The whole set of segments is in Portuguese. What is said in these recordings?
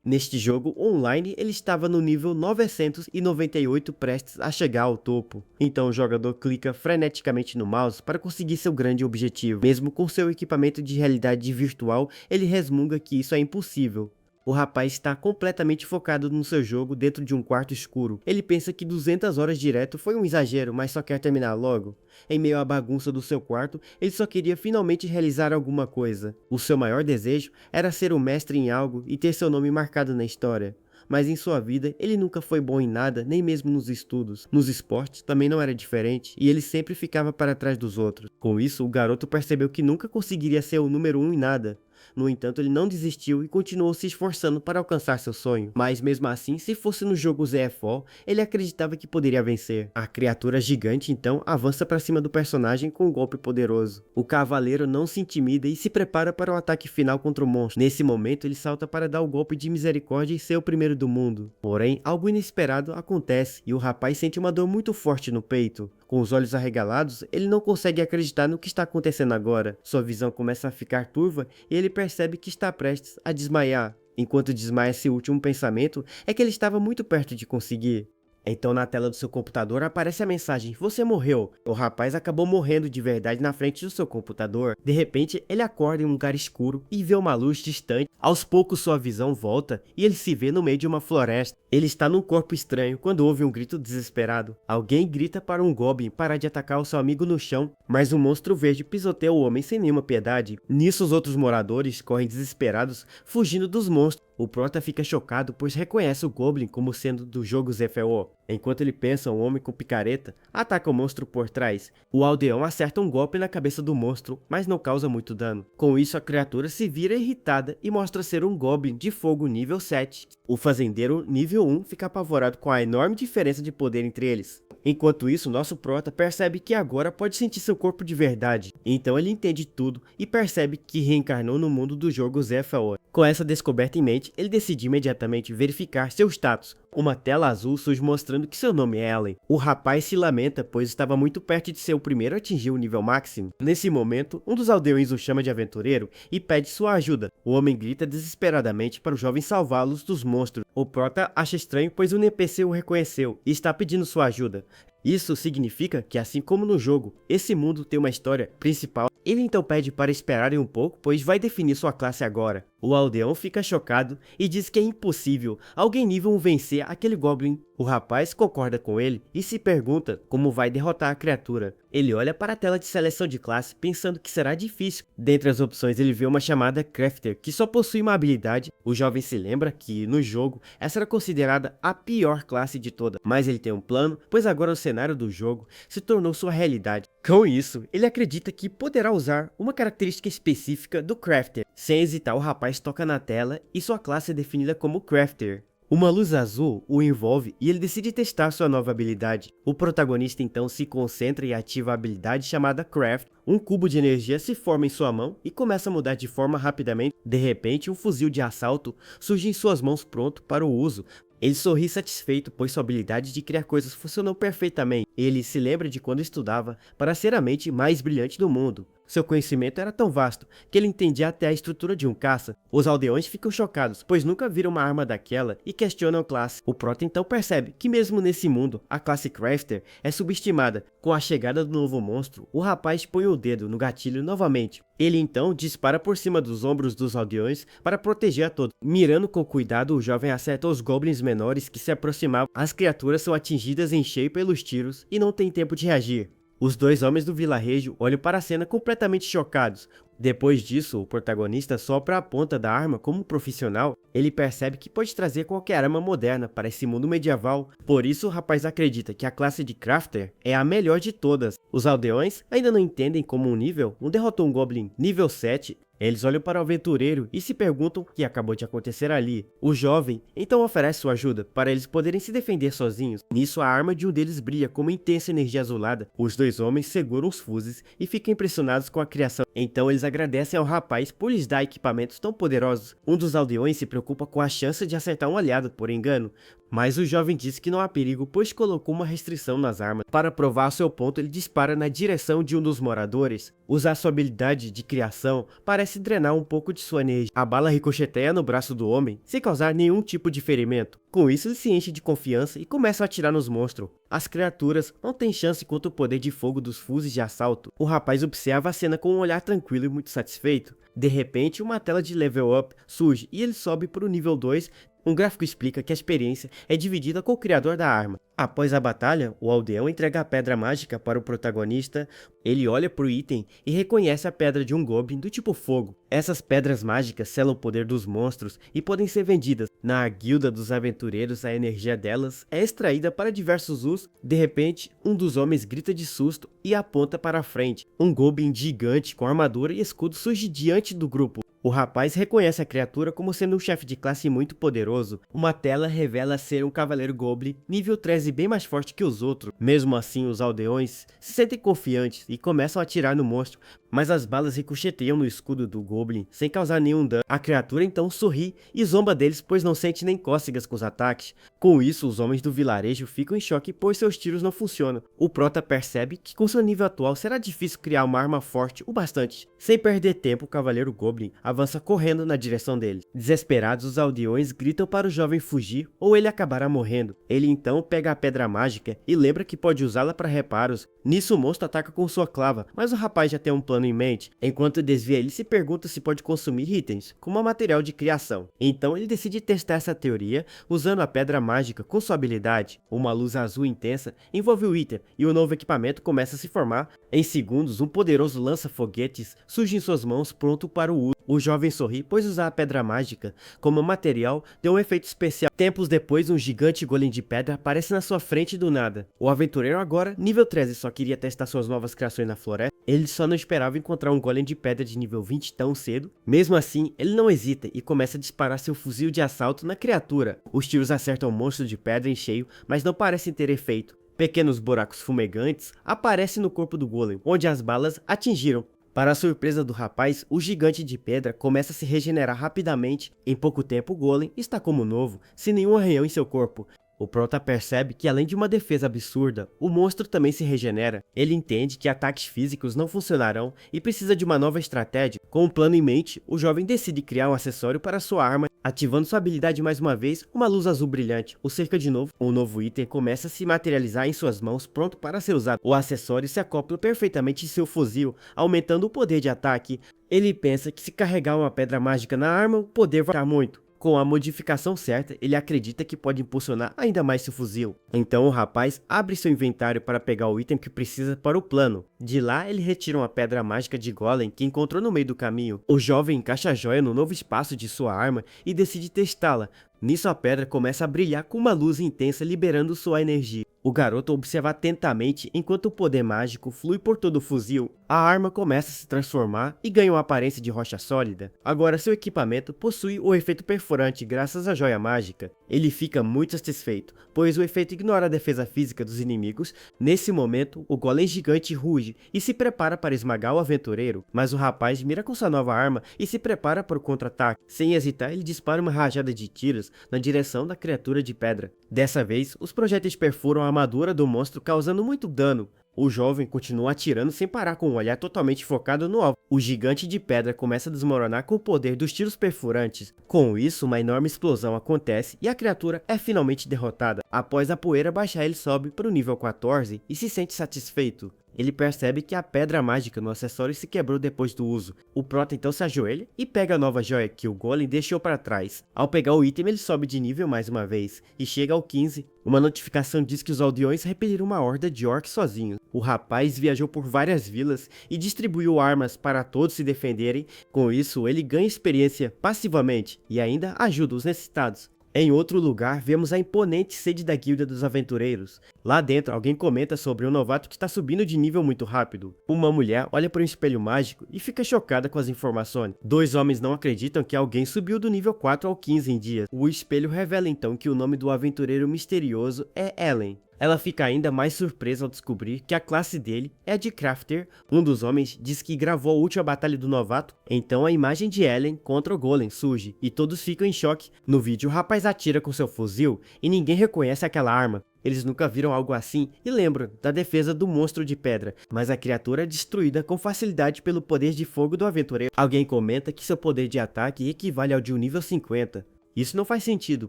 Neste jogo online, ele estava no nível 998 prestes a chegar ao topo. Então o jogador clica freneticamente no mouse para conseguir seu grande objetivo. Mesmo com seu equipamento de realidade virtual, ele resmunga que isso é impossível. O rapaz está completamente focado no seu jogo dentro de um quarto escuro. Ele pensa que 200 horas direto foi um exagero, mas só quer terminar logo. Em meio à bagunça do seu quarto, ele só queria finalmente realizar alguma coisa. O seu maior desejo era ser o mestre em algo e ter seu nome marcado na história. Mas em sua vida, ele nunca foi bom em nada, nem mesmo nos estudos. Nos esportes também não era diferente, e ele sempre ficava para trás dos outros. Com isso, o garoto percebeu que nunca conseguiria ser o número 1 em nada. No entanto, ele não desistiu e continuou se esforçando para alcançar seu sonho. Mas mesmo assim, se fosse no jogo ZFO, ele acreditava que poderia vencer. A criatura gigante então avança para cima do personagem com um golpe poderoso. O cavaleiro não se intimida e se prepara para o ataque final contra o monstro. Nesse momento, ele salta para dar o golpe de misericórdia e ser o primeiro do mundo. Porém, algo inesperado acontece e o rapaz sente uma dor muito forte no peito. Com os olhos arregalados, ele não consegue acreditar no que está acontecendo agora. Sua visão começa a ficar turva e ele percebe que está prestes a desmaiar. Enquanto desmaia, seu último pensamento é que ele estava muito perto de conseguir. Então na tela do seu computador aparece a mensagem: "Você morreu". O rapaz acabou morrendo de verdade na frente do seu computador. De repente, ele acorda em um lugar escuro e vê uma luz distante. Aos poucos sua visão volta e ele se vê no meio de uma floresta. Ele está num corpo estranho quando ouve um grito desesperado. Alguém grita para um Goblin parar de atacar o seu amigo no chão, mas um monstro verde pisoteia o homem sem nenhuma piedade. Nisso os outros moradores correm desesperados, fugindo dos monstros. O prota fica chocado, pois reconhece o Goblin como sendo do jogo ZFO. Enquanto ele pensa, um homem com picareta ataca o monstro por trás. O aldeão acerta um golpe na cabeça do monstro, mas não causa muito dano. Com isso, a criatura se vira irritada e mostra ser um Goblin de fogo nível 7. O fazendeiro nível 1 fica apavorado com a enorme diferença de poder entre eles. Enquanto isso, nosso prota percebe que agora pode sentir seu corpo de verdade. Então ele entende tudo e percebe que reencarnou no mundo do jogo ZFO. Com essa descoberta em mente, ele decide imediatamente verificar seu status. Uma tela azul surge mostrando que seu nome é Allen. O rapaz se lamenta, pois estava muito perto de ser o primeiro a atingir o nível máximo. Nesse momento, um dos aldeões o chama de aventureiro e pede sua ajuda. O homem grita desesperadamente para o jovem salvá-los dos monstros. O prota acha estranho, pois o NPC o reconheceu e está pedindo sua ajuda. Isso significa que, assim como no jogo, esse mundo tem uma história principal. Ele então pede para esperarem um pouco, pois vai definir sua classe agora. O aldeão fica chocado e diz que é impossível alguém nível 1 vencer aquele Goblin. O rapaz concorda com ele e se pergunta como vai derrotar a criatura. Ele olha para a tela de seleção de classe pensando que será difícil. Dentre as opções ele vê uma chamada Crafter, que só possui uma habilidade. O jovem se lembra que, no jogo, essa era considerada a pior classe de todas. Mas ele tem um plano, pois agora o cenário do jogo se tornou sua realidade. Com isso, ele acredita que poderá usar uma característica específica do Crafter. Sem hesitar, o rapaz toca na tela e sua classe é definida como Crafter. Uma luz azul o envolve e ele decide testar sua nova habilidade. O protagonista então se concentra e ativa a habilidade chamada Craft. Um cubo de energia se forma em sua mão e começa a mudar de forma rapidamente. De repente, um fuzil de assalto surge em suas mãos pronto para o uso. Ele sorri satisfeito, pois sua habilidade de criar coisas funcionou perfeitamente. Ele se lembra de quando estudava para ser a mente mais brilhante do mundo. Seu conhecimento era tão vasto que ele entendia até a estrutura de um caça. Os aldeões ficam chocados, pois nunca viram uma arma daquela e questionam a classe. O prota então percebe que mesmo nesse mundo, a classe Crafter é subestimada. Com a chegada do novo monstro, o rapaz põe o dedo no gatilho novamente. Ele então dispara por cima dos ombros dos aldeões para proteger a todos. Mirando com cuidado, o jovem acerta os goblins menores que se aproximavam. As criaturas são atingidas em cheio pelos tiros e não tem tempo de reagir. Os dois homens do vilarejo olham para a cena completamente chocados. Depois disso, o protagonista sopra a ponta da arma como um profissional. Ele percebe que pode trazer qualquer arma moderna para esse mundo medieval. Por isso, o rapaz acredita que a classe de Crafter é a melhor de todas. Os aldeões ainda não entendem como um derrotou um Goblin nível 7. Eles olham para o aventureiro e se perguntam o que acabou de acontecer ali. O jovem então oferece sua ajuda para eles poderem se defender sozinhos. Nisso, a arma de um deles brilha com uma intensa energia azulada. Os dois homens seguram os fuzes e ficam impressionados com a criação. Então eles agradecem ao rapaz por lhes dar equipamentos tão poderosos. Um dos aldeões se preocupa com a chance de acertar um aliado por engano, mas o jovem diz que não há perigo, pois colocou uma restrição nas armas. Para provar seu ponto, ele dispara na direção de um dos moradores. Usar sua habilidade de criação parece drenar um pouco de sua energia. A bala ricocheteia no braço do homem, sem causar nenhum tipo de ferimento. Com isso, ele se enche de confiança e começa a atirar nos monstros. As criaturas não têm chance contra o poder de fogo dos fuzis de assalto. O rapaz observa a cena com um olhar tranquilo e muito satisfeito. De repente, uma tela de level up surge e ele sobe para o nível 2. Um gráfico explica que a experiência é dividida com o criador da arma. Após a batalha, o aldeão entrega a pedra mágica para o protagonista. Ele olha para o item e reconhece a pedra de um goblin do tipo fogo. Essas pedras mágicas selam o poder dos monstros e podem ser vendidas. Na guilda dos aventureiros, a energia delas é extraída para diversos usos. De repente, um dos homens grita de susto e aponta para a frente. Um goblin gigante com armadura e escudo surge diante do grupo. O rapaz reconhece a criatura como sendo um chefe de classe muito poderoso. Uma tela revela ser um cavaleiro goblin nível 13 bem mais forte que os outros. Mesmo assim, os aldeões se sentem confiantes e começam a atirar no monstro, mas as balas ricocheteiam no escudo do goblin sem causar nenhum dano. A criatura então sorri e zomba deles, pois não sente nem cócegas com os ataques. Com isso, os homens do vilarejo ficam em choque, pois seus tiros não funcionam. O prota percebe que com seu nível atual será difícil criar uma arma forte o bastante. Sem perder tempo, o cavaleiro goblin avança correndo na direção dele. Desesperados, os aldeões gritam para o jovem fugir ou ele acabará morrendo. Ele então pega a pedra mágica e lembra que pode usá-la para reparos. Nisso, o monstro ataca com sua clava, mas o rapaz já tem um plano em mente. Enquanto desvia, ele se pergunta se pode consumir itens como material de criação. Então ele decide testar essa teoria usando a pedra mágica com sua habilidade. Uma luz azul intensa envolve o item e o novo equipamento começa a se formar. Em segundos, um poderoso lança-foguetes surge em suas mãos pronto para o uso. O jovem sorri, pois usar a pedra mágica como material deu um efeito especial. Tempos depois, um gigante golem de pedra aparece na sua frente do nada. O aventureiro agora, nível 13, só queria testar suas novas criações na floresta. Ele só não esperava encontrar um golem de pedra de nível 20 tão cedo. Mesmo assim, ele não hesita e começa a disparar seu fuzil de assalto na criatura. Os tiros acertam o monstro de pedra em cheio, mas não parecem ter efeito. Pequenos buracos fumegantes aparecem no corpo do golem, onde as balas atingiram. Para a surpresa do rapaz, o gigante de pedra começa a se regenerar rapidamente. Em pouco tempo, o golem está como novo, sem nenhum arranhão em seu corpo. O prota percebe que além de uma defesa absurda, o monstro também se regenera. Ele entende que ataques físicos não funcionarão e precisa de uma nova estratégia. Com um plano em mente, o jovem decide criar um acessório para sua arma, ativando sua habilidade mais uma vez, uma luz azul brilhante. O cerca de novo, um novo item começa a se materializar em suas mãos, pronto para ser usado. O acessório se acopla perfeitamente em seu fuzil, aumentando o poder de ataque. Ele pensa que se carregar uma pedra mágica na arma, o poder vai ficar muito. Com a modificação certa, ele acredita que pode impulsionar ainda mais seu fuzil. Então o rapaz abre seu inventário para pegar o item que precisa para o plano. De lá, ele retira uma pedra mágica de golem que encontrou no meio do caminho. O jovem encaixa a joia no novo espaço de sua arma e decide testá-la. Nisso a pedra começa a brilhar com uma luz intensa liberando sua energia. O garoto observa atentamente enquanto o poder mágico flui por todo o fuzil. A arma começa a se transformar e ganha uma aparência de rocha sólida. Agora seu equipamento possui o efeito perfurante graças à joia mágica. Ele fica muito satisfeito, pois o efeito ignora a defesa física dos inimigos. Nesse momento, o golem gigante ruge e se prepara para esmagar o aventureiro, mas o rapaz mira com sua nova arma e se prepara para o contra-ataque. Sem hesitar, ele dispara uma rajada de tiros na direção da criatura de pedra. Dessa vez, os projéteis perfuram a armadura do monstro, causando muito dano. O jovem continua atirando sem parar, com o olhar totalmente focado no alvo. O gigante de pedra começa a desmoronar com o poder dos tiros perfurantes. Com isso, uma enorme explosão acontece e a criatura é finalmente derrotada. Após a poeira baixar, ele sobe para o nível 14 e se sente satisfeito. Ele percebe que a pedra mágica no acessório se quebrou depois do uso. O prota então se ajoelha e pega a nova joia que o golem deixou para trás. Ao pegar o item, ele sobe de nível mais uma vez e chega ao 15. Uma notificação diz que os aldeões repeliram uma horda de orcs sozinhos. O rapaz viajou por várias vilas e distribuiu armas para todos se defenderem. Com isso, ele ganha experiência passivamente e ainda ajuda os necessitados. Em outro lugar, vemos a imponente sede da Guilda dos Aventureiros. Lá dentro, alguém comenta sobre um novato que está subindo de nível muito rápido. Uma mulher olha para um espelho mágico e fica chocada com as informações. Dois homens não acreditam que alguém subiu do nível 4 ao 15 em dias. O espelho revela então que o nome do aventureiro misterioso é Ellen. Ela fica ainda mais surpresa ao descobrir que a classe dele é a de Crafter. Um dos homens diz que gravou a última batalha do novato, então a imagem de Ellen contra o Golem surge e todos ficam em choque. No vídeo o rapaz atira com seu fuzil e ninguém reconhece aquela arma. Eles nunca viram algo assim e lembram da defesa do monstro de pedra, mas a criatura é destruída com facilidade pelo poder de fogo do aventureiro. Alguém comenta que seu poder de ataque equivale ao de um nível 50. Isso não faz sentido,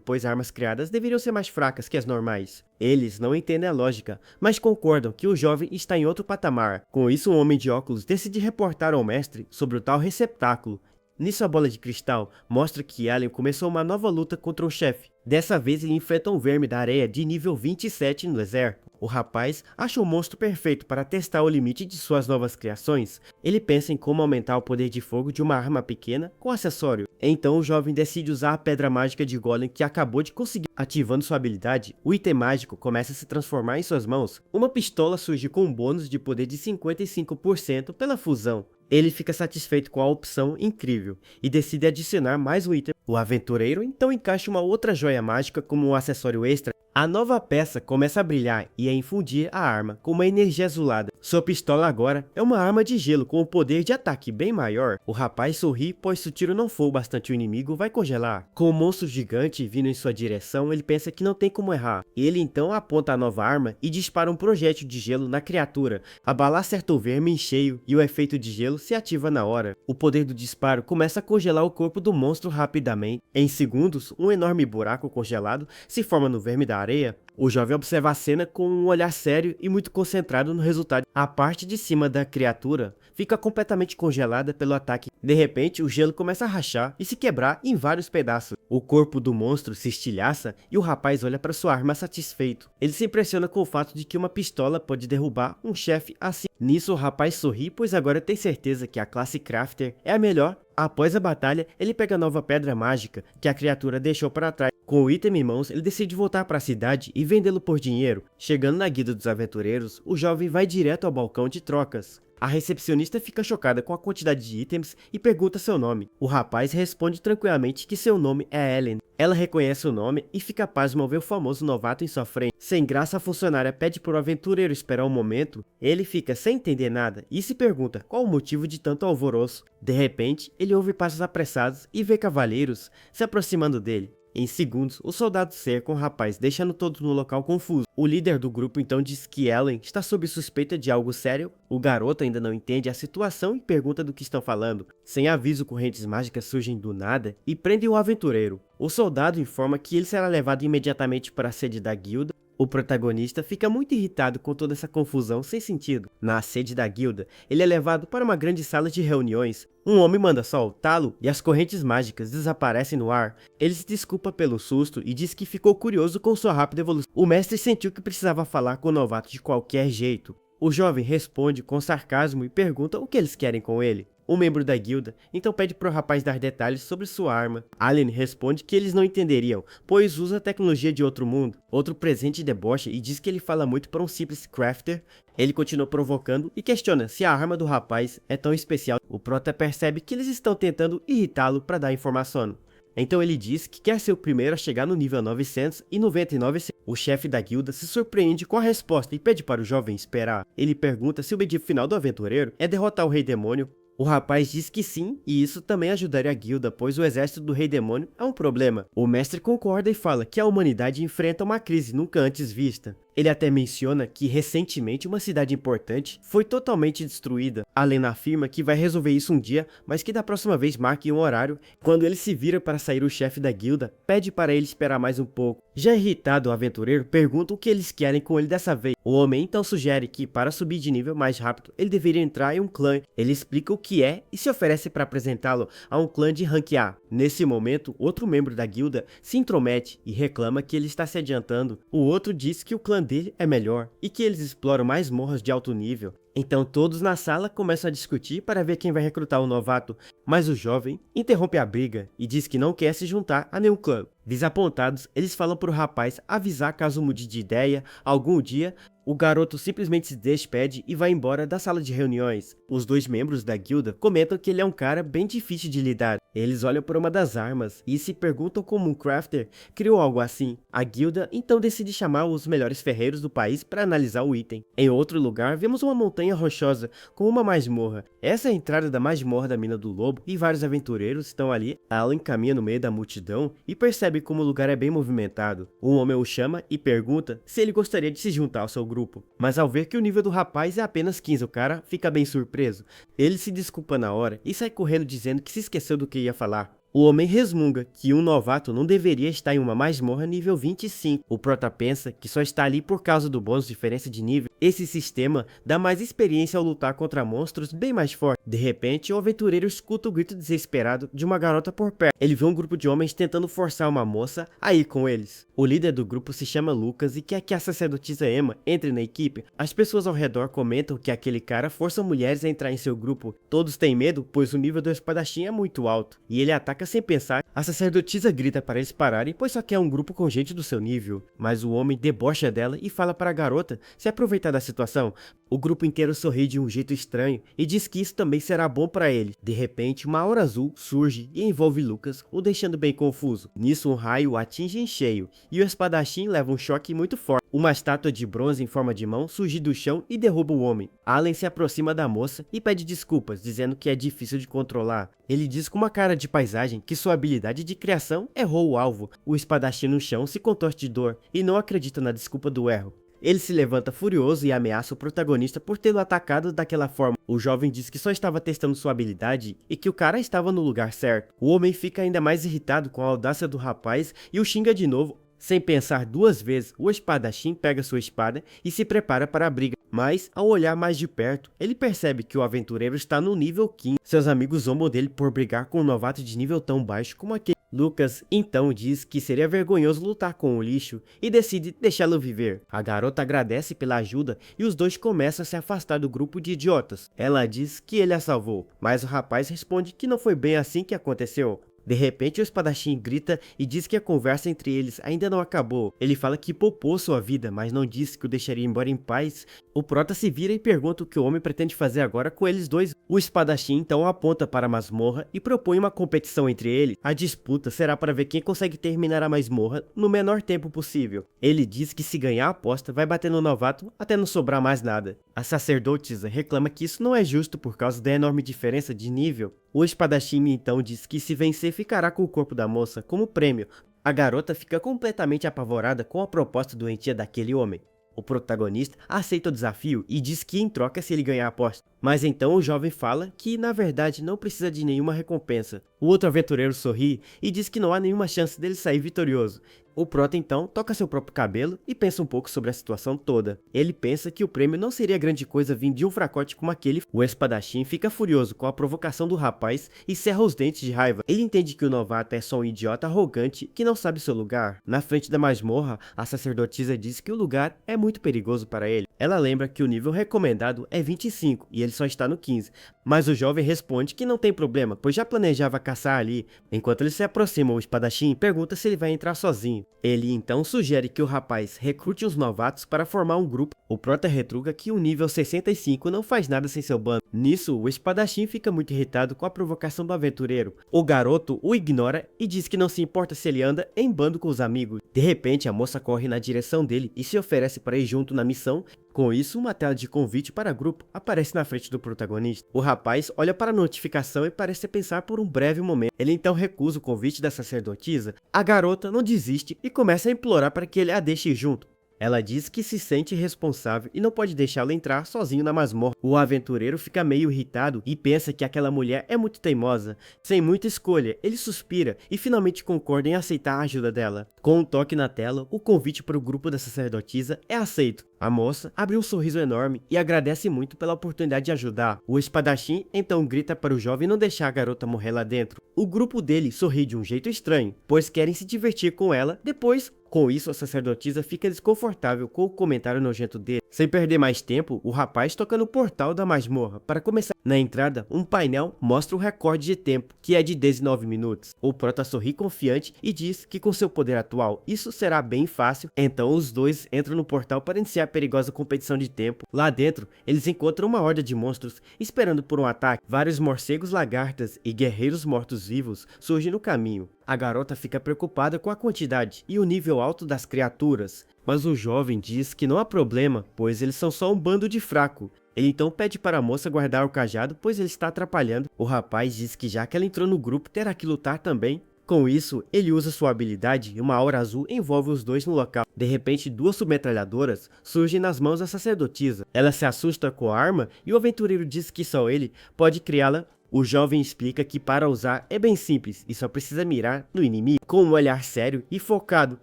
pois armas criadas deveriam ser mais fracas que as normais. Eles não entendem a lógica, mas concordam que o jovem está em outro patamar. Com isso, um homem de óculos decide reportar ao mestre sobre o tal receptáculo. Nisso, a bola de cristal mostra que Alien começou uma nova luta contra um chefe. Dessa vez ele enfrenta um verme da areia de nível 27 no deserto. O rapaz acha o monstro perfeito para testar o limite de suas novas criações. Ele pensa em como aumentar o poder de fogo de uma arma pequena com acessório. Então o jovem decide usar a pedra mágica de Golem que acabou de conseguir. Ativando sua habilidade, o item mágico começa a se transformar em suas mãos. Uma pistola surge com um bônus de poder de 55% pela fusão. Ele fica satisfeito com a opção incrível e decide adicionar mais um item. O aventureiro então encaixa uma outra joia mágica como um acessório extra. A nova peça começa a brilhar e a infundir a arma com uma energia azulada. Sua pistola agora é uma arma de gelo com um poder de ataque bem maior. O rapaz sorri, pois se o tiro não for bastante o inimigo, vai congelar. Com o monstro gigante vindo em sua direção, ele pensa que não tem como errar. Ele então aponta a nova arma e dispara um projétil de gelo na criatura. A bala acerta o verme em cheio e o efeito de gelo se ativa na hora. O poder do disparo começa a congelar o corpo do monstro rapidamente. Em segundos, um enorme buraco congelado se forma no verme da areia. O jovem observa a cena com um olhar sério e muito concentrado no resultado. A parte de cima da criatura fica completamente congelada pelo ataque. De repente, o gelo começa a rachar e se quebrar em vários pedaços. O corpo do monstro se estilhaça e o rapaz olha para sua arma satisfeito. Ele se impressiona com o fato de que uma pistola pode derrubar um chefe assim. Nisso, o rapaz sorri, pois agora tem certeza que a classe Crafter é a melhor. Após a batalha, ele pega a nova pedra mágica que a criatura deixou para trás. Com o item em mãos, ele decide voltar para a cidade e vendê-lo por dinheiro. Chegando na guilda dos aventureiros, o jovem vai direto ao balcão de trocas. A recepcionista fica chocada com a quantidade de itens e pergunta seu nome. O rapaz responde tranquilamente que seu nome é Ellen. Ela reconhece o nome e fica pasma ao ver o famoso novato em sua frente. Sem graça, a funcionária pede para o aventureiro esperar um momento. Ele fica sem entender nada e se pergunta qual o motivo de tanto alvoroço. De repente, ele ouve passos apressados e vê cavaleiros se aproximando dele. Em segundos, os soldados cercam o rapaz, deixando todos no local confuso. O líder do grupo então diz que Ellen está sob suspeita de algo sério. O garoto ainda não entende a situação e pergunta do que estão falando. Sem aviso, correntes mágicas surgem do nada e prendem o aventureiro. O soldado informa que ele será levado imediatamente para a sede da guilda. O protagonista fica muito irritado com toda essa confusão sem sentido. Na sede da guilda, ele é levado para uma grande sala de reuniões. Um homem manda soltá-lo e as correntes mágicas desaparecem no ar. Ele se desculpa pelo susto e diz que ficou curioso com sua rápida evolução. O mestre sentiu que precisava falar com o novato de qualquer jeito. O jovem responde com sarcasmo e pergunta o que eles querem com ele. Um membro da guilda então pede para o rapaz dar detalhes sobre sua arma. Alien responde que eles não entenderiam, pois usa a tecnologia de outro mundo. Outro presente debocha e diz que ele fala muito para um simples crafter. Ele continua provocando e questiona se a arma do rapaz é tão especial. O prota percebe que eles estão tentando irritá-lo para dar informação. Então ele diz que quer ser o primeiro a chegar no nível 999. O chefe da guilda se surpreende com a resposta e pede para o jovem esperar. Ele pergunta se o objetivo final do aventureiro é derrotar o Rei Demônio. O rapaz diz que sim, e isso também ajudaria a guilda, pois o exército do Rei Demônio é um problema. O mestre concorda e fala que a humanidade enfrenta uma crise nunca antes vista. Ele até menciona que recentemente uma cidade importante foi totalmente destruída. Allen afirma que vai resolver isso um dia, mas que da próxima vez marque um horário. Quando ele se vira para sair, o chefe da guilda pede para ele esperar mais um pouco. Já irritado, o aventureiro pergunta o que eles querem com ele dessa vez. O homem então sugere que, para subir de nível mais rápido, ele deveria entrar em um clã. Ele explica o que é e se oferece para apresentá-lo a um clã de rank A. Nesse momento, outro membro da guilda se intromete e reclama que ele está se adiantando. O outro diz que o clã dele é melhor e que eles exploram mais morros de alto nível. Então todos na sala começam a discutir para ver quem vai recrutar o novato, mas o jovem interrompe a briga e diz que não quer se juntar a nenhum clã. Desapontados, eles falam para o rapaz avisar caso mude de ideia algum dia. O garoto simplesmente se despede e vai embora da sala de reuniões. Os dois membros da guilda comentam que ele é um cara bem difícil de lidar. Eles olham por uma das armas e se perguntam como um crafter criou algo assim. A guilda então decide chamar os melhores ferreiros do país para analisar o item. Em outro lugar, vemos uma montanha rochosa com uma masmorra. Essa é a entrada da masmorra da Mina do Lobo e vários aventureiros estão ali. Alan caminha no meio da multidão e percebe como o lugar é bem movimentado. Um homem o chama e pergunta se ele gostaria de se juntar ao seu grupo. Mas ao ver que o nível do rapaz é apenas 15, o cara fica bem surpreso. Ele se desculpa na hora e sai correndo dizendo que se esqueceu do que ia falar. O homem resmunga que um novato não deveria estar em uma masmorra nível 25. O prota pensa que só está ali por causa do bônus de diferença de nível. Esse sistema dá mais experiência ao lutar contra monstros bem mais fortes. De repente, o aventureiro escuta o grito desesperado de uma garota por perto. Ele vê um grupo de homens tentando forçar uma moça a ir com eles. O líder do grupo se chama Lucas e quer que a sacerdotisa Emma entre na equipe. As pessoas ao redor comentam que aquele cara força mulheres a entrar em seu grupo. Todos têm medo, pois o nível do espadachim é muito alto. E ele ataca sem pensar. A sacerdotisa grita para eles pararem, pois só quer um grupo com gente do seu nível. Mas o homem debocha dela e fala para a garota se aproveitar da situação. O grupo inteiro sorri de um jeito estranho e diz que isso também será bom para ele. De repente, uma aura azul surge e envolve Lucas, o deixando bem confuso. Nisso, um raio o atinge em cheio e o espadachim leva um choque muito forte. Uma estátua de bronze em forma de mão surge do chão e derruba o homem. Alan se aproxima da moça e pede desculpas, dizendo que é difícil de controlar. Ele diz com uma cara de paisagem que sua habilidade de criação errou o alvo. O espadachim no chão se contorce de dor e não acredita na desculpa do erro. Ele se levanta furioso e ameaça o protagonista por tê-lo atacado daquela forma. O jovem diz que só estava testando sua habilidade e que o cara estava no lugar certo. O homem fica ainda mais irritado com a audácia do rapaz e o xinga de novo. Sem pensar duas vezes, o espadachim pega sua espada e se prepara para a briga. Mas, ao olhar mais de perto, ele percebe que o aventureiro está no nível 15. Seus amigos zombam dele por brigar com um novato de nível tão baixo como aquele. Lucas então diz que seria vergonhoso lutar com o lixo e decide deixá-lo viver. A garota agradece pela ajuda e os dois começam a se afastar do grupo de idiotas. Ela diz que ele a salvou, mas o rapaz responde que não foi bem assim que aconteceu. De repente, o espadachim grita e diz que a conversa entre eles ainda não acabou. Ele fala que poupou sua vida, mas não disse que o deixaria embora em paz. O prota se vira e pergunta o que o homem pretende fazer agora com eles dois. O espadachim então aponta para a masmorra e propõe uma competição entre eles. A disputa será para ver quem consegue terminar a masmorra no menor tempo possível. Ele diz que se ganhar a aposta, vai bater no novato até não sobrar mais nada. A sacerdotisa reclama que isso não é justo por causa da enorme diferença de nível. O espadachim então diz que se vencer ficará com o corpo da moça como prêmio. A garota fica completamente apavorada com a proposta doentia daquele homem. O protagonista aceita o desafio e diz que em troca se ele ganhar a aposta. Mas então o jovem fala que na verdade não precisa de nenhuma recompensa. O outro aventureiro sorri e diz que não há nenhuma chance dele sair vitorioso. O prota então toca seu próprio cabelo e pensa um pouco sobre a situação toda. Ele pensa que o prêmio não seria grande coisa vindo de um fracote como aquele. O espadachim fica furioso com a provocação do rapaz e cerra os dentes de raiva. Ele entende que o novato é só um idiota arrogante que não sabe seu lugar. Na frente da masmorra, a sacerdotisa diz que o lugar é muito perigoso para ele. Ela lembra que o nível recomendado é 25 e ele só está no 15. Mas o jovem responde que não tem problema, pois já planejava caçar ali. Enquanto ele se aproxima, o espadachim pergunta se ele vai entrar sozinho. Ele então sugere que o rapaz recrute os novatos para formar um grupo. O prota retruca que o nível 65 não faz nada sem seu bando. Nisso, o espadachim fica muito irritado com a provocação do aventureiro. O garoto o ignora e diz que não se importa se ele anda em bando com os amigos. De repente, a moça corre na direção dele e se oferece para ir junto na missão. Com isso, uma tela de convite para grupo aparece na frente do protagonista. O rapaz olha para a notificação e parece pensar por um breve momento. Ele então recusa o convite da sacerdotisa. A garota não desiste e começa a implorar para que ele a deixe junto. Ela diz que se sente responsável e não pode deixá-lo entrar sozinho na masmorra. O aventureiro fica meio irritado e pensa que aquela mulher é muito teimosa. Sem muita escolha, ele suspira e finalmente concorda em aceitar a ajuda dela. Com um toque na tela, o convite para o grupo da sacerdotisa é aceito. A moça abre um sorriso enorme e agradece muito pela oportunidade de ajudar. O espadachim então grita para o jovem não deixar a garota morrer lá dentro. O grupo dele sorri de um jeito estranho, pois querem se divertir com ela depois. Com isso, a sacerdotisa fica desconfortável com o comentário nojento dele. Sem perder mais tempo, o rapaz toca no portal da masmorra. Para começar, na entrada, um painel mostra o recorde de tempo, que é de 19 minutos. O prota sorri confiante e diz que com seu poder atual, isso será bem fácil. Então os dois entram no portal para iniciar perigosa competição de tempo. Lá dentro, eles encontram uma horda de monstros esperando por um ataque. Vários morcegos, lagartas e guerreiros mortos-vivos surgem no caminho. A garota fica preocupada com a quantidade e o nível alto das criaturas, mas o jovem diz que não há problema, pois eles são só um bando de fraco. Ele então pede para a moça guardar o cajado, pois ele está atrapalhando. O rapaz diz que já que ela entrou no grupo, terá que lutar também. Com isso, ele usa sua habilidade e uma aura azul envolve os dois no local. De repente, duas submetralhadoras surgem nas mãos da sacerdotisa. Ela se assusta com a arma e o aventureiro diz que só ele pode criá-la. O jovem explica que para usar é bem simples e só precisa mirar no inimigo. Com um olhar sério e focado,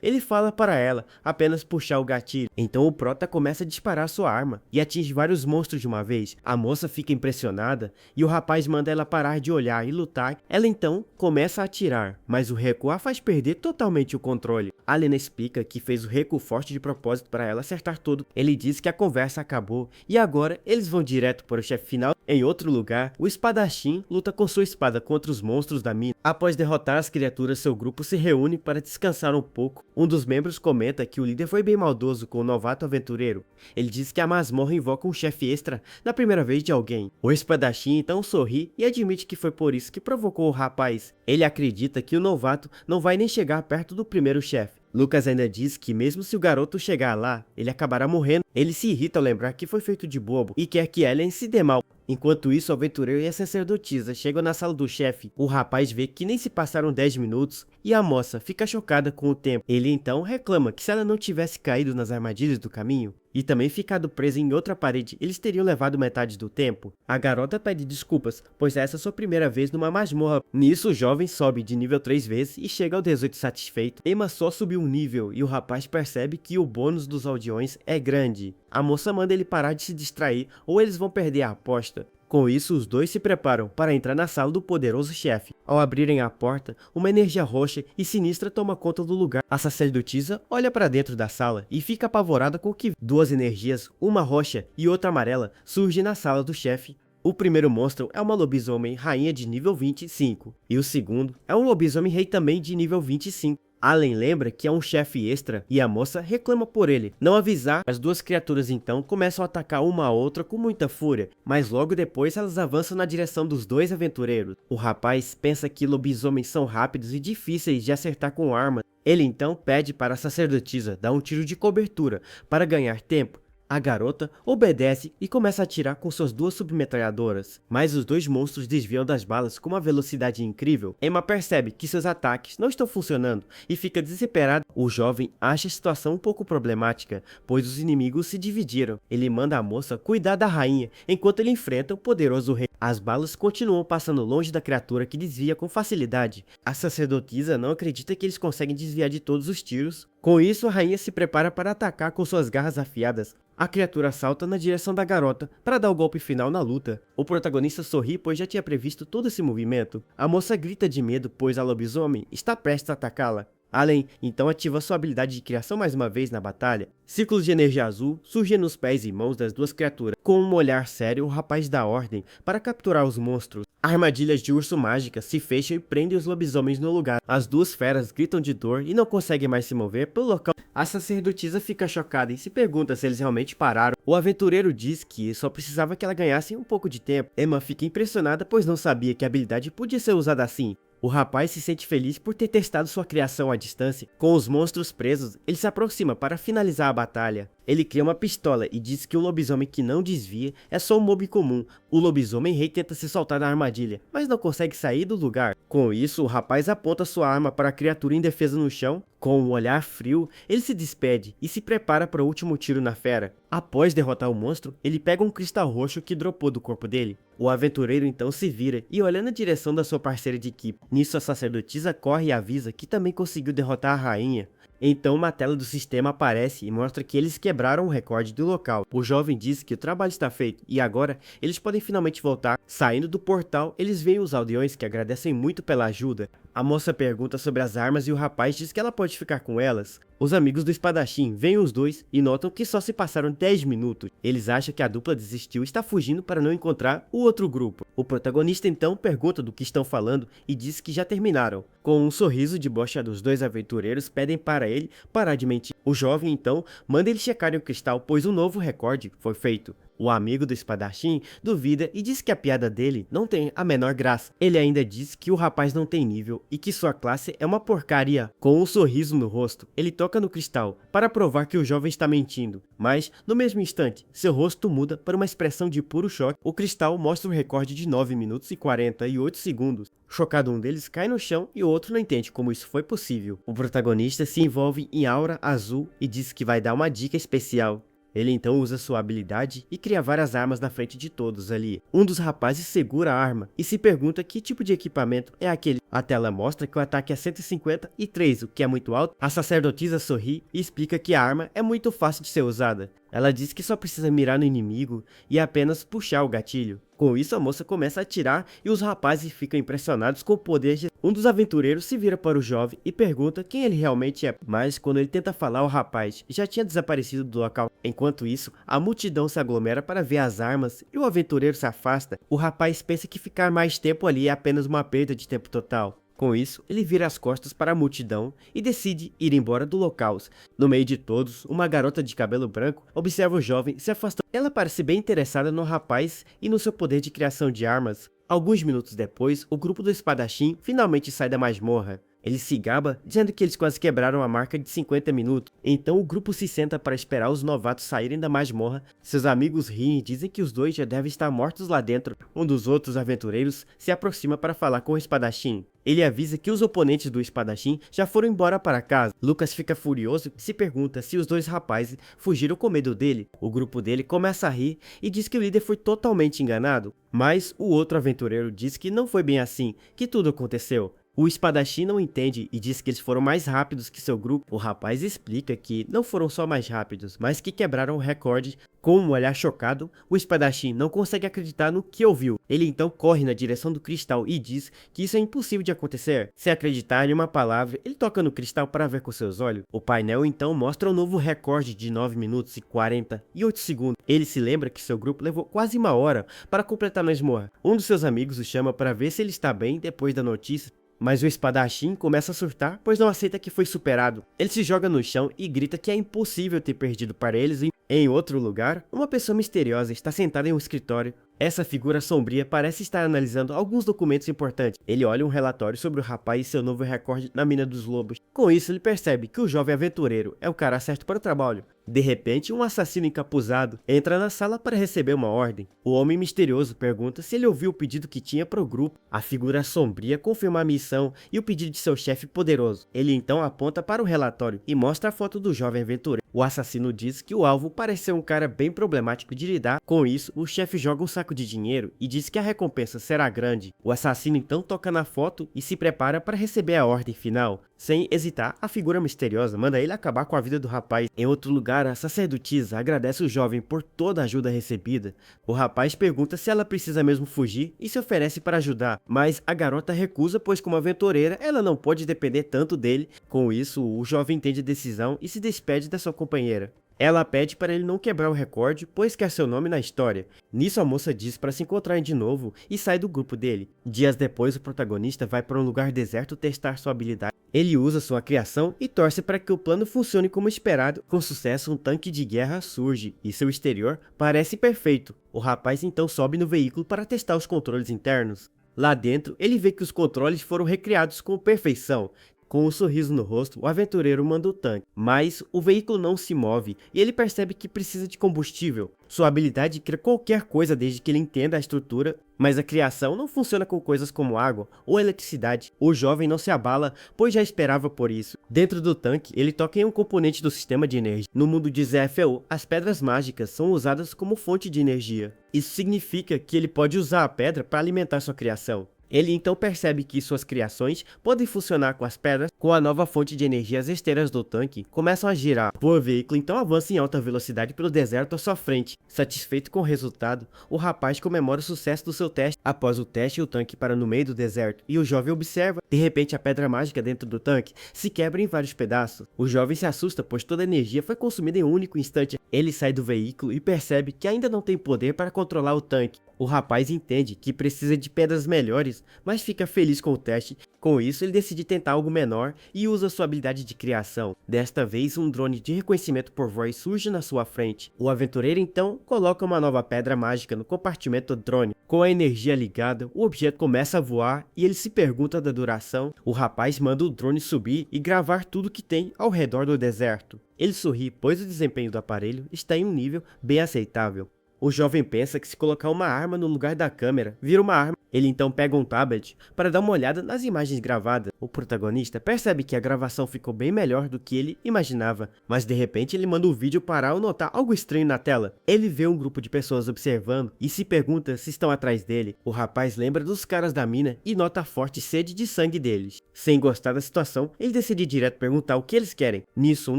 ele fala para ela apenas puxar o gatilho. Então o prota começa a disparar sua arma e atinge vários monstros de uma vez. A moça fica impressionada e o rapaz manda ela parar de olhar e lutar. Ela então começa a atirar, mas o recuar faz perder totalmente o controle. A Lena explica que fez o recuo forte de propósito para ela acertar tudo. Ele diz que a conversa acabou e agora eles vão direto para o chefe final. Em outro lugar, o espadachim luta com sua espada contra os monstros da mina. Após derrotar as criaturas, seu grupo se reúne para descansar um pouco. Um dos membros comenta que o líder foi bem maldoso com o novato aventureiro. Ele diz que a masmorra invoca um chefe extra na primeira vez de alguém. O espadachim então sorri e admite que foi por isso que provocou o rapaz. Ele acredita que o novato não vai nem chegar perto do primeiro chefe. Lucas ainda diz que mesmo se o garoto chegar lá, ele acabará morrendo. Ele se irrita ao lembrar que foi feito de bobo e quer que Ellen se dê mal. Enquanto isso, o aventureiro e a sacerdotisa chegam na sala do chefe. O rapaz vê que nem se passaram 10 minutos e a moça fica chocada com o tempo. Ele então reclama que se ela não tivesse caído nas armadilhas do caminho e também ficado presa em outra parede, eles teriam levado metade do tempo. A garota pede desculpas, pois essa é sua primeira vez numa masmorra. Nisso, o jovem sobe de nível 3 vezes e chega ao 18 satisfeito. Emma só subiu um nível e o rapaz percebe que o bônus dos aldeões é grande. A moça manda ele parar de se distrair ou eles vão perder a aposta. Com isso, os dois se preparam para entrar na sala do poderoso chefe. Ao abrirem a porta, uma energia roxa e sinistra toma conta do lugar. A sacerdotisa olha para dentro da sala e fica apavorada com que duas energias, uma roxa e outra amarela, surgem na sala do chefe. O primeiro monstro é uma lobisomem rainha de nível 25 e o segundo é um lobisomem rei também de nível 25. Allen lembra que é um chefe extra e a moça reclama por ele não avisar. As duas criaturas então começam a atacar uma a outra com muita fúria, mas logo depois elas avançam na direção dos dois aventureiros. O rapaz pensa que lobisomens são rápidos e difíceis de acertar com armas. Ele então pede para a sacerdotisa dar um tiro de cobertura para ganhar tempo. A garota obedece e começa a atirar com suas duas submetralhadoras, mas os dois monstros desviam das balas com uma velocidade incrível. Emma percebe que seus ataques não estão funcionando e fica desesperada. O jovem acha a situação um pouco problemática, pois os inimigos se dividiram. Ele manda a moça cuidar da rainha, enquanto ele enfrenta o poderoso rei. As balas continuam passando longe da criatura que desvia com facilidade. A sacerdotisa não acredita que eles conseguem desviar de todos os tiros. Com isso, a rainha se prepara para atacar com suas garras afiadas. A criatura salta na direção da garota para dar o golpe final na luta. O protagonista sorri, pois já tinha previsto todo esse movimento. A moça grita de medo, pois a lobisomem está prestes a atacá-la. Allen então ativa sua habilidade de criação mais uma vez na batalha. Círculos de energia azul surgem nos pés e mãos das duas criaturas. Com um olhar sério, o rapaz dá ordem para capturar os monstros. Armadilhas de urso mágica se fecham e prendem os lobisomens no lugar. As duas feras gritam de dor e não conseguem mais se mover pelo local. A sacerdotisa fica chocada e se pergunta se eles realmente pararam. O aventureiro diz que só precisava que ela ganhasse um pouco de tempo. Emma fica impressionada, pois não sabia que a habilidade podia ser usada assim. O rapaz se sente feliz por ter testado sua criação à distância. Com os monstros presos, ele se aproxima para finalizar a batalha. Ele cria uma pistola e diz que o lobisomem que não desvia é só um mob comum. O lobisomem rei tenta se soltar da armadilha, mas não consegue sair do lugar. Com isso, o rapaz aponta sua arma para a criatura indefesa no chão. Com um olhar frio, ele se despede e se prepara para o último tiro na fera. Após derrotar o monstro, ele pega um cristal roxo que dropou do corpo dele. O aventureiro então se vira e olha na direção da sua parceira de equipe. Nisso, a sacerdotisa corre e avisa que também conseguiu derrotar a rainha. Então uma tela do sistema aparece e mostra que eles quebraram o recorde do local. O jovem diz que o trabalho está feito e agora eles podem finalmente voltar. Saindo do portal, eles veem os aldeões que agradecem muito pela ajuda. A moça pergunta sobre as armas e o rapaz diz que ela pode ficar com elas. Os amigos do espadachim veem os dois e notam que só se passaram 10 minutos. Eles acham que a dupla desistiu e está fugindo para não encontrar o outro grupo. O protagonista então pergunta do que estão falando e diz que já terminaram. Com um sorriso de deboche, os dois aventureiros pedem para ele parar de mentir. O jovem então manda eles checarem o cristal, pois um novo recorde foi feito. O amigo do espadachim duvida e diz que a piada dele não tem a menor graça. Ele ainda diz que o rapaz não tem nível e que sua classe é uma porcaria. Com um sorriso no rosto, ele toca no cristal para provar que o jovem está mentindo. Mas, no mesmo instante, seu rosto muda para uma expressão de puro choque. O cristal mostra um recorde de 9 minutos e 48 segundos. Chocado, um deles cai no chão e o outro não entende como isso foi possível. O protagonista se envolve em aura azul e diz que vai dar uma dica especial. Ele então usa sua habilidade e cria várias armas na frente de todos ali. Um dos rapazes segura a arma e se pergunta que tipo de equipamento é aquele. A tela mostra que o ataque é 153, o que é muito alto. A sacerdotisa sorri e explica que a arma é muito fácil de ser usada. Ela diz que só precisa mirar no inimigo e apenas puxar o gatilho. Com isso, a moça começa a atirar e os rapazes ficam impressionados com o poder de... Um dos aventureiros se vira para o jovem e pergunta quem ele realmente é, mas quando ele tenta falar, o rapaz já tinha desaparecido do local. Enquanto isso, a multidão se aglomera para ver as armas e o aventureiro se afasta. O rapaz pensa que ficar mais tempo ali é apenas uma perda de tempo total. Com isso, ele vira as costas para a multidão e decide ir embora do local. No meio de todos, uma garota de cabelo branco observa o jovem se afastando. Ela parece bem interessada no rapaz e no seu poder de criação de armas. Alguns minutos depois, o grupo do espadachim finalmente sai da masmorra. Ele se gaba, dizendo que eles quase quebraram a marca de 50 minutos. Então o grupo se senta para esperar os novatos saírem da masmorra. Seus amigos riem e dizem que os dois já devem estar mortos lá dentro. Um dos outros aventureiros se aproxima para falar com o espadachim. Ele avisa que os oponentes do espadachim já foram embora para casa. Lucas fica furioso e se pergunta se os dois rapazes fugiram com medo dele. O grupo dele começa a rir e diz que o líder foi totalmente enganado. Mas o outro aventureiro diz que não foi bem assim, que tudo aconteceu. O espadachim não entende e diz que eles foram mais rápidos que seu grupo. O rapaz explica que não foram só mais rápidos, mas que quebraram o recorde. Com um olhar chocado, o espadachim não consegue acreditar no que ouviu. Ele então corre na direção do cristal e diz que isso é impossível de acontecer. Sem acreditar em uma palavra, ele toca no cristal para ver com seus olhos. O painel então mostra um novo recorde de 9 minutos e 48 segundos. Ele se lembra que seu grupo levou quase uma hora para completar a masmorra. Um dos seus amigos o chama para ver se ele está bem depois da notícia. Mas o espadachim começa a surtar, pois não aceita que foi superado. Ele se joga no chão e grita que é impossível ter perdido para eles. Em outro lugar, uma pessoa misteriosa está sentada em um escritório. Essa figura sombria parece estar analisando alguns documentos importantes. Ele olha um relatório sobre o rapaz e seu novo recorde na mina dos lobos. Com isso, ele percebe que o jovem aventureiro é o cara certo para o trabalho. De repente, um assassino encapuzado entra na sala para receber uma ordem. O homem misterioso pergunta se ele ouviu o pedido que tinha para o grupo. A figura sombria confirma a missão e o pedido de seu chefe poderoso. Ele então aponta para o relatório e mostra a foto do jovem aventureiro. O assassino diz que o alvo parece ser um cara bem problemático de lidar. Com isso, o chefe joga um saco de dinheiro e diz que a recompensa será grande. O assassino então toca na foto e se prepara para receber a ordem final. Sem hesitar, a figura misteriosa manda ele acabar com a vida do rapaz. Em outro lugar, a sacerdotisa agradece o jovem por toda a ajuda recebida. O rapaz pergunta se ela precisa mesmo fugir e se oferece para ajudar, mas a garota recusa, pois como aventureira, ela não pode depender tanto dele. Com isso, o jovem entende a decisão e se despede da sua companheira. Ela pede para ele não quebrar o recorde, pois quer seu nome na história. Nisso a moça diz para se encontrarem de novo e sai do grupo dele. Dias depois, o protagonista vai para um lugar deserto testar sua habilidade. Ele usa sua criação e torce para que o plano funcione como esperado. Com sucesso, um tanque de guerra surge e seu exterior parece perfeito. O rapaz então sobe no veículo para testar os controles internos. Lá dentro, ele vê que os controles foram recriados com perfeição. Com um sorriso no rosto, o aventureiro manda o tanque, mas o veículo não se move e ele percebe que precisa de combustível. Sua habilidade cria qualquer coisa desde que ele entenda a estrutura, mas a criação não funciona com coisas como água ou eletricidade. O jovem não se abala, pois já esperava por isso. Dentro do tanque, ele toca em um componente do sistema de energia. No mundo de ZFO, as pedras mágicas são usadas como fonte de energia. Isso significa que ele pode usar a pedra para alimentar sua criação. Ele então percebe que suas criações podem funcionar com as pedras. Com a nova fonte de energia, as esteiras do tanque começam a girar. O veículo então avança em alta velocidade pelo deserto à sua frente. Satisfeito com o resultado, o rapaz comemora o sucesso do seu teste. Após o teste, o tanque para no meio do deserto e o jovem observa. De repente, a pedra mágica dentro do tanque se quebra em vários pedaços. O jovem se assusta, pois toda a energia foi consumida em um único instante. Ele sai do veículo e percebe que ainda não tem poder para controlar o tanque. O rapaz entende que precisa de pedras melhores, mas fica feliz com o teste. Com isso, ele decide tentar algo menor e usa sua habilidade de criação. Desta vez, um drone de reconhecimento por voz surge na sua frente. O aventureiro então coloca uma nova pedra mágica no compartimento do drone. Com a energia ligada, o objeto começa a voar e ele se pergunta da duração. O rapaz manda o drone subir e gravar tudo que tem ao redor do deserto. Ele sorri, pois o desempenho do aparelho está em um nível bem aceitável. O jovem pensa que se colocar uma arma no lugar da câmera, vira uma arma. Ele então pega um tablet para dar uma olhada nas imagens gravadas. O protagonista percebe que a gravação ficou bem melhor do que ele imaginava, mas de repente ele manda o vídeo parar ao notar algo estranho na tela. Ele vê um grupo de pessoas observando e se pergunta se estão atrás dele. O rapaz lembra dos caras da mina e nota a forte sede de sangue deles. Sem gostar da situação, ele decide direto perguntar o que eles querem. Nisso, um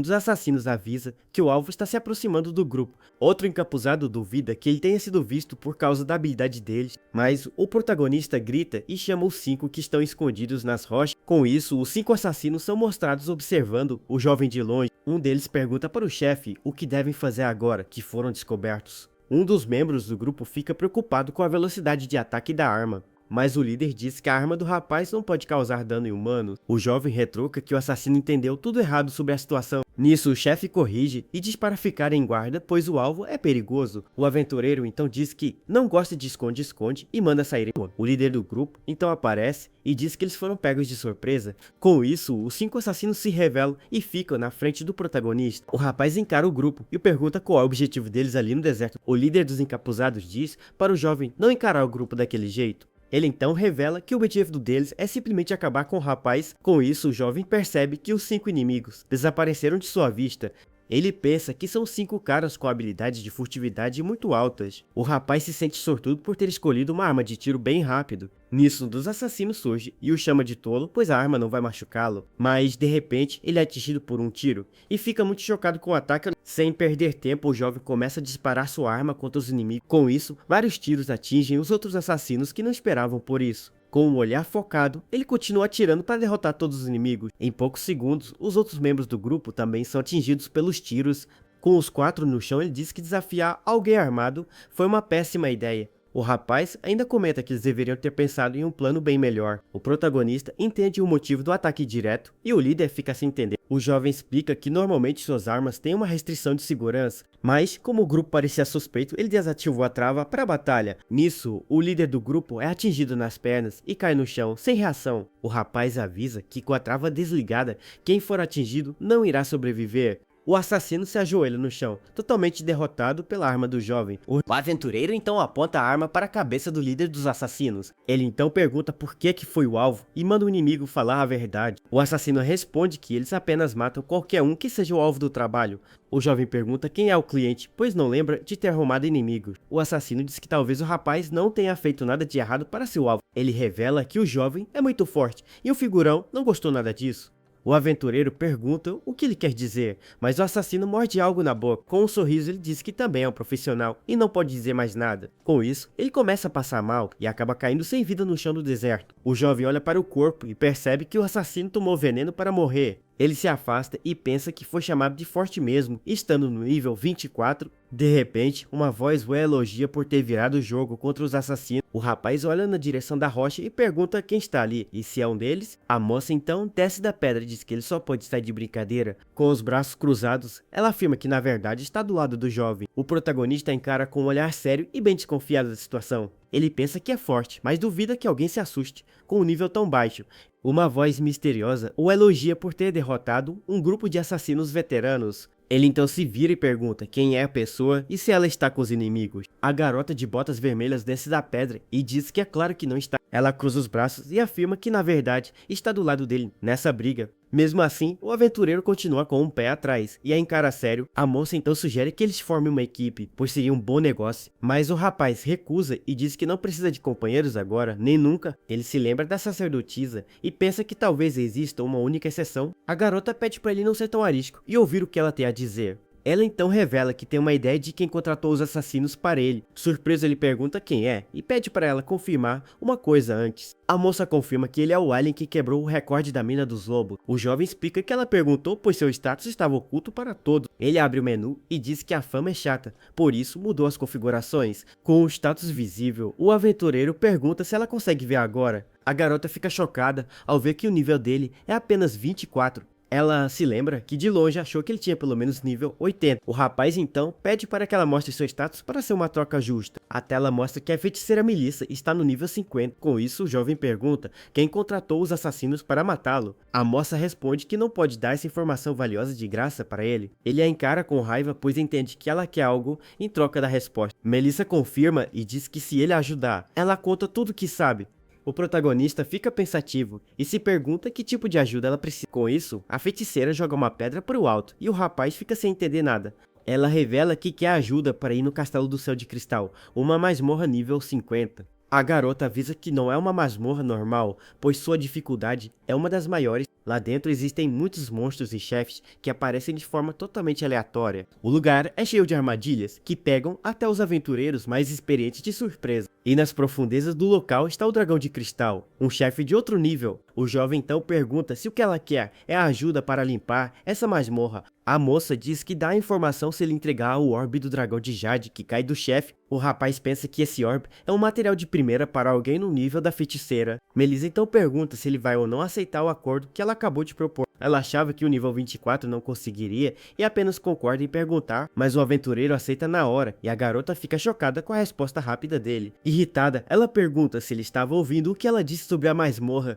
dos assassinos avisa que o alvo está se aproximando do grupo. Outro encapuzado duvida que ele tenha sido visto por causa da habilidade deles, mas o protagonista grita e chama os 5 que estão escondidos nas rochas. Com isso, os 5 assassinos são mostrados observando o jovem de longe. Um deles pergunta para o chefe o que devem fazer agora que foram descobertos. Um dos membros do grupo fica preocupado com a velocidade de ataque da arma, mas o líder diz que a arma do rapaz não pode causar dano em humanos. O jovem retruca que o assassino entendeu tudo errado sobre a situação. Nisso, o chefe corrige e diz para ficar em guarda, pois o alvo é perigoso. O aventureiro então diz que não gosta de esconde-esconde e manda sair. O líder do grupo então aparece e diz que eles foram pegos de surpresa. Com isso, os 5 assassinos se revelam e ficam na frente do protagonista. O rapaz encara o grupo e pergunta qual é o objetivo deles ali no deserto. O líder dos encapuzados diz para o jovem não encarar o grupo daquele jeito. Ele então revela que o objetivo deles é simplesmente acabar com o rapaz. Com isso, o jovem percebe que os 5 inimigos desapareceram de sua vista. Ele pensa que são 5 caras com habilidades de furtividade muito altas. O rapaz se sente sortudo por ter escolhido uma arma de tiro bem rápido. Nisso, um dos assassinos surge e o chama de tolo, pois a arma não vai machucá-lo. Mas, de repente, ele é atingido por um tiro e fica muito chocado com o ataque. Sem perder tempo, o jovem começa a disparar sua arma contra os inimigos. Com isso, vários tiros atingem os outros assassinos que não esperavam por isso. Com um olhar focado, ele continua atirando para derrotar todos os inimigos. Em poucos segundos, os outros membros do grupo também são atingidos pelos tiros. Com os 4 no chão, ele diz que desafiar alguém armado foi uma péssima ideia. O rapaz ainda comenta que eles deveriam ter pensado em um plano bem melhor. O protagonista entende o motivo do ataque direto e o líder fica sem entender. O jovem explica que normalmente suas armas têm uma restrição de segurança, mas como o grupo parecia suspeito, ele desativou a trava para a batalha. Nisso, o líder do grupo é atingido nas pernas e cai no chão, sem reação. O rapaz avisa que com a trava desligada, quem for atingido não irá sobreviver. O assassino se ajoelha no chão, totalmente derrotado pela arma do jovem. O aventureiro então aponta a arma para a cabeça do líder dos assassinos. Ele então pergunta por que foi o alvo e manda o inimigo falar a verdade. O assassino responde que eles apenas matam qualquer um que seja o alvo do trabalho. O jovem pergunta quem é o cliente, pois não lembra de ter arrumado inimigos. O assassino diz que talvez o rapaz não tenha feito nada de errado para seu alvo. Ele revela que o jovem é muito forte e o figurão não gostou nada disso. O aventureiro pergunta o que ele quer dizer, mas o assassino morde algo na boca. Com um sorriso, ele diz que também é um profissional e não pode dizer mais nada. Com isso, ele começa a passar mal e acaba caindo sem vida no chão do deserto. O jovem olha para o corpo e percebe que o assassino tomou veneno para morrer. Ele se afasta e pensa que foi chamado de forte mesmo, estando no nível 24. De repente, uma voz o elogia por ter virado o jogo contra os assassinos. O rapaz olha na direção da rocha e pergunta quem está ali, e se é um deles. A moça então desce da pedra e diz que ele só pode estar de brincadeira. Com os braços cruzados, ela afirma que na verdade está do lado do jovem. O protagonista encara com um olhar sério e bem desconfiado da situação. Ele pensa que é forte, mas duvida que alguém se assuste com um nível tão baixo. Uma voz misteriosa o elogia por ter derrotado um grupo de assassinos veteranos. Ele então se vira e pergunta quem é a pessoa e se ela está com os inimigos. A garota de botas vermelhas desce da pedra e diz que é claro que não está. Ela cruza os braços e afirma que na verdade está do lado dele nessa briga. Mesmo assim, o aventureiro continua com um pé atrás e a encara sério. A moça então sugere que eles formem uma equipe, pois seria um bom negócio. Mas o rapaz recusa e diz que não precisa de companheiros agora, nem nunca. Ele se lembra da sacerdotisa e pensa que talvez exista uma única exceção. A garota pede para ele não ser tão arisco e ouvir o que ela tem a dizer. Ela então revela que tem uma ideia de quem contratou os assassinos para ele. Surpreso, ele pergunta quem é e pede para ela confirmar uma coisa antes. A moça confirma que ele é o alien que quebrou o recorde da mina dos lobos. O jovem explica que ela perguntou pois seu status estava oculto para todos. Ele abre o menu e diz que a fama é chata, por isso mudou as configurações. Com o status visível, o aventureiro pergunta se ela consegue ver agora. A garota fica chocada ao ver que o nível dele é apenas 24. Ela se lembra que de longe achou que ele tinha pelo menos nível 80. O rapaz então pede para que ela mostre seu status para ser uma troca justa. A tela mostra que a feiticeira Melissa está no nível 50. Com isso, o jovem pergunta quem contratou os assassinos para matá-lo. A moça responde que não pode dar essa informação valiosa de graça para ele. Ele a encara com raiva pois entende que ela quer algo em troca da resposta. Melissa confirma e diz que se ele a ajudar, ela conta tudo o que sabe. O protagonista fica pensativo e se pergunta que tipo de ajuda ela precisa. Com isso, a feiticeira joga uma pedra para o alto e o rapaz fica sem entender nada. Ela revela que quer ajuda para ir no Castelo do Céu de Cristal, uma masmorra nível 50. A garota avisa que não é uma masmorra normal, pois sua dificuldade é uma das maiores. Lá dentro existem muitos monstros e chefes que aparecem de forma totalmente aleatória. O lugar é cheio de armadilhas que pegam até os aventureiros mais experientes de surpresa. E nas profundezas do local está o dragão de cristal, um chefe de outro nível. O jovem então pergunta se o que ela quer é a ajuda para limpar essa masmorra. A moça diz que dá a informação se ele entregar o orbe do dragão de Jade que cai do chefe. O rapaz pensa que esse orbe é um material de primeira para alguém no nível da feiticeira. Melissa então pergunta se ele vai ou não aceitar o acordo que ela acabou de propor. Ela achava que o nível 24 não conseguiria e apenas concorda em perguntar, mas o aventureiro aceita na hora e a garota fica chocada com a resposta rápida dele. Irritada, ela pergunta se ele estava ouvindo o que ela disse sobre a masmorra.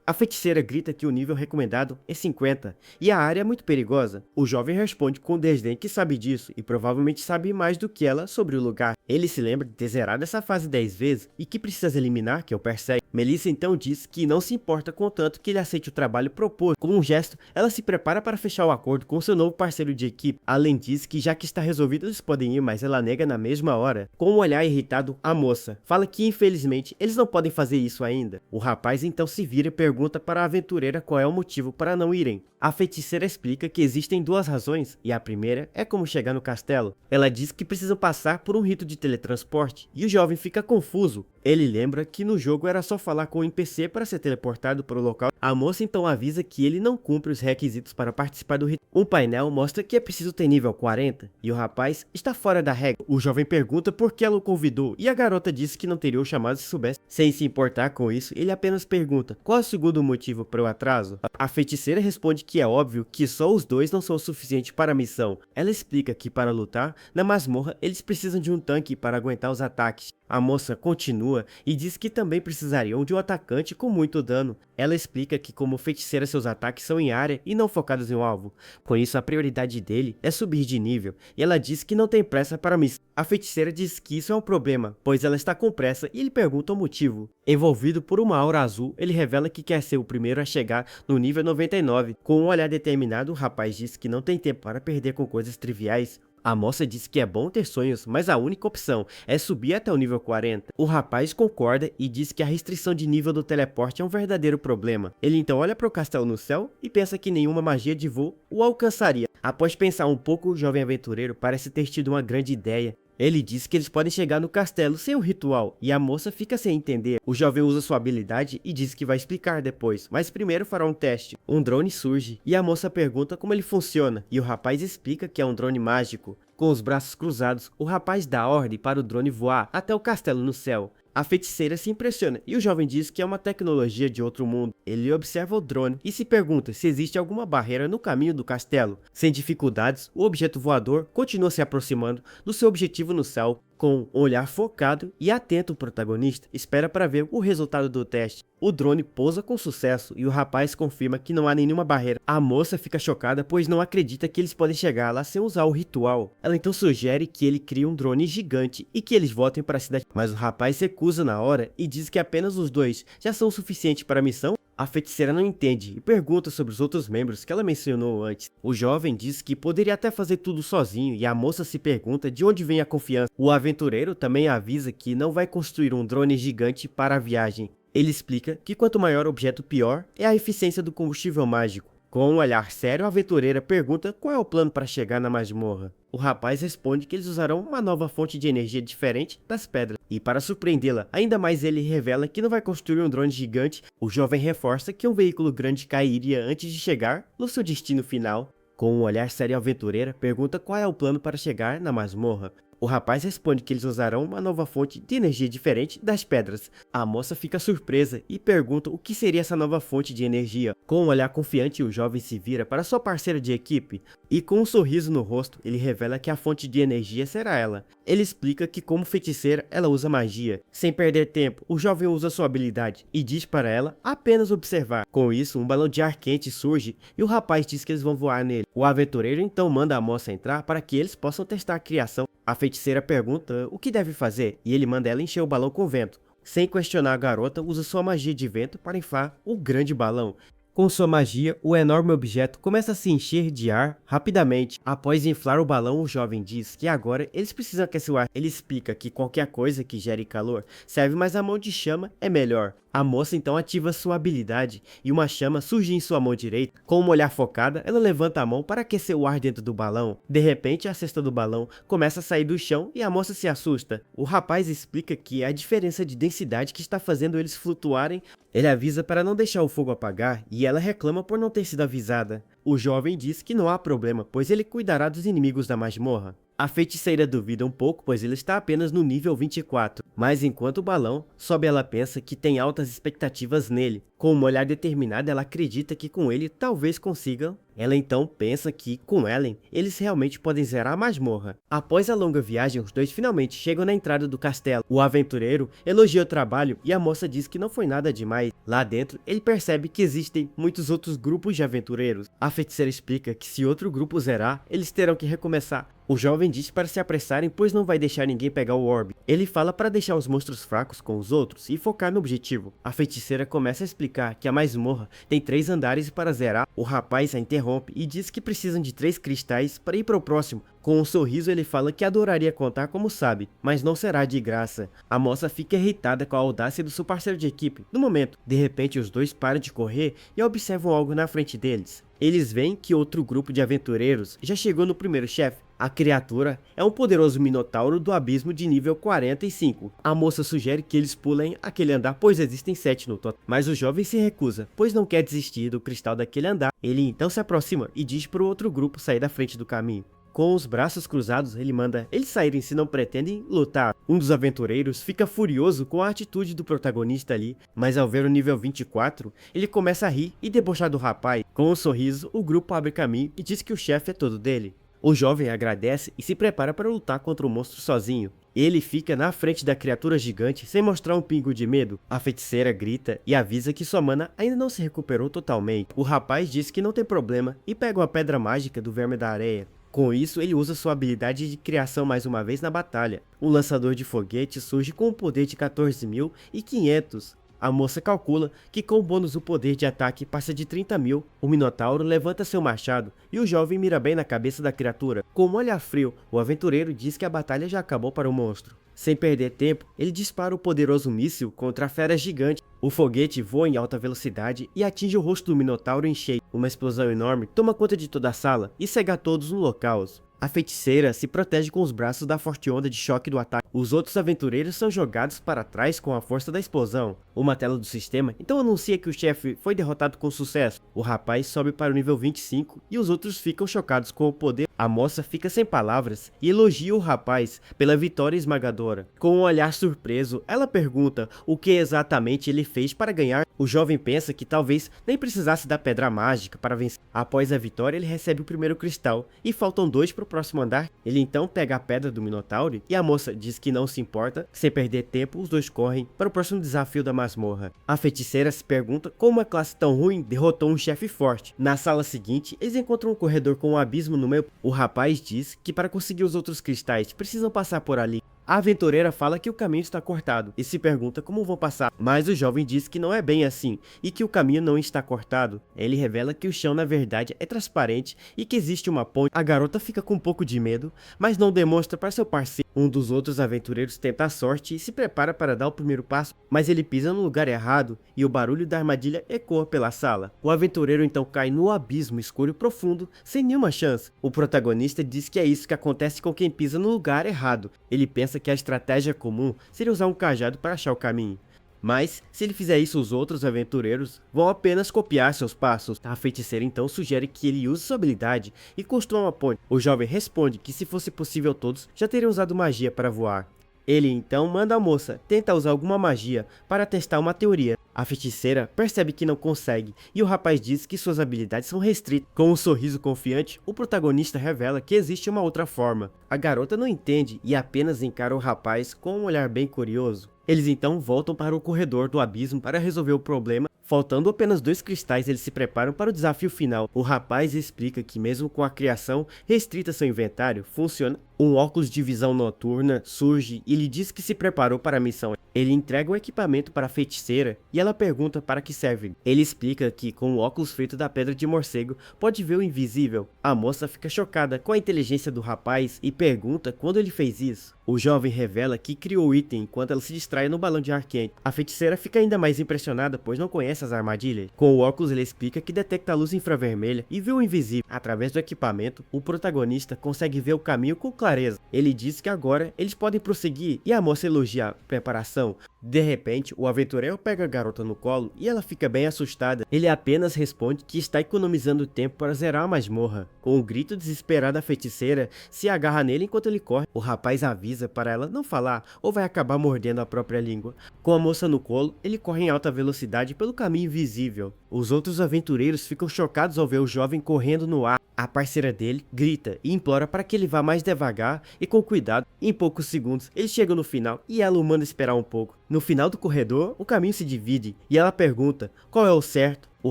A feiticeira grita que o nível recomendado é 50 e a área é muito perigosa. O jovem responde com desdém que sabe disso e provavelmente sabe mais do que ela sobre o lugar. Ele se lembra de ter zerado essa fase 10 vezes e que precisa eliminar que o persegue. Melissa então diz que não se importa contanto que ele aceite o trabalho proposto. Com um gesto, ela se prepara para fechar o acordo com seu novo parceiro de equipe. Além disso, que já que está resolvido eles podem ir, mas ela nega na mesma hora. Com um olhar irritado, a moça fala que infelizmente eles não podem fazer isso ainda. O rapaz então se vira e pergunta para a aventureira qual é o motivo para não irem. A feiticeira explica que existem duas razões, e a primeira é como chegar no castelo. Ela diz que precisam passar por um rito de teletransporte, e o jovem fica confuso. Ele lembra que no jogo era só falar com o NPC para ser teleportado para o local. A moça então avisa que ele não cumpre os requisitos para participar do rito. Um painel mostra que é preciso ter nível 40, e o rapaz está fora da regra. O jovem pergunta por que ela o convidou, e a garota diz que não teria o chamado se soubesse. Sem se importar com isso, ele apenas pergunta qual é o segundo motivo para o atraso. A feiticeira responde que é óbvio que só os dois não são o suficiente para a missão. Ela explica que para lutar na masmorra eles precisam de um tanque para aguentar os ataques. A moça continua e diz que também precisariam de um atacante com muito dano. Ela explica que como feiticeira seus ataques são em área e não focados em um alvo. Com isso a prioridade dele é subir de nível e ela diz que não tem pressa para a missão. A feiticeira diz que isso é um problema, pois ela está com pressa e ele pergunta o motivo. Envolvido por uma aura azul, ele revela que quer ser o primeiro a chegar no nível 99. Com um olhar determinado, o rapaz diz que não tem tempo para perder com coisas triviais. A moça diz que é bom ter sonhos, mas a única opção é subir até o nível 40. O rapaz concorda e diz que a restrição de nível do teleporte é um verdadeiro problema. Ele então olha para o castelo no céu e pensa que nenhuma magia de voo o alcançaria. Após pensar um pouco, o jovem aventureiro parece ter tido uma grande ideia. Ele diz que eles podem chegar no castelo sem um ritual, e a moça fica sem entender. O jovem usa sua habilidade e diz que vai explicar depois, mas primeiro fará um teste. Um drone surge, e a moça pergunta como ele funciona, e o rapaz explica que é um drone mágico. Com os braços cruzados, o rapaz dá ordem para o drone voar até o castelo no céu. A feiticeira se impressiona e o jovem diz que é uma tecnologia de outro mundo. Ele observa o drone e se pergunta se existe alguma barreira no caminho do castelo. Sem dificuldades, o objeto voador continua se aproximando do seu objetivo no céu. Com um olhar focado e atento, o protagonista espera para ver o resultado do teste. O drone pousa com sucesso e o rapaz confirma que não há nenhuma barreira. A moça fica chocada pois não acredita que eles podem chegar lá sem usar o ritual. Ela então sugere que ele crie um drone gigante e que eles voltem para a cidade. Mas o rapaz recusa na hora e diz que apenas os dois já são o suficiente para a missão. A feiticeira não entende e pergunta sobre os outros membros que ela mencionou antes. O jovem diz que poderia até fazer tudo sozinho e a moça se pergunta de onde vem a confiança. O aventureiro também avisa que não vai construir um drone gigante para a viagem. Ele explica que quanto maior o objeto, pior é a eficiência do combustível mágico. Com um olhar sério, a aventureira pergunta qual é o plano para chegar na masmorra. O rapaz responde que eles usarão uma nova fonte de energia diferente das pedras. E para surpreendê-la, ainda mais ele revela que não vai construir um drone gigante. O jovem reforça que um veículo grande cairia antes de chegar no seu destino final. Com um olhar sério, a aventureira pergunta qual é o plano para chegar na masmorra. O rapaz responde que eles usarão uma nova fonte de energia diferente das pedras. A moça fica surpresa e pergunta o que seria essa nova fonte de energia. Com um olhar confiante, o jovem se vira para sua parceira de equipe e com um sorriso no rosto, ele revela que a fonte de energia será ela. Ele explica que como feiticeira, ela usa magia. Sem perder tempo, o jovem usa sua habilidade e diz para ela apenas observar. Com isso, um balão de ar quente surge e o rapaz diz que eles vão voar nele. O aventureiro então manda a moça entrar para que eles possam testar a criação. A feiticeira pergunta o que deve fazer e ele manda ela encher o balão com vento. Sem questionar, a garota usa sua magia de vento para inflar o grande balão. Com sua magia, o enorme objeto começa a se encher de ar rapidamente. Após inflar o balão, o jovem diz que agora eles precisam aquecer o ar. Ele explica que qualquer coisa que gere calor serve, mas a mão de chama é melhor. A moça então ativa sua habilidade e uma chama surge em sua mão direita. Com uma olhar focada, ela levanta a mão para aquecer o ar dentro do balão. De repente, a cesta do balão começa a sair do chão e a moça se assusta. O rapaz explica que é a diferença de densidade que está fazendo eles flutuarem. Ele avisa para não deixar o fogo apagar e ela reclama por não ter sido avisada. O jovem diz que não há problema, pois ele cuidará dos inimigos da masmorra. A feiticeira duvida um pouco, pois ele está apenas no nível 24, mas enquanto o balão sobe, ela pensa que tem altas expectativas nele. Com uma olhar determinada, ela acredita que com ele talvez consigam. Ela então pensa que, com Ellen, eles realmente podem zerar a masmorra. Após a longa viagem, os dois finalmente chegam na entrada do castelo. O aventureiro elogia o trabalho e a moça diz que não foi nada demais. Lá dentro, ele percebe que existem muitos outros grupos de aventureiros. A feiticeira explica que se outro grupo zerar, eles terão que recomeçar. O jovem diz para se apressarem, pois não vai deixar ninguém pegar o orbe. Ele fala para deixar os monstros fracos com os outros e focar no objetivo. A feiticeira começa a explicar que a masmorra tem 3 andares para zerar. O rapaz a interrompe e diz que precisam de 3 cristais para ir para o próximo. Com um sorriso, ele fala que adoraria contar como sabe, mas não será de graça. A moça fica irritada com a audácia do seu parceiro de equipe. No momento, de repente, os dois param de correr e observam algo na frente deles. Eles veem que outro grupo de aventureiros já chegou no primeiro chefe. A criatura é um poderoso minotauro do abismo de nível 45. A moça sugere que eles pulem aquele andar, pois existem 7 no total. Mas o jovem se recusa, pois não quer desistir do cristal daquele andar. Ele então se aproxima e diz para o outro grupo sair da frente do caminho. Com os braços cruzados, ele manda eles saírem se não pretendem lutar. Um dos aventureiros fica furioso com a atitude do protagonista ali, mas ao ver o nível 24, ele começa a rir e debochar do rapaz. Com um sorriso, o grupo abre caminho e diz que o chefe é todo dele. O jovem agradece e se prepara para lutar contra o monstro sozinho. Ele fica na frente da criatura gigante sem mostrar um pingo de medo. A feiticeira grita e avisa que sua mana ainda não se recuperou totalmente. O rapaz diz que não tem problema e pega uma pedra mágica do verme da areia. Com isso, ele usa sua habilidade de criação mais uma vez na batalha. Um lançador de foguete surge com um poder de 14.500. A moça calcula que com o bônus o poder de ataque passa de 30.000. O Minotauro levanta seu machado e o jovem mira bem na cabeça da criatura. Com um olhar frio, o aventureiro diz que a batalha já acabou para o monstro. Sem perder tempo, ele dispara o poderoso míssil contra a fera gigante. O foguete voa em alta velocidade e atinge o rosto do Minotauro em cheio. Uma explosão enorme toma conta de toda a sala e cega a todos no local. A feiticeira se protege com os braços da forte onda de choque do ataque. Os outros aventureiros são jogados para trás com a força da explosão. Uma tela do sistema então anuncia que o chefe foi derrotado com sucesso. O rapaz sobe para o nível 25 e os outros ficam chocados com o poder. A moça fica sem palavras e elogia o rapaz pela vitória esmagadora. Com um olhar surpreso, ela pergunta o que exatamente ele fez para ganhar. O jovem pensa que talvez nem precisasse da pedra mágica para vencer. Após a vitória, ele recebe o primeiro cristal e faltam 2 para o próximo andar. Ele então pega a pedra do Minotauro e a moça diz que não se importa. Sem perder tempo, os dois correm para o próximo desafio da masmorra. A feiticeira se pergunta como uma classe tão ruim derrotou um chefe forte. Na sala seguinte, eles encontram um corredor com um abismo no meio. O rapaz diz que para conseguir os outros cristais precisam passar por ali. A aventureira fala que o caminho está cortado e se pergunta como vão passar, mas o jovem diz que não é bem assim e que o caminho não está cortado. Ele revela que o chão na verdade é transparente e que existe uma ponte. A garota fica com um pouco de medo, mas não demonstra para seu parceiro. Um dos outros aventureiros tenta a sorte e se prepara para dar o primeiro passo, mas ele pisa no lugar errado e o barulho da armadilha ecoa pela sala. O aventureiro então cai no abismo escuro e profundo, sem nenhuma chance. O protagonista diz que é isso que acontece com quem pisa no lugar errado. Ele pensa que a estratégia comum seria usar um cajado para achar o caminho. Mas, se ele fizer isso, os outros aventureiros vão apenas copiar seus passos. A feiticeira então sugere que ele use sua habilidade e construa uma ponte. O jovem responde que se fosse possível todos já teriam usado magia para voar. Ele então manda a moça tentar usar alguma magia para testar uma teoria. A feiticeira percebe que não consegue e o rapaz diz que suas habilidades são restritas. Com um sorriso confiante, o protagonista revela que existe uma outra forma. A garota não entende e apenas encara o rapaz com um olhar bem curioso. Eles então voltam para o corredor do abismo para resolver o problema. Faltando apenas 2 cristais, eles se preparam para o desafio final. O rapaz explica que mesmo com a criação restrita a seu inventário, funciona. Um óculos de visão noturna surge e lhe diz que se preparou para a missão. Ele entrega o equipamento para a feiticeira e ela pergunta para que serve. Ele explica que com o óculos feito da pedra de morcego pode ver o invisível. A moça fica chocada com a inteligência do rapaz e pergunta quando ele fez isso. O jovem revela que criou o item enquanto ela se distrai no balão de ar quente. A feiticeira fica ainda mais impressionada pois não conhece as armadilhas. Com o óculos ele explica que detecta a luz infravermelha e vê o invisível. Através do equipamento, o protagonista consegue ver o caminho com clareza. Ele diz que agora eles podem prosseguir e a moça elogia a preparação. De repente, o aventureiro pega a garota no colo e ela fica bem assustada. Ele apenas responde que está economizando tempo para zerar a masmorra. Com um grito desesperado, a feiticeira se agarra nele enquanto ele corre. O rapaz avisa para ela não falar ou vai acabar mordendo a própria língua. Com a moça no colo, ele corre em alta velocidade pelo caminho invisível. Os outros aventureiros ficam chocados ao ver o jovem correndo no ar. A parceira dele grita e implora para que ele vá mais devagar e com cuidado. Em poucos segundos, eles chegam no final e ela o manda esperar um pouco. No final do corredor, o caminho se divide e ela pergunta qual é o certo. O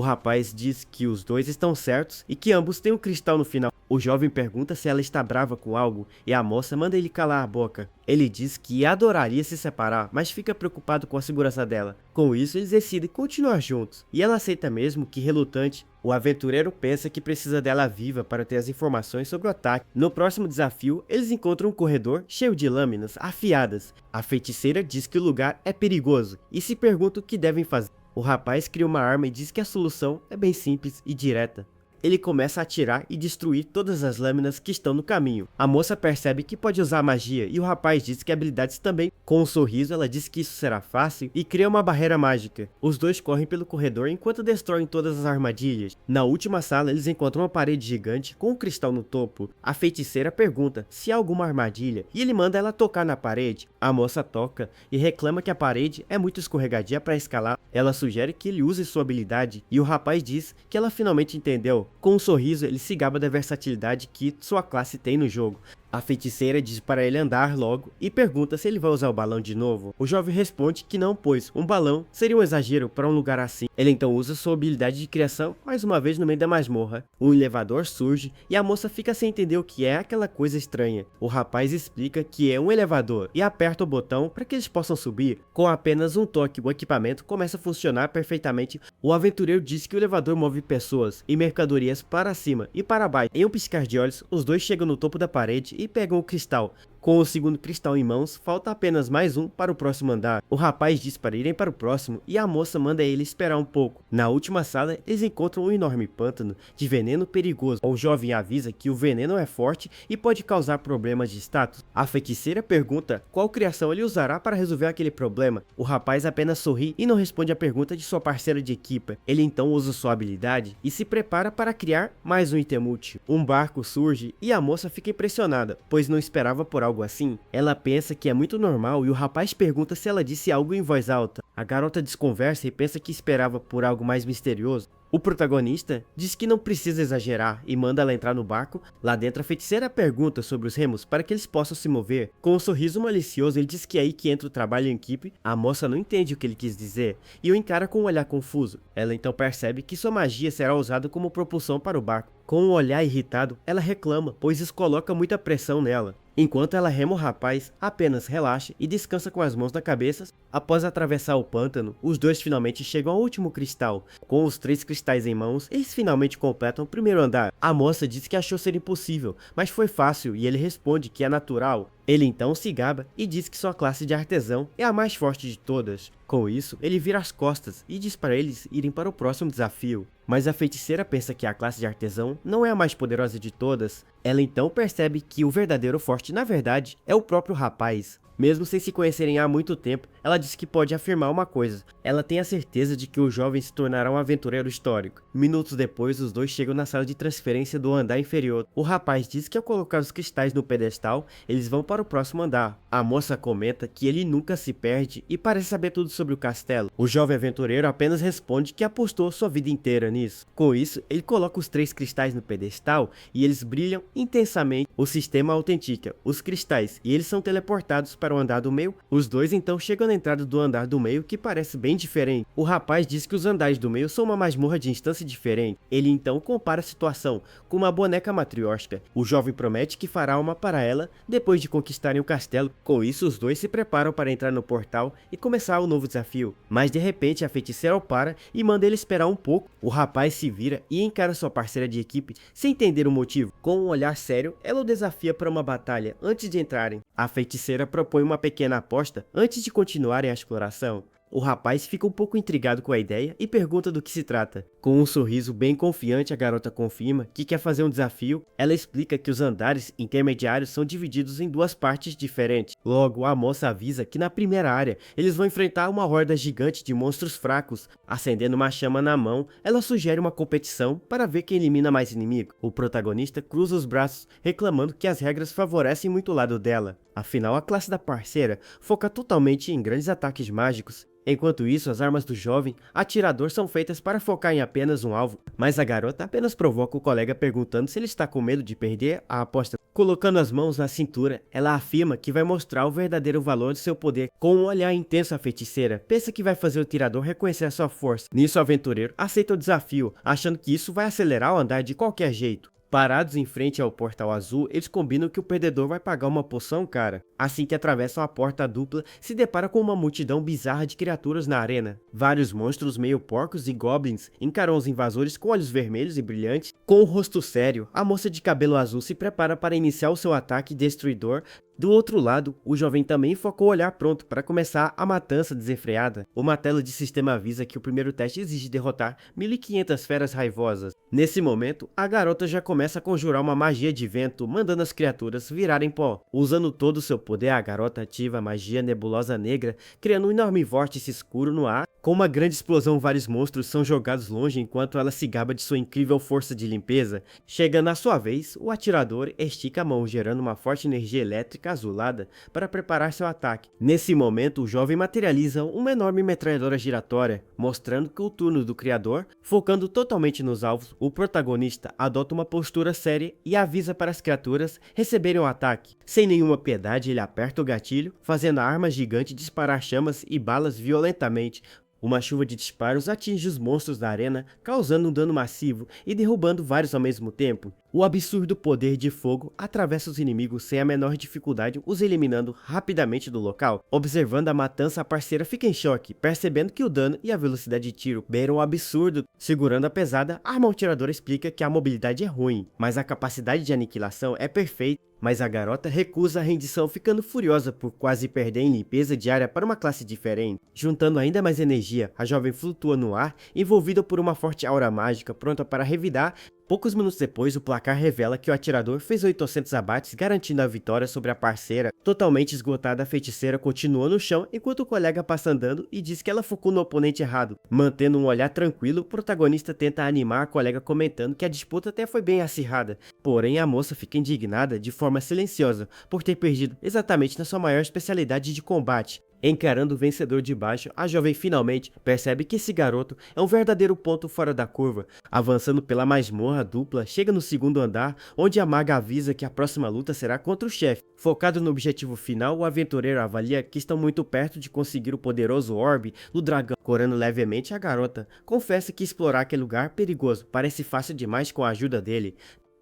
rapaz diz que os dois estão certos e que ambos têm um cristal no final. O jovem pergunta se ela está brava com algo e a moça manda ele calar a boca. Ele diz que adoraria se separar, mas fica preocupado com a segurança dela. Com isso, eles decidem continuar juntos e ela aceita mesmo que relutante. O aventureiro pensa que precisa dela viva para ter as informações sobre o ataque. No próximo desafio, eles encontram um corredor cheio de lâminas afiadas. A feiticeira diz que o lugar é perigoso e se pergunta o que devem fazer. O rapaz cria uma arma e diz que a solução é bem simples e direta. Ele começa a atirar e destruir todas as lâminas que estão no caminho. A moça percebe que pode usar magia e o rapaz diz que habilidades também. Com um sorriso, ela diz que isso será fácil e cria uma barreira mágica. Os dois correm pelo corredor enquanto destroem todas as armadilhas. Na última sala, eles encontram uma parede gigante com um cristal no topo. A feiticeira pergunta se há alguma armadilha e ele manda ela tocar na parede. A moça toca e reclama que a parede é muito escorregadia para escalar. Ela sugere que ele use sua habilidade e o rapaz diz que ela finalmente entendeu. Com um sorriso, ele se gaba da versatilidade que sua classe tem no jogo. A feiticeira diz para ele andar logo e pergunta se ele vai usar o balão de novo. O jovem responde que não, pois um balão seria um exagero para um lugar assim. Ele então usa sua habilidade de criação mais uma vez no meio da masmorra. Um elevador surge e a moça fica sem entender o que é aquela coisa estranha. O rapaz explica que é um elevador e aperta o botão para que eles possam subir. Com apenas um toque, o equipamento começa a funcionar perfeitamente. O aventureiro diz que o elevador move pessoas e mercadorias para cima e para baixo. Em um piscar de olhos, os dois chegam no topo da parede e pegam o cristal. Com o segundo cristal em mãos, falta apenas mais um para o próximo andar. O rapaz diz para irem para o próximo e a moça manda ele esperar um pouco. Na última sala, eles encontram um enorme pântano de veneno perigoso. O jovem avisa que o veneno é forte e pode causar problemas de status. A feiticeira pergunta qual criação ele usará para resolver aquele problema. O rapaz apenas sorri e não responde a pergunta de sua parceira de equipa. Ele então usa sua habilidade e se prepara para criar mais um item útil. Um barco surge e a moça fica impressionada, pois não esperava por algo assim. Ela pensa que é muito normal e o rapaz pergunta se ela disse algo em voz alta. A garota desconversa e pensa que esperava por algo mais misterioso. O protagonista diz que não precisa exagerar e manda ela entrar no barco. Lá dentro, a feiticeira pergunta sobre os remos para que eles possam se mover. Com um sorriso malicioso, ele diz que é aí que entra o trabalho em equipe. A moça não entende o que ele quis dizer e o encara com um olhar confuso. Ela então percebe que sua magia será usada como propulsão para o barco. Com um olhar irritado, ela reclama, pois isso coloca muita pressão nela. Enquanto ela rema o rapaz, apenas relaxa e descansa com as mãos na cabeça. Após atravessar o pântano, os dois finalmente chegam ao último cristal. Com os 3 cristais em mãos, eles finalmente completam o primeiro andar. A moça diz que achou ser impossível, mas foi fácil e ele responde que é natural. Ele então se gaba e diz que sua classe de artesão é a mais forte de todas. Com isso, ele vira as costas e diz para eles irem para o próximo desafio. Mas a feiticeira pensa que a classe de artesão não é a mais poderosa de todas. Ela então percebe que o verdadeiro forte, na verdade, é o próprio rapaz. Mesmo sem se conhecerem há muito tempo, ela diz que pode afirmar uma coisa. Ela tem a certeza de que o jovem se tornará um aventureiro histórico. Minutos depois, os dois chegam na sala de transferência do andar inferior. O rapaz diz que ao colocar os cristais no pedestal, eles vão para o próximo andar. A moça comenta que ele nunca se perde e parece saber tudo sobre o castelo. O jovem aventureiro apenas responde que apostou sua vida inteira nisso. Com isso, ele coloca os 3 cristais no pedestal e eles brilham intensamente. O sistema autentica os cristais e eles são teleportados para o andar do meio. Os dois então chegam na entrada do andar do meio, que parece bem diferente. O rapaz diz que os andares do meio são uma masmorra de instância diferente. Ele então compara a situação com uma boneca matrioshka. O jovem promete que fará uma para ela depois de conquistarem o castelo. Com isso, os dois se preparam para entrar no portal e começar o novo desafio. Mas de repente a feiticeira o para e manda ele esperar um pouco. O rapaz se vira e encara sua parceira de equipe sem entender o motivo. Com um olhar sério, ela o desafia para uma batalha antes de entrarem. A feiticeira propõe uma pequena aposta antes de continuarem a exploração. O rapaz fica um pouco intrigado com a ideia e pergunta do que se trata. Com um sorriso bem confiante, a garota confirma que quer fazer um desafio. Ela explica que os andares intermediários são divididos em 2 partes diferentes. Logo, a moça avisa que na primeira área eles vão enfrentar uma horda gigante de monstros fracos. Acendendo uma chama na mão, ela sugere uma competição para ver quem elimina mais inimigo. O protagonista cruza os braços, reclamando que as regras favorecem muito o lado dela. Afinal, a classe da parceira foca totalmente em grandes ataques mágicos. Enquanto isso, as armas do jovem atirador são feitas para focar em apenas um alvo, mas a garota apenas provoca o colega perguntando se ele está com medo de perder a aposta. Colocando as mãos na cintura, ela afirma que vai mostrar o verdadeiro valor de seu poder. Com um olhar intenso, a feiticeira pensa que vai fazer o tirador reconhecer a sua força. Nisso, o aventureiro aceita o desafio, achando que isso vai acelerar o andar de qualquer jeito. Parados em frente ao portal azul, eles combinam que o perdedor vai pagar uma poção cara. Assim que atravessam a porta dupla, se depara com uma multidão bizarra de criaturas na arena. Vários monstros meio porcos e goblins encaram os invasores com olhos vermelhos e brilhantes. Com o rosto sério, a moça de cabelo azul se prepara para iniciar o seu ataque destruidor. Do outro lado, o jovem também focou o olhar pronto para começar a matança desenfreada. Uma tela de sistema avisa que o primeiro teste exige derrotar 1500 feras raivosas. Nesse momento, a garota já começa a conjurar uma magia de vento, mandando as criaturas virarem pó. Usando todo o seu poder, a garota ativa a magia nebulosa negra, criando um enorme vórtice escuro no ar. Com uma grande explosão, vários monstros são jogados longe enquanto ela se gaba de sua incrível força de limpeza. Chegando à sua vez, o atirador estica a mão, gerando uma forte energia elétrica azulada para preparar seu ataque. Nesse momento, o jovem materializa uma enorme metralhadora giratória, mostrando que o turno do criador, focando totalmente nos alvos, o protagonista adota uma postura séria e avisa para as criaturas receberem o ataque. Sem nenhuma piedade, ele aperta o gatilho, fazendo a arma gigante disparar chamas e balas violentamente. Uma chuva de disparos atinge os monstros da arena, causando um dano massivo e derrubando vários ao mesmo tempo. O absurdo poder de fogo atravessa os inimigos sem a menor dificuldade, os eliminando rapidamente do local. Observando a matança, a parceira fica em choque, percebendo que o dano e a velocidade de tiro beiram o absurdo. Segurando a pesada, a arma atiradora explica que a mobilidade é ruim, mas a capacidade de aniquilação é perfeita. Mas a garota recusa a rendição, ficando furiosa por quase perder em limpeza diária para uma classe diferente. Juntando ainda mais energia, a jovem flutua no ar, envolvida por uma forte aura mágica, pronta para revidar. Poucos minutos depois, o placar revela que o atirador fez 800 abates, garantindo a vitória sobre a parceira. Totalmente esgotada, a feiticeira continua no chão, enquanto o colega passa andando e diz que ela focou no oponente errado. Mantendo um olhar tranquilo, o protagonista tenta animar a colega, comentando que a disputa até foi bem acirrada. Porém, a moça fica indignada de forma silenciosa por ter perdido exatamente na sua maior especialidade de combate. Encarando o vencedor de baixo, a jovem finalmente percebe que esse garoto é um verdadeiro ponto fora da curva. Avançando pela masmorra dupla, chega no segundo andar, onde a maga avisa que a próxima luta será contra o chefe. Focado no objetivo final, o aventureiro avalia que estão muito perto de conseguir o poderoso orbe do dragão. Corando levemente, a garota confessa que explorar aquele lugar perigoso parece fácil demais com a ajuda dele.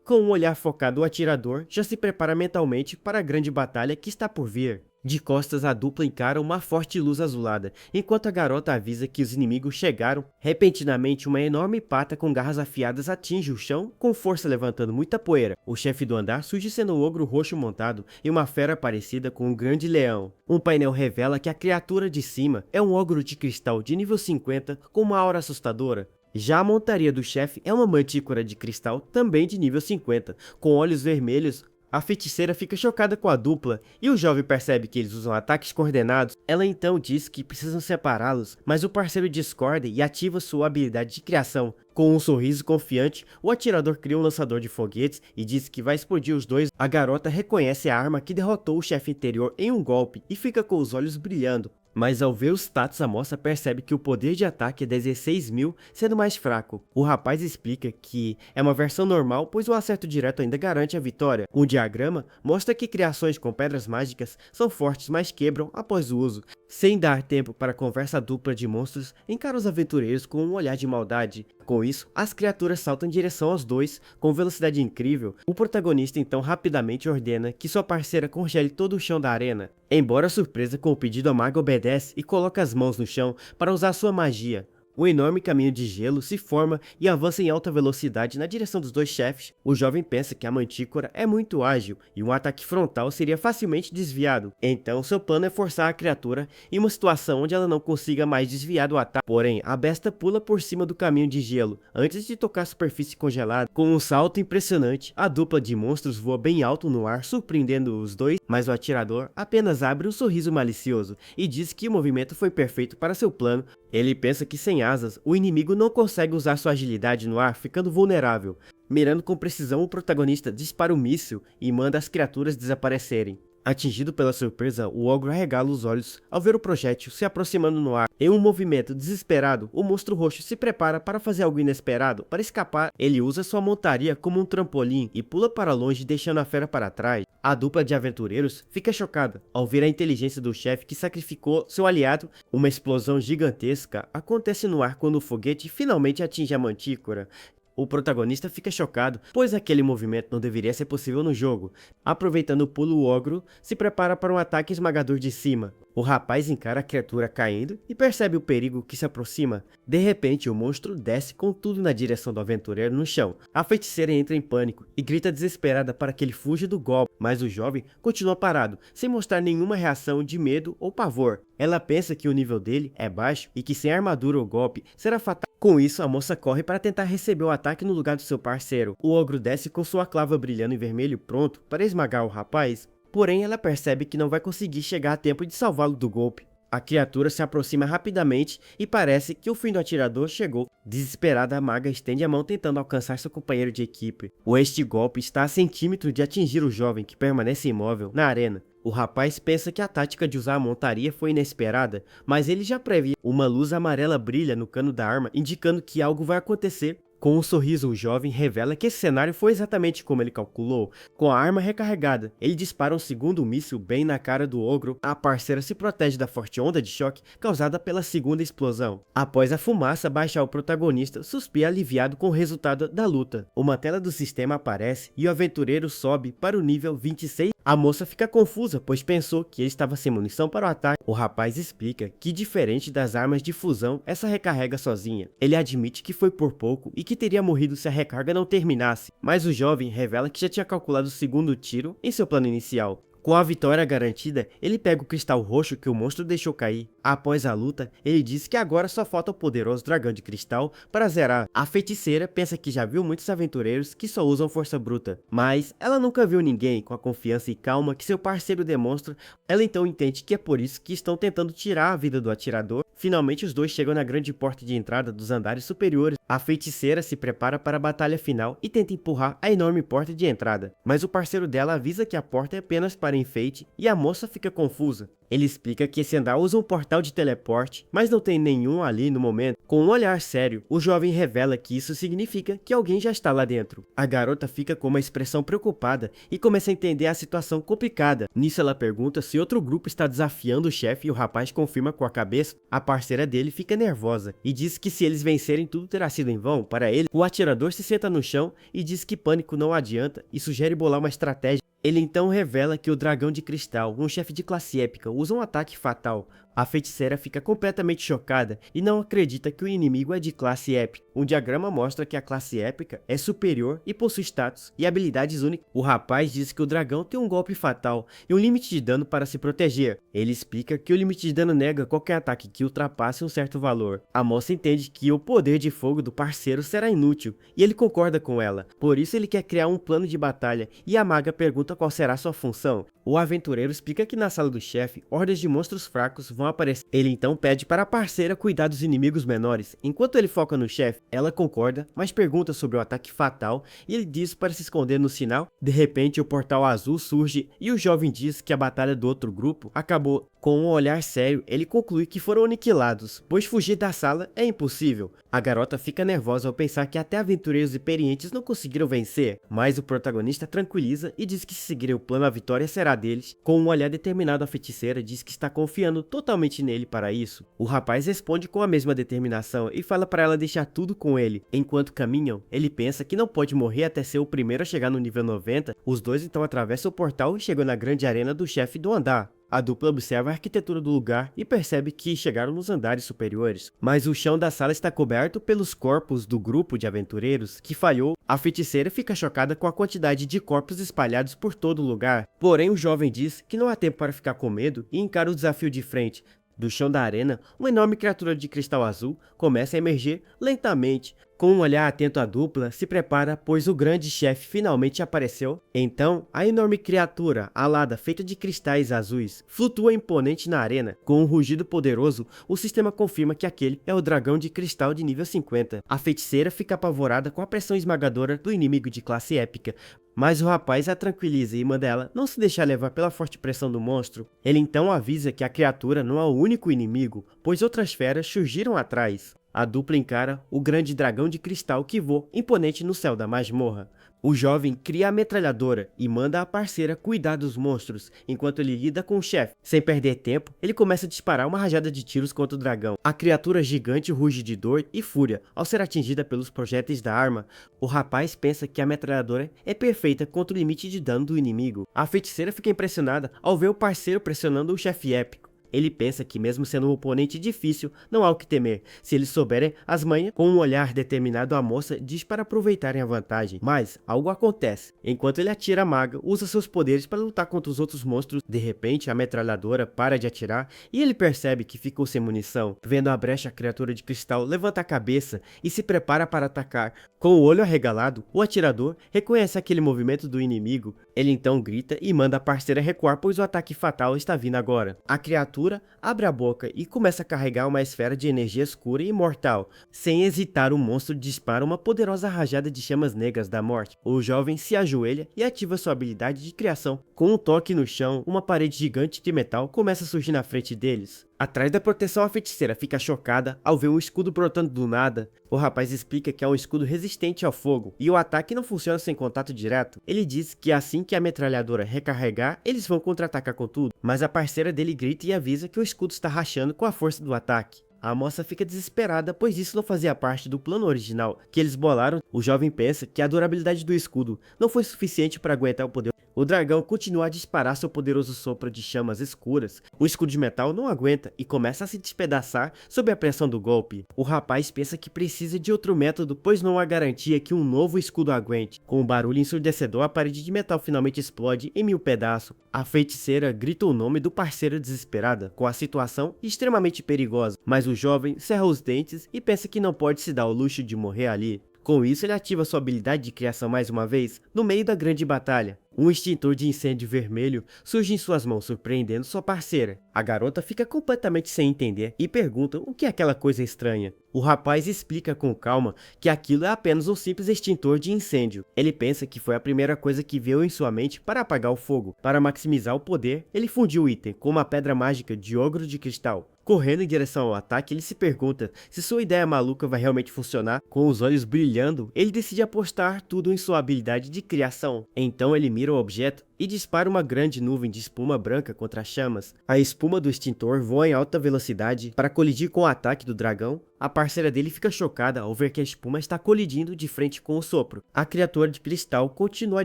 Com um olhar focado, o atirador já se prepara mentalmente para a grande batalha que está por vir. De costas, a dupla encara uma forte luz azulada, enquanto a garota avisa que os inimigos chegaram. Repentinamente, uma enorme pata com garras afiadas atinge o chão, com força levantando muita poeira. O chefe do andar surge sendo um ogro roxo montado em uma fera parecida com um grande leão. Um painel revela que a criatura de cima é um ogro de cristal de nível 50 com uma aura assustadora. Já a montaria do chefe é uma mantícora de cristal também de nível 50, com olhos vermelhos. A feiticeira fica chocada com a dupla e o jovem percebe que eles usam ataques coordenados. Ela então diz que precisam separá-los, mas o parceiro discorda e ativa sua habilidade de criação. Com um sorriso confiante, o atirador cria um lançador de foguetes e diz que vai explodir os dois. A garota reconhece a arma que derrotou o chefe anterior em um golpe e fica com os olhos brilhando. Mas ao ver os status, a moça percebe que o poder de ataque é 16.000, sendo mais fraco. O rapaz explica que é uma versão normal, pois o acerto direto ainda garante a vitória. Um diagrama mostra que criações com pedras mágicas são fortes, mas quebram após o uso. Sem dar tempo para a conversa dupla de monstros, encara os aventureiros com um olhar de maldade. Com isso, as criaturas saltam em direção aos dois, com velocidade incrível. O protagonista então rapidamente ordena que sua parceira congele todo o chão da arena. Embora surpresa com o pedido, a maga obedece e coloca as mãos no chão para usar sua magia. Um enorme caminho de gelo se forma e avança em alta velocidade na direção dos dois chefes. O jovem pensa que a mantícora é muito ágil e um ataque frontal seria facilmente desviado. Então seu plano é forçar a criatura em uma situação onde ela não consiga mais desviar do ataque. Porém, a besta pula por cima do caminho de gelo antes de tocar a superfície congelada. Com um salto impressionante, a dupla de monstros voa bem alto no ar, surpreendendo os dois, mas o atirador apenas abre um sorriso malicioso e diz que o movimento foi perfeito para seu plano. Ele pensa que sem asas, o inimigo não consegue usar sua agilidade no ar, ficando vulnerável. Mirando com precisão, o protagonista dispara o míssil e manda as criaturas desaparecerem. Atingido pela surpresa, o ogro arregala os olhos ao ver o projétil se aproximando no ar. Em um movimento desesperado, o monstro roxo se prepara para fazer algo inesperado. Para escapar, ele usa sua montaria como um trampolim e pula para longe, deixando a fera para trás. A dupla de aventureiros fica chocada ao ver a inteligência do chefe que sacrificou seu aliado. Uma explosão gigantesca acontece no ar quando o foguete finalmente atinge a mantícora. O protagonista fica chocado, pois aquele movimento não deveria ser possível no jogo. Aproveitando o pulo, o ogro se prepara para um ataque esmagador de cima. O rapaz encara a criatura caindo e percebe o perigo que se aproxima. De repente, o monstro desce com tudo na direção do aventureiro no chão. A feiticeira entra em pânico e grita desesperada para que ele fuja do golpe, mas o jovem continua parado, sem mostrar nenhuma reação de medo ou pavor. Ela pensa que o nível dele é baixo e que sem armadura ou golpe será fatal. Com isso, a moça corre para tentar receber o ataque no lugar do seu parceiro. O ogro desce com sua clava brilhando em vermelho pronto para esmagar o rapaz. Porém, ela percebe que não vai conseguir chegar a tempo de salvá-lo do golpe. A criatura se aproxima rapidamente e parece que o fim do atirador chegou. Desesperada, a maga estende a mão tentando alcançar seu companheiro de equipe. Este golpe está a centímetros de atingir o jovem, que permanece imóvel na arena. O rapaz pensa que a tática de usar a montaria foi inesperada, mas ele já previa. Uma luz amarela brilha no cano da arma, indicando que algo vai acontecer. Com um sorriso, o jovem revela que esse cenário foi exatamente como ele calculou. Com a arma recarregada, ele dispara um segundo míssil bem na cara do ogro. A parceira se protege da forte onda de choque causada pela segunda explosão. Após a fumaça baixar, o protagonista suspira aliviado com o resultado da luta. Uma tela do sistema aparece e o aventureiro sobe para o nível 26. A moça fica confusa, pois pensou que ele estava sem munição para o ataque. O rapaz explica que, diferente das armas de fusão, essa recarrega sozinha. Ele admite que foi por pouco e que teria morrido se a recarga não terminasse, mas o jovem revela que já tinha calculado o segundo tiro em seu plano inicial. Com a vitória garantida, ele pega o cristal roxo que o monstro deixou cair. Após a luta, ele diz que agora só falta o poderoso dragão de cristal para zerar. A feiticeira pensa que já viu muitos aventureiros que só usam força bruta, mas ela nunca viu ninguém com a confiança e calma que seu parceiro demonstra. Ela então entende que é por isso que estão tentando tirar a vida do atirador. Finalmente, os dois chegam na grande porta de entrada dos andares superiores. A feiticeira se prepara para a batalha final e tenta empurrar a enorme porta de entrada, mas o parceiro dela avisa que a porta é apenas para enfeite e a moça fica confusa. Ele explica que esse andar usa um portal de teleporte, mas não tem nenhum ali no momento. Com um olhar sério, o jovem revela que isso significa que alguém já está lá dentro. A garota fica com uma expressão preocupada e começa a entender a situação complicada. Nisso ela pergunta se outro grupo está desafiando o chefe e o rapaz confirma com a cabeça. A parceira dele fica nervosa e diz que se eles vencerem tudo terá sido em vão. Para ele, o atirador se senta no chão e diz que pânico não adianta e sugere bolar uma estratégia. Ele então revela que o dragão de cristal, um chefe de classe épica, usa um ataque fatal. A feiticeira fica completamente chocada e não acredita que o inimigo é de classe épica. Um diagrama mostra que a classe épica é superior e possui status e habilidades únicas. O rapaz diz que o dragão tem um golpe fatal e um limite de dano para se proteger. Ele explica que o limite de dano nega qualquer ataque que ultrapasse um certo valor. A moça entende que o poder de fogo do parceiro será inútil e ele concorda com ela. Por isso ele quer criar um plano de batalha e a maga pergunta qual será sua função. O aventureiro explica que na sala do chefe, hordas de monstros fracos vão aparecer. Ele então pede para a parceira cuidar dos inimigos menores. Enquanto ele foca no chefe, ela concorda, mas pergunta sobre o ataque fatal e ele diz para se esconder no sinal. De repente, o portal azul surge e o jovem diz que a batalha do outro grupo acabou. Com um olhar sério, ele conclui que foram aniquilados, pois fugir da sala é impossível. A garota fica nervosa ao pensar que até aventureiros experientes não conseguiram vencer, mas o protagonista tranquiliza e diz que se seguirem o plano a vitória será deles. Com um olhar determinado, a feiticeira diz que está confiando totalmente nele para isso. O rapaz responde com a mesma determinação e fala para ela deixar tudo com ele. Enquanto caminham, ele pensa que não pode morrer até ser o primeiro a chegar no nível 90. Os dois então atravessam o portal e chegam na grande arena do chefe do andar. A dupla observa a arquitetura do lugar e percebe que chegaram nos andares superiores, mas o chão da sala está coberto pelos corpos do grupo de aventureiros que falhou. A feiticeira fica chocada com a quantidade de corpos espalhados por todo o lugar, porém o jovem diz que não há tempo para ficar com medo e encara o desafio de frente. Do chão da arena, uma enorme criatura de cristal azul começa a emerger lentamente. Com um olhar atento, a dupla se prepara, pois o grande chefe finalmente apareceu. Então, a enorme criatura, alada, feita de cristais azuis, flutua imponente na arena. Com um rugido poderoso, o sistema confirma que aquele é o dragão de cristal de nível 50. A feiticeira fica apavorada com a pressão esmagadora do inimigo de classe épica, mas o rapaz a tranquiliza e manda ela não se deixar levar pela forte pressão do monstro. Ele então avisa que a criatura não é o único inimigo, pois outras feras surgiram atrás. A dupla encara o grande dragão de cristal que voa imponente no céu da masmorra. O jovem cria a metralhadora e manda a parceira cuidar dos monstros, enquanto ele lida com o chefe. Sem perder tempo, ele começa a disparar uma rajada de tiros contra o dragão. A criatura gigante ruge de dor e fúria ao ser atingida pelos projéteis da arma. O rapaz pensa que a metralhadora é perfeita contra o limite de dano do inimigo. A feiticeira fica impressionada ao ver o parceiro pressionando o chefe épico. Ele pensa que mesmo sendo um oponente difícil, não há o que temer. Se eles souberem as manhas, com um olhar determinado a moça diz para aproveitarem a vantagem. Mas algo acontece. Enquanto ele atira, a maga usa seus poderes para lutar contra os outros monstros. De repente, a metralhadora para de atirar e ele percebe que ficou sem munição. Vendo a brecha, a criatura de cristal levanta a cabeça e se prepara para atacar. Com o olho arregalado, o atirador reconhece aquele movimento do inimigo. Ele então grita e manda a parceira recuar, pois o ataque fatal está vindo agora. A criatura abre a boca e começa a carregar uma esfera de energia escura e imortal. Sem hesitar, o monstro dispara uma poderosa rajada de chamas negras da morte. O jovem se ajoelha e ativa sua habilidade de criação. Com um toque no chão, uma parede gigante de metal começa a surgir na frente deles. Atrás da proteção, a feiticeira fica chocada ao ver um escudo brotando do nada. O rapaz explica que é um escudo resistente ao fogo e o ataque não funciona sem contato direto. Ele diz que assim que a metralhadora recarregar, eles vão contra-atacar com tudo, mas a parceira dele grita e avisa que o escudo está rachando com a força do ataque. A moça fica desesperada, pois isso não fazia parte do plano original que eles bolaram. O jovem pensa que a durabilidade do escudo não foi suficiente para aguentar o poder. O dragão continua a disparar seu poderoso sopro de chamas escuras. O escudo de metal não aguenta e começa a se despedaçar sob a pressão do golpe. O rapaz pensa que precisa de outro método, pois não há garantia que um novo escudo aguente. Com um barulho ensurdecedor, a parede de metal finalmente explode em 1000 pedaços. A feiticeira grita o nome do parceiro desesperada, com a situação extremamente perigosa, mas o jovem cerra os dentes e pensa que não pode se dar o luxo de morrer ali. Com isso, ele ativa sua habilidade de criação mais uma vez, no meio da grande batalha. Um extintor de incêndio vermelho surge em suas mãos, surpreendendo sua parceira. A garota fica completamente sem entender e pergunta o que é aquela coisa estranha. O rapaz explica com calma que aquilo é apenas um simples extintor de incêndio. Ele pensa que foi a primeira coisa que veio em sua mente para apagar o fogo. Para maximizar o poder, ele fundiu o item com uma pedra mágica de ogro de cristal. Correndo em direção ao ataque, ele se pergunta se sua ideia maluca vai realmente funcionar. Com os olhos brilhando, ele decide apostar tudo em sua habilidade de criação. Então ele mira o objeto e dispara uma grande nuvem de espuma branca contra as chamas. A espuma do extintor voa em alta velocidade para colidir com o ataque do dragão. A parceira dele fica chocada ao ver que a espuma está colidindo de frente com o sopro. A criatura de cristal continua a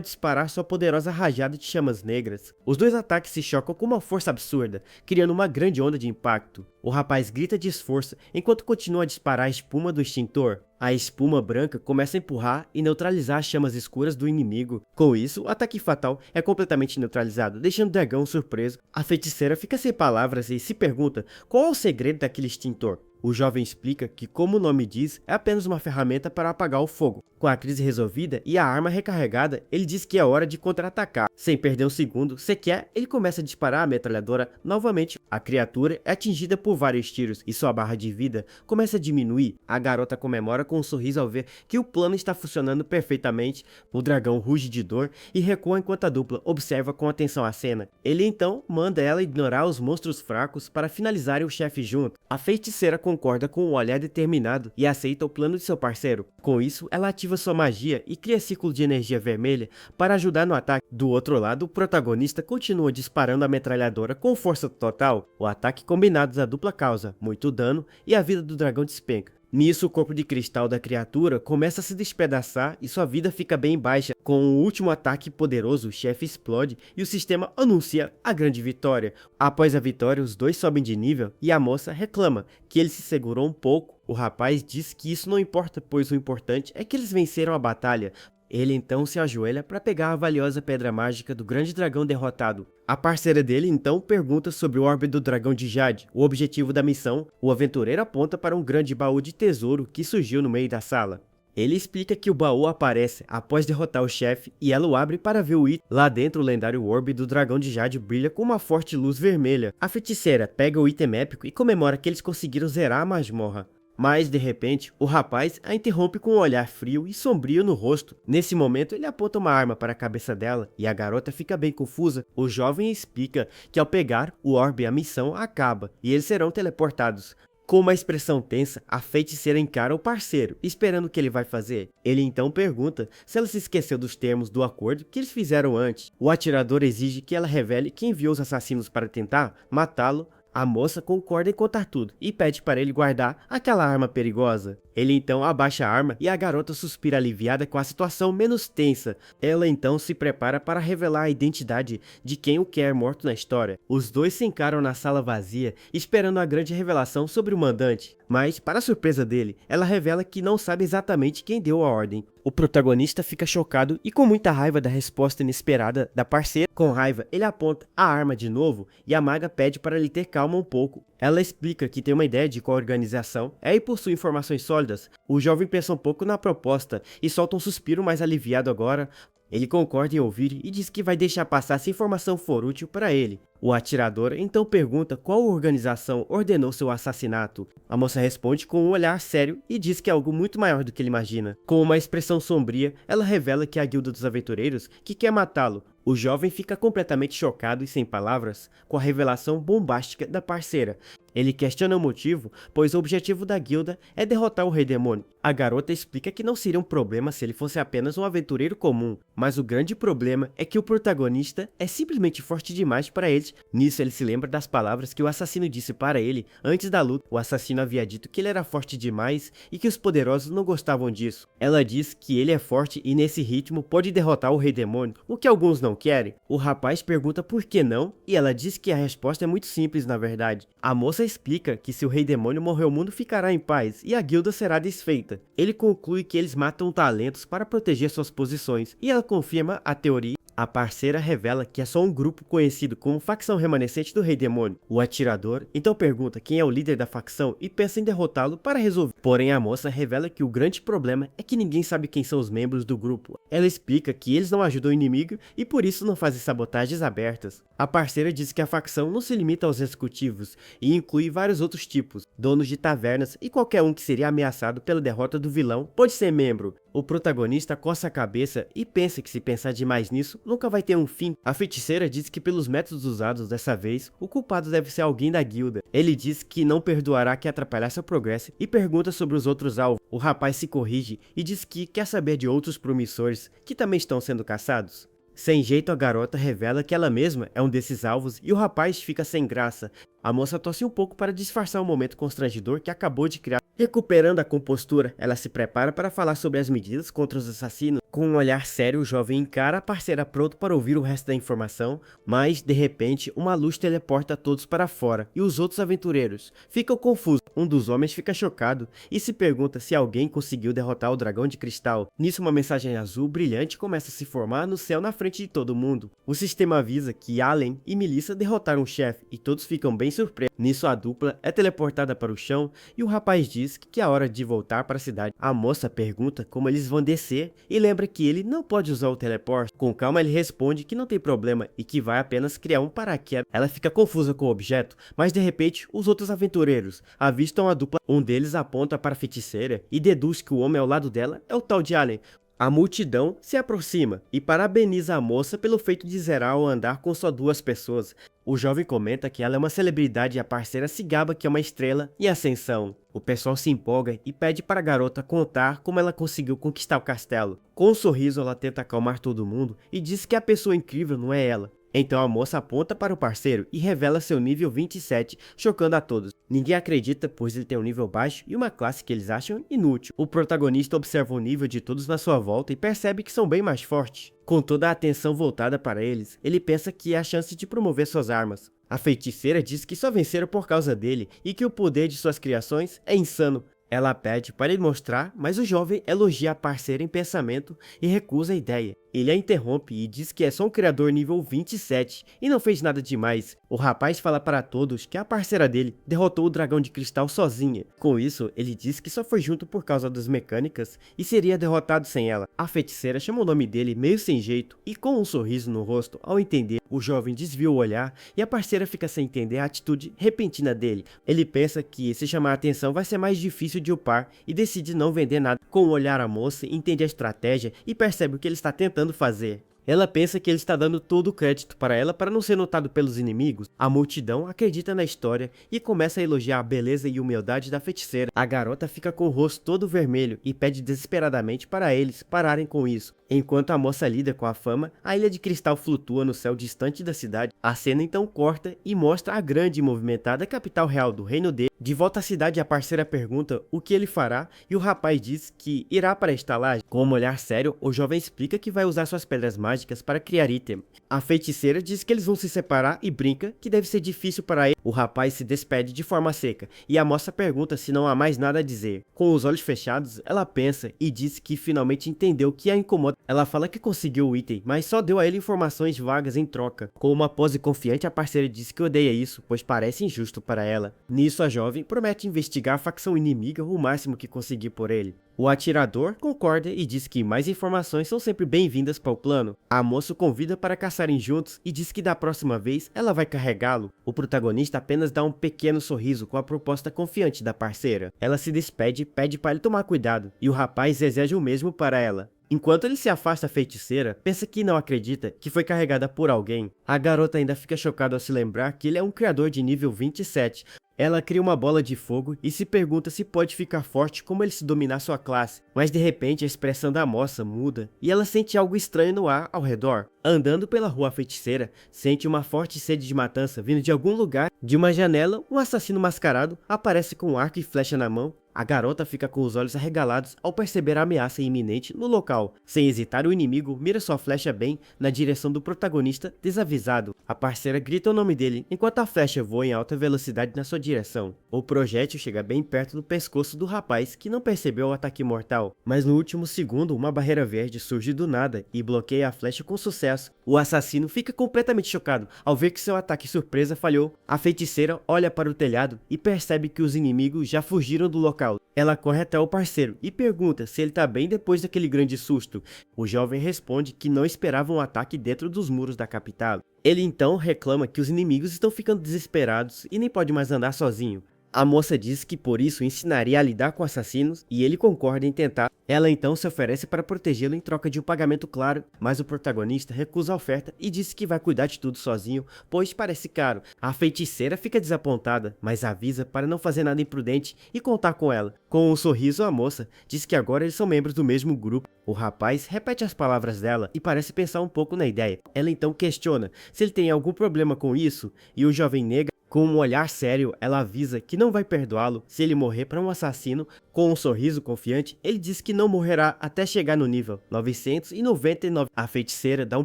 disparar sua poderosa rajada de chamas negras. Os dois ataques se chocam com uma força absurda, criando uma grande onda de impacto. O rapaz grita de esforço enquanto continua a disparar a espuma do extintor. A espuma branca começa a empurrar e neutralizar as chamas escuras do inimigo. Com isso, o ataque fatal é completamente neutralizado, deixando o dragão surpreso. A feiticeira fica sem palavras e se pergunta qual é o segredo daquele extintor. O jovem explica que, como o nome diz, é apenas uma ferramenta para apagar o fogo. Com a crise resolvida e a arma recarregada, ele diz que é hora de contra-atacar. Sem perder um segundo sequer, ele começa a disparar a metralhadora novamente. A criatura é atingida por vários tiros e sua barra de vida começa a diminuir. A garota comemora com um sorriso ao ver que o plano está funcionando perfeitamente. O dragão ruge de dor e recua enquanto a dupla observa com atenção a cena. Ele então manda ela ignorar os monstros fracos para finalizarem o chefe junto. A feiticeira concorda com um olhar determinado e aceita o plano de seu parceiro. Com isso, ela ativa sua magia e cria círculo de energia vermelha para ajudar no ataque. Do outro lado, o protagonista continua disparando a metralhadora com força total. O ataque combinado da dupla causa muito dano e a vida do dragão despenca. Nisso, o corpo de cristal da criatura começa a se despedaçar e sua vida fica bem baixa. Com o último ataque poderoso, o chefe explode e o sistema anuncia a grande vitória. Após a vitória, os dois sobem de nível e a moça reclama que ele se segurou um pouco. O rapaz diz que isso não importa, pois o importante é que eles venceram a batalha. Ele então se ajoelha para pegar a valiosa pedra mágica do grande dragão derrotado. A parceira dele então pergunta sobre o orbe do dragão de Jade, o objetivo da missão. O aventureiro aponta para um grande baú de tesouro que surgiu no meio da sala. Ele explica que o baú aparece após derrotar o chefe e ela o abre para ver o item. Lá dentro, o lendário orbe do dragão de Jade brilha com uma forte luz vermelha. A feiticeira pega o item épico e comemora que eles conseguiram zerar a masmorra. Mas, de repente, o rapaz a interrompe com um olhar frio e sombrio no rosto. Nesse momento, ele aponta uma arma para a cabeça dela e a garota fica bem confusa. O jovem explica que ao pegar o orbe, a missão acaba e eles serão teleportados. Com uma expressão tensa, a feiticeira encara o parceiro, esperando o que ele vai fazer. Ele então pergunta se ela se esqueceu dos termos do acordo que eles fizeram antes. O atirador exige que ela revele quem enviou os assassinos para tentar matá-lo. A moça concorda em contar tudo e pede para ele guardar aquela arma perigosa. Ele então abaixa a arma e a garota suspira aliviada com a situação menos tensa. Ela então se prepara para revelar a identidade de quem o quer morto na história. Os dois se encaram na sala vazia, esperando a grande revelação sobre o mandante. Mas, para surpresa dele, ela revela que não sabe exatamente quem deu a ordem. O protagonista fica chocado e com muita raiva da resposta inesperada da parceira. Com raiva, ele aponta a arma de novo e a maga pede para ele ter calma um pouco. Ela explica que tem uma ideia de qual organização é e possui informações sólidas. O jovem pensa um pouco na proposta e solta um suspiro mais aliviado agora. Ele concorda em ouvir e diz que vai deixar passar se a informação for útil para ele. O atirador então pergunta qual organização ordenou seu assassinato. A moça responde com um olhar sério e diz que é algo muito maior do que ele imagina. Com uma expressão sombria, ela revela que é a Guilda dos Aventureiros que quer matá-lo. O jovem fica completamente chocado e sem palavras com a revelação bombástica da parceira. Ele questiona o motivo, pois o objetivo da guilda é derrotar o Rei Demônio. A garota explica que não seria um problema se ele fosse apenas um aventureiro comum, mas o grande problema é que o protagonista é simplesmente forte demais para eles. Nisso ele se lembra das palavras que o assassino disse para ele antes da luta. O assassino havia dito que ele era forte demais e que os poderosos não gostavam disso. Ela diz que ele é forte e nesse ritmo pode derrotar o Rei Demônio, o que alguns não querem. O rapaz pergunta por que não e ela diz que a resposta é muito simples na verdade. A moça explica que se o Rei Demônio morrer o mundo ficará em paz e a guilda será desfeita. Ele conclui que eles matam talentos para proteger suas posições e ela confirma a teoria. A parceira revela que é só um grupo conhecido como facção remanescente do Rei Demônio. O atirador então pergunta quem é o líder da facção e pensa em derrotá-lo para resolver. Porém, a moça revela que o grande problema é que ninguém sabe quem são os membros do grupo. Ela explica que eles não ajudam o inimigo e por isso não fazem sabotagens abertas. A parceira diz que a facção não se limita aos executivos e inclui vários outros tipos, donos de tavernas e qualquer um que seria ameaçado pela derrota do vilão pode ser membro. O protagonista coça a cabeça e pensa que se pensar demais nisso, nunca vai ter um fim. A feiticeira diz que pelos métodos usados dessa vez, o culpado deve ser alguém da guilda. Ele diz que não perdoará que atrapalhar seu progresso e pergunta sobre os outros alvos. O rapaz se corrige e diz que quer saber de outros promissores que também estão sendo caçados. Sem jeito, a garota revela que ela mesma é um desses alvos e o rapaz fica sem graça. A moça tosse um pouco para disfarçar o momento constrangedor que acabou de criar. Recuperando a compostura, ela se prepara para falar sobre as medidas contra os assassinos. Com um olhar sério, o jovem encara a parceira pronto para ouvir o resto da informação, mas, de repente, uma luz teleporta todos para fora e os outros aventureiros ficam confusos. Um dos homens fica chocado e se pergunta se alguém conseguiu derrotar o dragão de cristal. Nisso, uma mensagem azul brilhante começa a se formar no céu na frente de todo mundo. O sistema avisa que Allen e Melissa derrotaram o chefe e todos ficam bem surpresos. Nisso, a dupla é teleportada para o chão e o rapaz diz que é hora de voltar para a cidade. A moça pergunta como eles vão descer e lembra que ele não pode usar o teleporte. Com calma, ele responde que não tem problema e que vai apenas criar um paraquedas. Ela fica confusa com o objeto, mas de repente, os outros aventureiros avistam a dupla. Um deles aponta para a feiticeira e deduz que o homem ao lado dela é o tal de Allen. A multidão se aproxima e parabeniza a moça pelo feito de zerar ao andar com só 2 pessoas. O jovem comenta que ela é uma celebridade e a parceira se gaba que é uma estrela em ascensão. O pessoal se empolga e pede para a garota contar como ela conseguiu conquistar o castelo. Com um sorriso, ela tenta acalmar todo mundo e diz que a pessoa incrível não é ela. Então a moça aponta para o parceiro e revela seu nível 27, chocando a todos. Ninguém acredita, pois ele tem um nível baixo e uma classe que eles acham inútil. O protagonista observa o nível de todos na sua volta e percebe que são bem mais fortes. Com toda a atenção voltada para eles, ele pensa que é a chance de promover suas armas. A feiticeira diz que só venceram por causa dele e que o poder de suas criações é insano. Ela pede para ele mostrar, mas o jovem elogia a parceira em pensamento e recusa a ideia. Ele a interrompe e diz que é só um criador nível 27 e não fez nada demais. O rapaz fala para todos que a parceira dele derrotou o dragão de cristal sozinha. Com isso, ele diz que só foi junto por causa das mecânicas e seria derrotado sem ela. A feiticeira chama o nome dele meio sem jeito e com um sorriso no rosto ao entender. O jovem desvia o olhar e a parceira fica sem entender a atitude repentina dele. Ele pensa que se chamar a atenção vai ser mais difícil de upar e decide não vender nada. Com o olhar a moça entende a estratégia e percebe o que ele está tentando fazer. Ela pensa que ele está dando todo o crédito para ela para não ser notado pelos inimigos. A multidão acredita na história e começa a elogiar a beleza e humildade da feiticeira. A garota fica com o rosto todo vermelho e pede desesperadamente para eles pararem com isso. Enquanto a moça lida com a fama, a ilha de cristal flutua no céu distante da cidade. A cena então corta e mostra a grande e movimentada capital real do reino dele. De volta à cidade, a parceira pergunta o que ele fará e o rapaz diz que irá para a estalagem. Com um olhar sério, o jovem explica que vai usar suas pedras mágicas para criar item. A feiticeira diz que eles vão se separar e brinca que deve ser difícil para ele. O rapaz se despede de forma seca e a moça pergunta se não há mais nada a dizer. Com os olhos fechados, ela pensa e diz que finalmente entendeu o que a incomoda. Ela fala que conseguiu o item, mas só deu a ele informações vagas em troca. Com uma pose confiante, a parceira diz que odeia isso, pois parece injusto para ela. Nisso, a jovem promete investigar a facção inimiga o máximo que conseguir por ele. O atirador concorda e diz que mais informações são sempre bem-vindas para o plano. A moça o convida para caçarem juntos e diz que da próxima vez ela vai carregá-lo. O protagonista apenas dá um pequeno sorriso com a proposta confiante da parceira. Ela se despede e pede para ele tomar cuidado, e o rapaz deseja o mesmo para ela. Enquanto ele se afasta, a feiticeira pensa que não acredita que foi carregada por alguém. A garota ainda fica chocada ao se lembrar que ele é um criador de nível 27. Ela cria uma bola de fogo e se pergunta se pode ficar forte como ele se dominar sua classe. Mas de repente a expressão da moça muda e ela sente algo estranho no ar ao redor. Andando pela rua, a feiticeira sente uma forte sede de matança vindo de algum lugar. De uma janela, um assassino mascarado aparece com um arco e flecha na mão. A garota fica com os olhos arregalados ao perceber a ameaça iminente no local. Sem hesitar, o inimigo mira sua flecha bem na direção do protagonista desavisado. A parceira grita o nome dele enquanto a flecha voa em alta velocidade na sua direção. O projétil chega bem perto do pescoço do rapaz, que não percebeu o ataque mortal. Mas no último segundo, uma barreira verde surge do nada e bloqueia a flecha com sucesso. sucesso. O assassino fica completamente chocado ao ver que seu ataque surpresa falhou. A feiticeira olha para o telhado e percebe que os inimigos já fugiram do local. Ela corre até o parceiro e pergunta se ele está bem depois daquele grande susto. O jovem responde que não esperava um ataque dentro dos muros da capital. Ele então reclama que os inimigos estão ficando desesperados e nem pode mais andar sozinho. A moça diz que por isso ensinaria a lidar com assassinos e ele concorda em tentar. Ela então se oferece para protegê-lo em troca de um pagamento claro, mas o protagonista recusa a oferta e diz que vai cuidar de tudo sozinho, pois parece caro. A feiticeira fica desapontada, mas avisa para não fazer nada imprudente e contar com ela. Com um sorriso, a moça diz que agora eles são membros do mesmo grupo. O rapaz repete as palavras dela e parece pensar um pouco na ideia. Ela então questiona se ele tem algum problema com isso e o jovem nega. Com um olhar sério, ela avisa que não vai perdoá-lo se ele morrer para um assassino. Com um sorriso confiante, ele diz que não morrerá até chegar no nível 999. A feiticeira dá um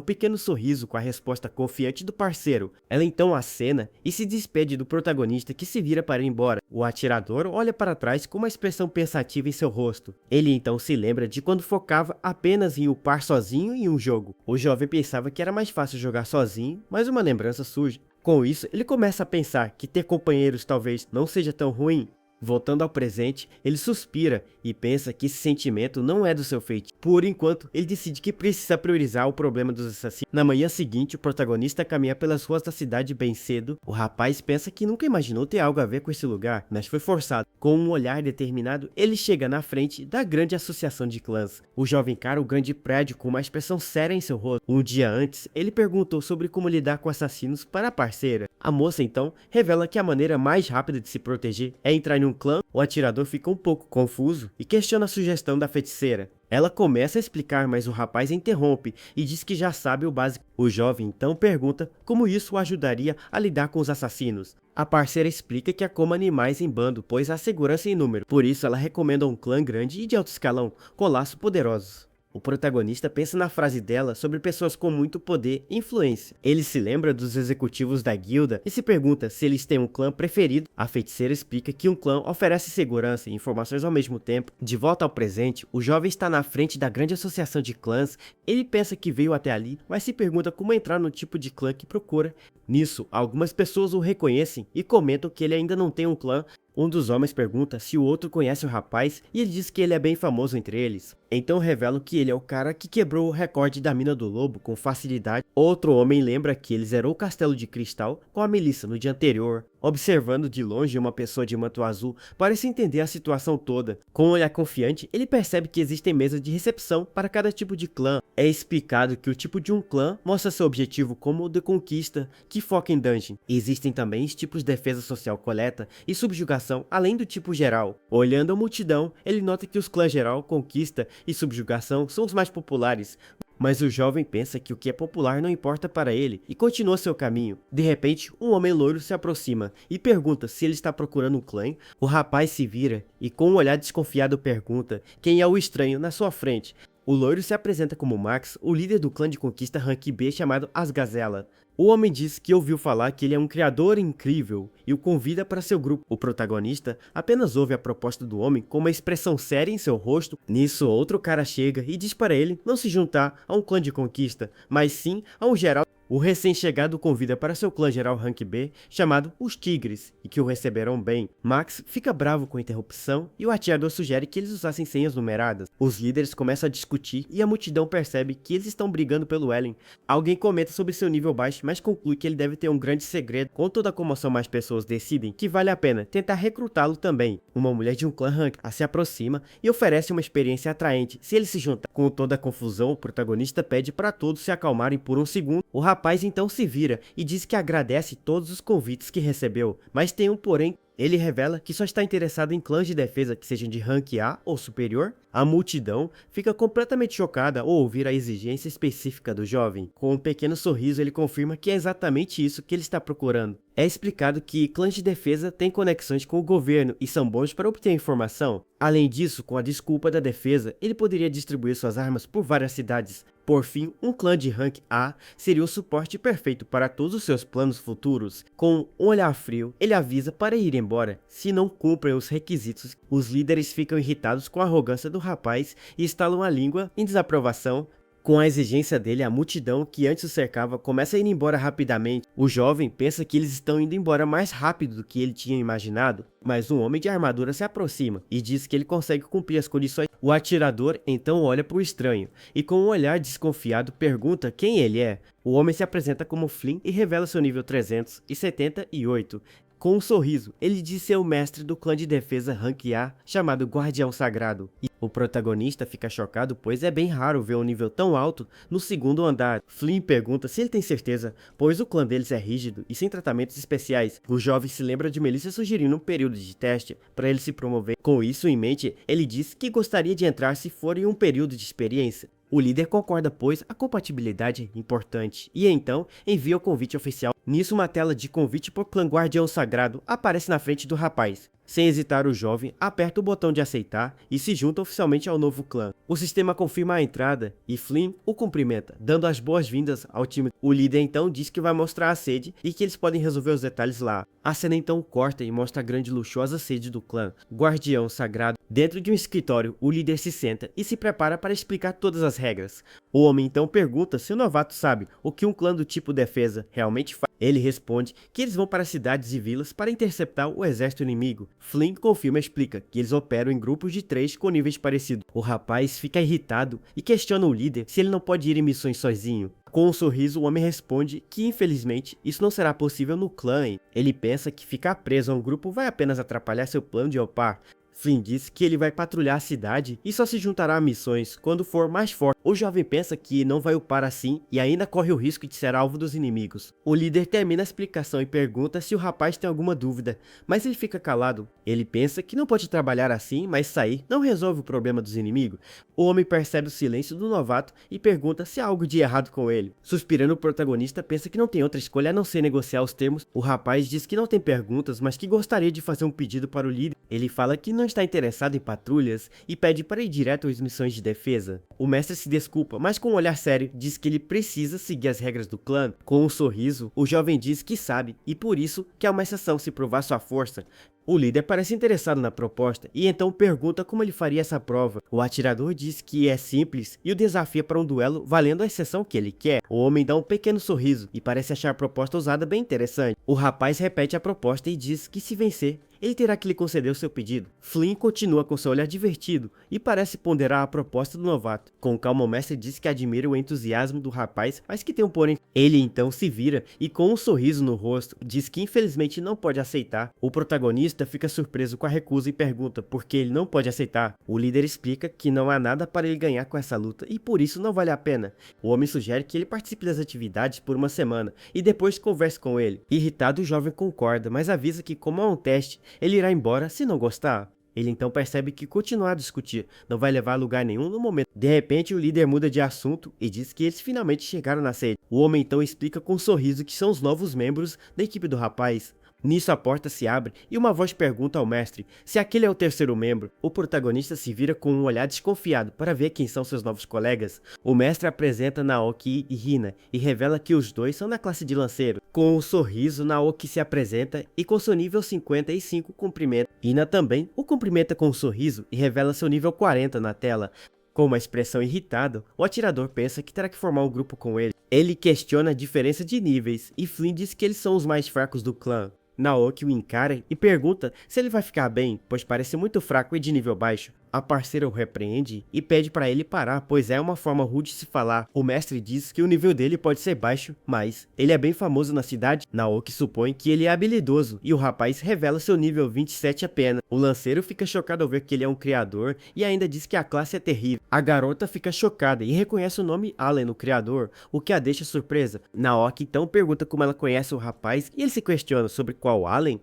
pequeno sorriso com a resposta confiante do parceiro. Ela então acena e se despede do protagonista, que se vira para ir embora. O atirador olha para trás com uma expressão pensativa em seu rosto. Ele então se lembra de quando focava apenas em upar sozinho em um jogo. O jovem pensava que era mais fácil jogar sozinho, mas uma lembrança surge. Com isso, ele começa a pensar que ter companheiros talvez não seja tão ruim. Voltando ao presente, ele suspira e pensa que esse sentimento não é do seu feitio. Por enquanto, ele decide que precisa priorizar o problema dos assassinos. Na manhã seguinte, o protagonista caminha pelas ruas da cidade bem cedo. O rapaz pensa que nunca imaginou ter algo a ver com esse lugar, mas foi forçado. Com um olhar determinado, ele chega na frente da grande associação de clãs. O jovem encara o grande prédio com uma expressão séria em seu rosto. Um dia antes, ele perguntou sobre como lidar com assassinos para a parceira. A moça então revela que a maneira mais rápida de se proteger é entrar em um clã. O atirador fica um pouco confuso e questiona a sugestão da feiticeira. Ela começa a explicar, mas o rapaz interrompe e diz que já sabe o básico. O jovem então pergunta como isso o ajudaria a lidar com os assassinos. A parceira explica que é como animais em bando, pois há segurança em número. Por isso ela recomenda um clã grande e de alto escalão, com laços poderosos. O protagonista pensa na frase dela sobre pessoas com muito poder e influência. Ele se lembra dos executivos da guilda e se pergunta se eles têm um clã preferido. A feiticeira explica que um clã oferece segurança e informações ao mesmo tempo. De volta ao presente, o jovem está na frente da grande associação de clãs. Ele pensa que veio até ali, mas se pergunta como entrar no tipo de clã que procura. Nisso, algumas pessoas o reconhecem e comentam que ele ainda não tem um clã. Um dos homens pergunta se o outro conhece o rapaz e ele diz que ele é bem famoso entre eles. Então revelam que ele é o cara que quebrou o recorde da Mina do Lobo com facilidade. Outro homem lembra que ele zerou o Castelo de Cristal com a Melissa no dia anterior. Observando de longe uma pessoa de manto azul, parece entender a situação toda. Com um olhar confiante, ele percebe que existem mesas de recepção para cada tipo de clã. É explicado que o tipo de um clã mostra seu objetivo como o de conquista, que foca em dungeon. Existem também os tipos de defesa social coleta e subjugação, além do tipo geral. Olhando a multidão, ele nota que os clãs geral, conquista e subjugação são os mais populares. Mas o jovem pensa que o que é popular não importa para ele e continua seu caminho. De repente, um homem loiro se aproxima e pergunta se ele está procurando um clã. O rapaz se vira e com um olhar desconfiado pergunta quem é o estranho na sua frente. O loiro se apresenta como Max, o líder do clã de conquista Rank B chamado As Gazela. O homem diz que ouviu falar que ele é um criador incrível e o convida para seu grupo. O protagonista apenas ouve a proposta do homem com uma expressão séria em seu rosto. Nisso, outro cara chega e diz para ele não se juntar a um clã de conquista, mas sim a um geral. O recém-chegado convida para seu clã geral Rank B, chamado Os Tigres, e que o receberão bem. Max fica bravo com a interrupção e o atirador sugere que eles usassem senhas numeradas. Os líderes começam a discutir e a multidão percebe que eles estão brigando pelo Ellen. Alguém comenta sobre seu nível baixo, mas conclui que ele deve ter um grande segredo. Com toda a comoção, mais pessoas decidem que vale a pena tentar recrutá-lo também. Uma mulher de um clã Rank se aproxima e oferece uma experiência atraente se ele se juntar. Com toda a confusão, o protagonista pede para todos se acalmarem por um segundo. O rapaz então se vira e diz que agradece todos os convites que recebeu, mas tem um porém. Ele revela que só está interessado em clãs de defesa que sejam de rank A ou superior. A multidão fica completamente chocada ao ouvir a exigência específica do jovem. Com um pequeno sorriso, ele confirma que é exatamente isso que ele está procurando. É explicado que clãs de defesa têm conexões com o governo e são bons para obter informação. Além disso, com a desculpa da defesa, ele poderia distribuir suas armas por várias cidades. Por fim, um clã de rank A seria o suporte perfeito para todos os seus planos futuros. Com um olhar frio, ele avisa para ir embora se não cumprem os requisitos. Os líderes ficam irritados com a arrogância do rapaz e estalam a língua em desaprovação. Com a exigência dele, a multidão que antes o cercava começa a ir embora rapidamente. O jovem pensa que eles estão indo embora mais rápido do que ele tinha imaginado, mas um homem de armadura se aproxima e diz que ele consegue cumprir as condições. O atirador então olha para o estranho e com um olhar desconfiado pergunta quem ele é. O homem se apresenta como Flynn e revela seu nível 378. Com um sorriso, ele diz ser o mestre do clã de defesa Rank A, chamado Guardião Sagrado. E o protagonista fica chocado, pois é bem raro ver um nível tão alto no segundo andar. Flynn pergunta se ele tem certeza, pois o clã deles é rígido e sem tratamentos especiais. O jovem se lembra de Melissa sugerindo um período de teste para ele se promover. Com isso em mente, ele diz que gostaria de entrar se for em um período de experiência. O líder concorda, pois a compatibilidade é importante, e então envia o convite oficial. Nisso, uma tela de convite por clã Guardião Sagrado aparece na frente do rapaz. Sem hesitar, o jovem aperta o botão de aceitar e se junta oficialmente ao novo clã. O sistema confirma a entrada e Flynn o cumprimenta, dando as boas-vindas ao time. O líder então diz que vai mostrar a sede e que eles podem resolver os detalhes lá. A cena então corta e mostra a grande e luxuosa sede do clã Guardião Sagrado. Dentro de um escritório, o líder se senta e se prepara para explicar todas as regras. O homem então pergunta se o novato sabe o que um clã do tipo defesa realmente faz. Ele responde que eles vão para cidades e vilas para interceptar o exército inimigo. Flynn confirma e explica que eles operam em grupos de 3 com níveis parecidos. O rapaz fica irritado e questiona o líder se ele não pode ir em missões sozinho. Com um sorriso, o homem responde que infelizmente isso não será possível no clã. Ele pensa que ficar preso a um grupo vai apenas atrapalhar seu plano de upar. Flynn diz que ele vai patrulhar a cidade e só se juntará a missões quando for mais forte. O jovem pensa que não vai upar assim e ainda corre o risco de ser alvo dos inimigos. O líder termina a explicação e pergunta se o rapaz tem alguma dúvida, mas ele fica calado. Ele pensa que não pode trabalhar assim, mas sair não resolve o problema dos inimigos. O homem percebe o silêncio do novato e pergunta se há algo de errado com ele. Suspirando, o protagonista pensa que não tem outra escolha a não ser negociar os termos. O rapaz diz que não tem perguntas, mas que gostaria de fazer um pedido para o líder. Ele fala que não está interessado em patrulhas e pede para ir direto às missões de defesa. O mestre se desculpa, mas com um olhar sério diz que ele precisa seguir as regras do clã. Com um sorriso, o jovem diz que sabe e por isso que é uma exceção se provar sua força. O líder parece interessado na proposta e então pergunta como ele faria essa prova. O atirador diz que é simples e o desafia para um duelo valendo a exceção que ele quer. O homem dá um pequeno sorriso e parece achar a proposta usada bem interessante. O rapaz repete a proposta e diz que se vencer, ele terá que lhe conceder o seu pedido. Flynn continua com seu olhar divertido e parece ponderar a proposta do novato. Com calma, o mestre diz que admira o entusiasmo do rapaz, mas que tem um porém. Ele então se vira e com um sorriso no rosto, diz que infelizmente não pode aceitar. O protagonista fica surpreso com a recusa e pergunta por que ele não pode aceitar. O líder explica que não há nada para ele ganhar com essa luta e por isso não vale a pena. O homem sugere que ele participe das atividades por uma semana e depois converse com ele. Irritado, o jovem concorda, mas avisa que como é um teste, ele irá embora se não gostar. Ele então percebe que continuar a discutir não vai levar a lugar nenhum no momento. De repente, o líder muda de assunto e diz que eles finalmente chegaram na sede. O homem então explica com um sorriso que são os novos membros da equipe do rapaz. Nisso a porta se abre e uma voz pergunta ao mestre se aquele é o terceiro membro. O protagonista se vira com um olhar desconfiado para ver quem são seus novos colegas. O mestre apresenta Naoki e Hina e revela que os dois são da classe de lanceiro. Com um sorriso, Naoki se apresenta e com seu nível 55 cumprimenta. Hina também o cumprimenta com um sorriso e revela seu nível 40 na tela. Com uma expressão irritada, o atirador pensa que terá que formar um grupo com ele. Ele questiona a diferença de níveis e Flynn diz que eles são os mais fracos do clã. Naoki o encara e pergunta se ele vai ficar bem, pois parece muito fraco e de nível baixo. A parceira o repreende e pede para ele parar, pois é uma forma rude de se falar. O mestre diz que o nível dele pode ser baixo, mas ele é bem famoso na cidade. Naoki supõe que ele é habilidoso e o rapaz revela seu nível 27 apenas. O lanceiro fica chocado ao ver que ele é um criador e ainda diz que a classe é terrível. A garota fica chocada e reconhece o nome Allen no criador, o que a deixa surpresa. Naoki então pergunta como ela conhece o rapaz e ele se questiona sobre qual Allen.